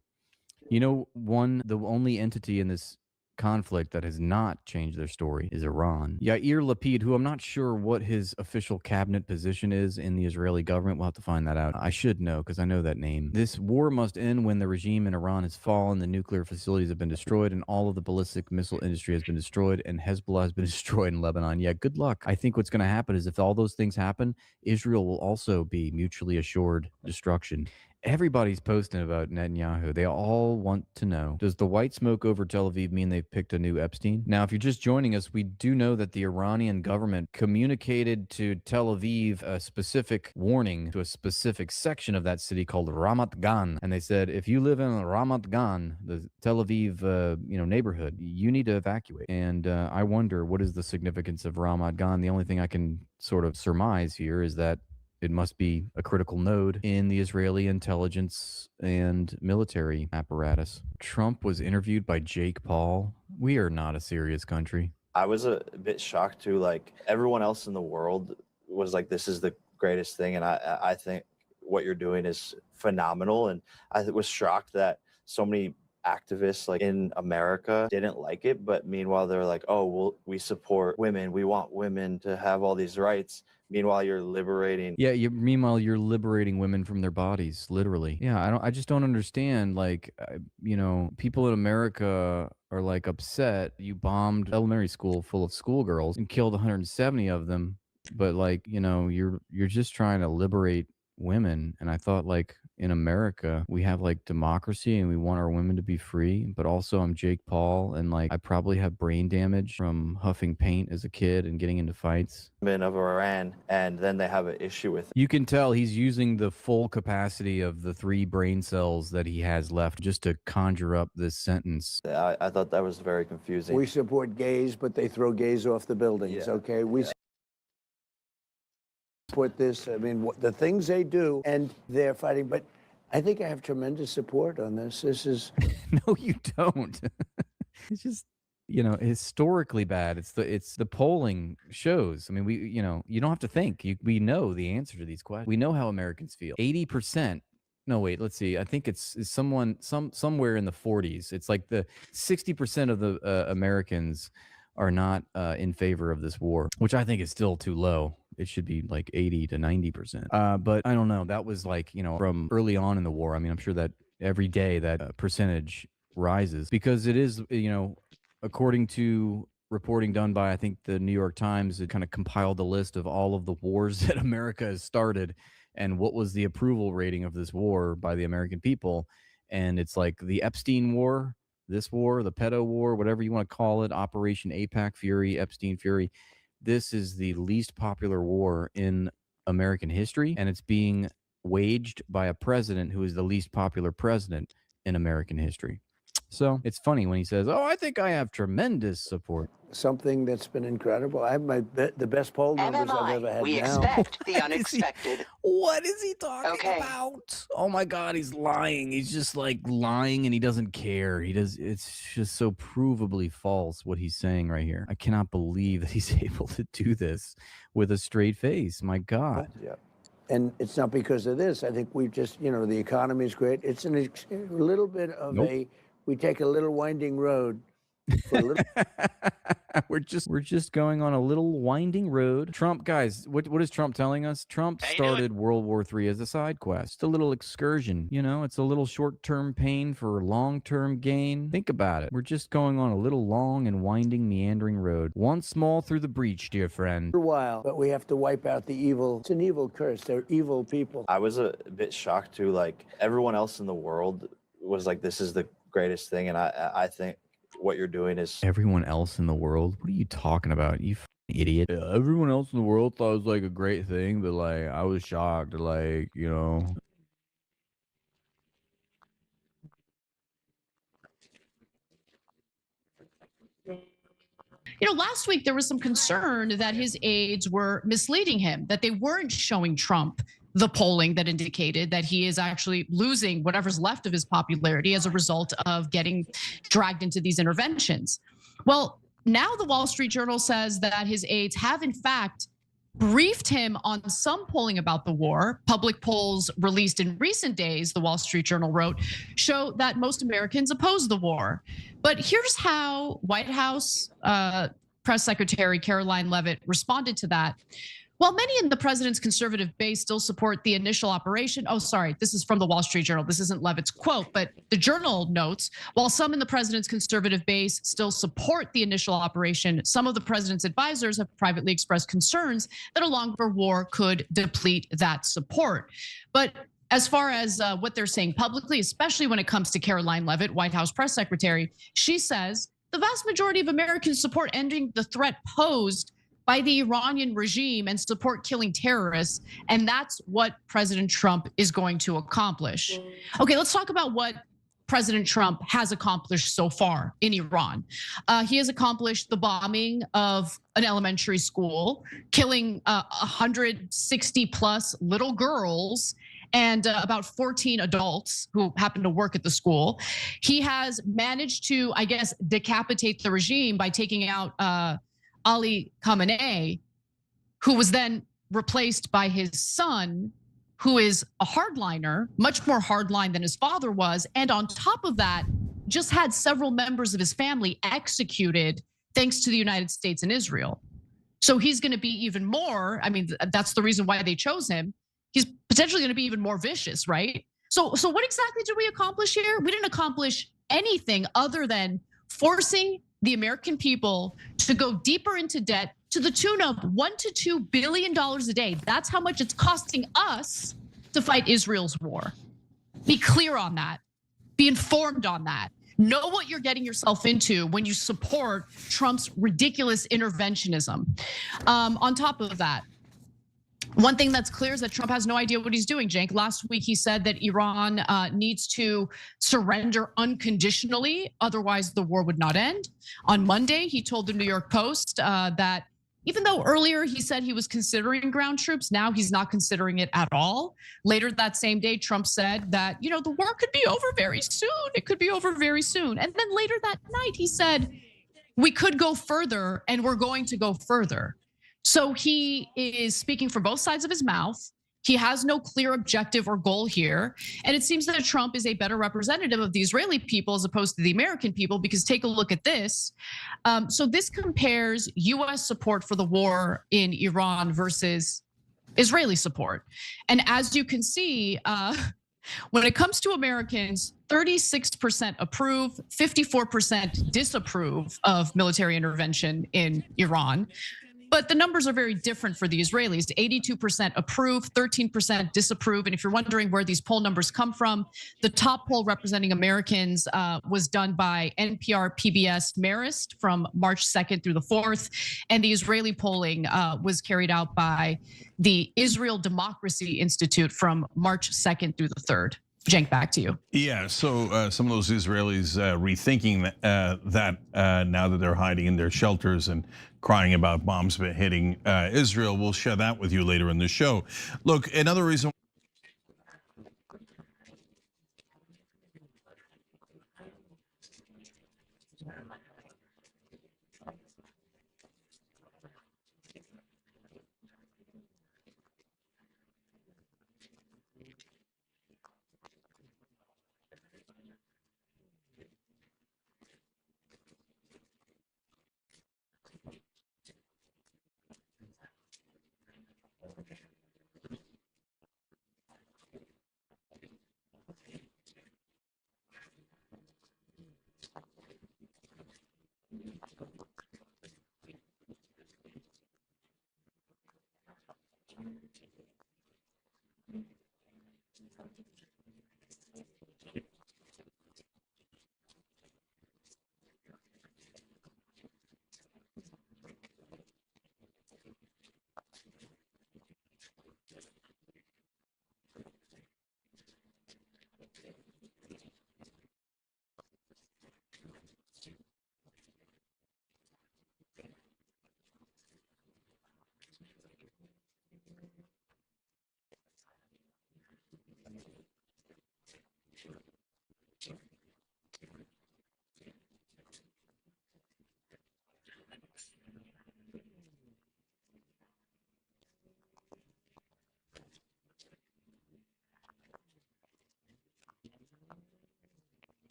You know, the only entity in this conflict that has not changed their story is Iran. Yair Lapid, who I'm not sure what his official cabinet position is in the Israeli government. We'll have to find that out. I should know, because I know that name. This war must end when the regime in Iran has fallen, the nuclear facilities have been destroyed, and all of the ballistic missile industry has been destroyed, and Hezbollah has been destroyed in Lebanon. Yeah, good luck. I think what's going to happen is if all those things happen, Israel will also be mutually assured destruction. Everybody's posting about Netanyahu. They all want to know, does the white smoke over Tel Aviv mean they've picked a new Epstein? Now, if you're just joining us, we do know that the Iranian government communicated to Tel Aviv a specific warning to a specific section of that city called Ramat Gan. And they said, if you live in Ramat Gan, the Tel Aviv neighborhood, you need to evacuate. And I wonder, what is the significance of Ramat Gan? The only thing I can sort of surmise here is that it must be a critical node in the Israeli intelligence and military apparatus. Trump was interviewed by Jake Paul. We are not a serious country. I was a bit shocked too. Like everyone else in the world was like, this is the greatest thing. And I think what you're doing is phenomenal. And I was shocked that so many activists like in America didn't like it. But meanwhile, they're like, oh, well, we support women. We want women to have all these rights. Meanwhile, you're liberating. Yeah. Meanwhile, you're liberating women from their bodies, literally. Yeah. I just don't understand. Like, people in America are like upset. You bombed elementary school full of schoolgirls and killed 170 of them. But like, you're just trying to liberate women. And I thought, like, in America we have like democracy and we want our women to be free, but also I'm Jake Paul and like I probably have brain damage from huffing paint as a kid and getting into fights. Of Iran, and then they have an issue with it. You can tell he's using the full capacity of the 3 brain cells that he has left just to conjure up this sentence. I thought that was very confusing. We support gays, but they throw gays off the buildings. Okay, we support this. I mean, the things they do, and they're fighting. But I think I have tremendous support on this. This is no, you don't. It's just historically bad. It's the polling shows. I mean, you don't have to think. We know the answer to these questions. We know how Americans feel. 80%. No, wait, let's see. I think it's somewhere in the 40s. It's like the 60% of the Americans are not in favor of this war, which I think is still too low. It should be like 80 to 90%. But I don't know. That was like, from early on in the war. I mean, I'm sure that every day that percentage rises because it is, according to reporting done by, I think, the New York Times, it kind of compiled a list of all of the wars that America has started and what was the approval rating of this war by the American people. And it's like the Epstein War, this war, the pedo war, whatever you want to call it, Operation APAC Fury, Epstein Fury. This is the least popular war in American history, and it's being waged by a president who is the least popular president in American history. So it's funny when he says, oh, I think I have tremendous support. Something that's been incredible. I have the best poll numbers I've ever had. We now. expect the unexpected. What is he talking about? Oh my God, he's lying. He's just like lying and he doesn't care. It's just so provably false what he's saying right here. I cannot believe that he's able to do this with a straight face. My God. Yeah. And it's not because of this. I think we've just, the economy is great. It's a little bit of we take a little winding road. For a little... we're just going on a little winding road. Trump, guys, what is Trump telling us? Trump started World War III as a side quest, a little excursion. It's a little short-term pain for long-term gain. Think about it. We're just going on a little long and winding, meandering road. One small through the breach, dear friend. For a while, but we have to wipe out the evil. It's an evil curse. They're evil people. I was a bit shocked too. Like everyone else in the world was like, this is the greatest thing, and I think what you're doing is everyone else in the world. What are you talking about? You idiot. Yeah, everyone else in the world thought it was like a great thing, but like I was shocked. Like, last week there was some concern that his aides were misleading him, that they weren't showing Trump the polling that indicated that he is actually losing whatever's left of his popularity as a result of getting dragged into these interventions. Well, now the Wall Street Journal says that his aides have in fact briefed him on some polling about the war. Public polls released in recent days, the Wall Street Journal wrote, show that most Americans oppose the war. But here's how White House Press Secretary Caroline Leavitt responded to that. While many in the president's conservative base still support the initial operation, this is from the Wall Street Journal. This isn't Leavitt's quote, but the journal notes, while some in the president's conservative base still support the initial operation, some of the president's advisors have privately expressed concerns that a longer war could deplete that support. But as far as what they're saying publicly, especially when it comes to Caroline Leavitt, White House press secretary, she says the vast majority of Americans support ending the threat posed by the Iranian regime and support killing terrorists. And that's what President Trump is going to accomplish. Okay, let's talk about what President Trump has accomplished so far in Iran. He has accomplished the bombing of an elementary school, killing 160 plus little girls and about 14 adults who happen to work at the school. He has managed to, I guess, decapitate the regime by taking out Ali Khamenei, who was then replaced by his son, who is a hardliner, much more hardline than his father was. And on top of that, just had several members of his family executed thanks to the United States and Israel. So he's going to be even more, I mean, that's the reason why they chose him. He's potentially going to be even more vicious, right? So what exactly did we accomplish here? We didn't accomplish anything other than forcing the American people to go deeper into debt to the tune of $1 to $2 billion a day. That's how much it's costing us to fight Israel's war. Be clear on that. Be informed on that. Know what you're getting yourself into when you support Trump's ridiculous interventionism. On top of that, one thing that's clear is that Trump has no idea what he's doing, Cenk. Last week, he said that Iran needs to surrender unconditionally, otherwise the war would not end. On Monday, he told the New York Post that even though earlier he said he was considering ground troops, now he's not considering it at all. Later that same day, Trump said that, the war could be over very soon. It could be over very soon. And then later that night, he said, we could go further and we're going to go further. So he is speaking for both sides of his mouth. He has no clear objective or goal here. And it seems that Trump is a better representative of the Israeli people as opposed to the American people, because take a look at this. So this compares US support for the war in Iran versus Israeli support. And as you can see, when it comes to Americans, 36% approve, 54% disapprove of military intervention in Iran. But the numbers are very different for the Israelis. 82% approve, 13% disapprove. And if you're wondering where these poll numbers come from, the top poll representing Americans was done by NPR PBS Marist from March 2nd through the 4th. And the Israeli polling was carried out by the Israel Democracy Institute from March 2nd through the 3rd. Cenk, back to you. Yeah, so some of those Israelis rethinking that now that they're hiding in their shelters and crying about bombs hitting Israel. We'll share that with you later in the show. Look, another reason.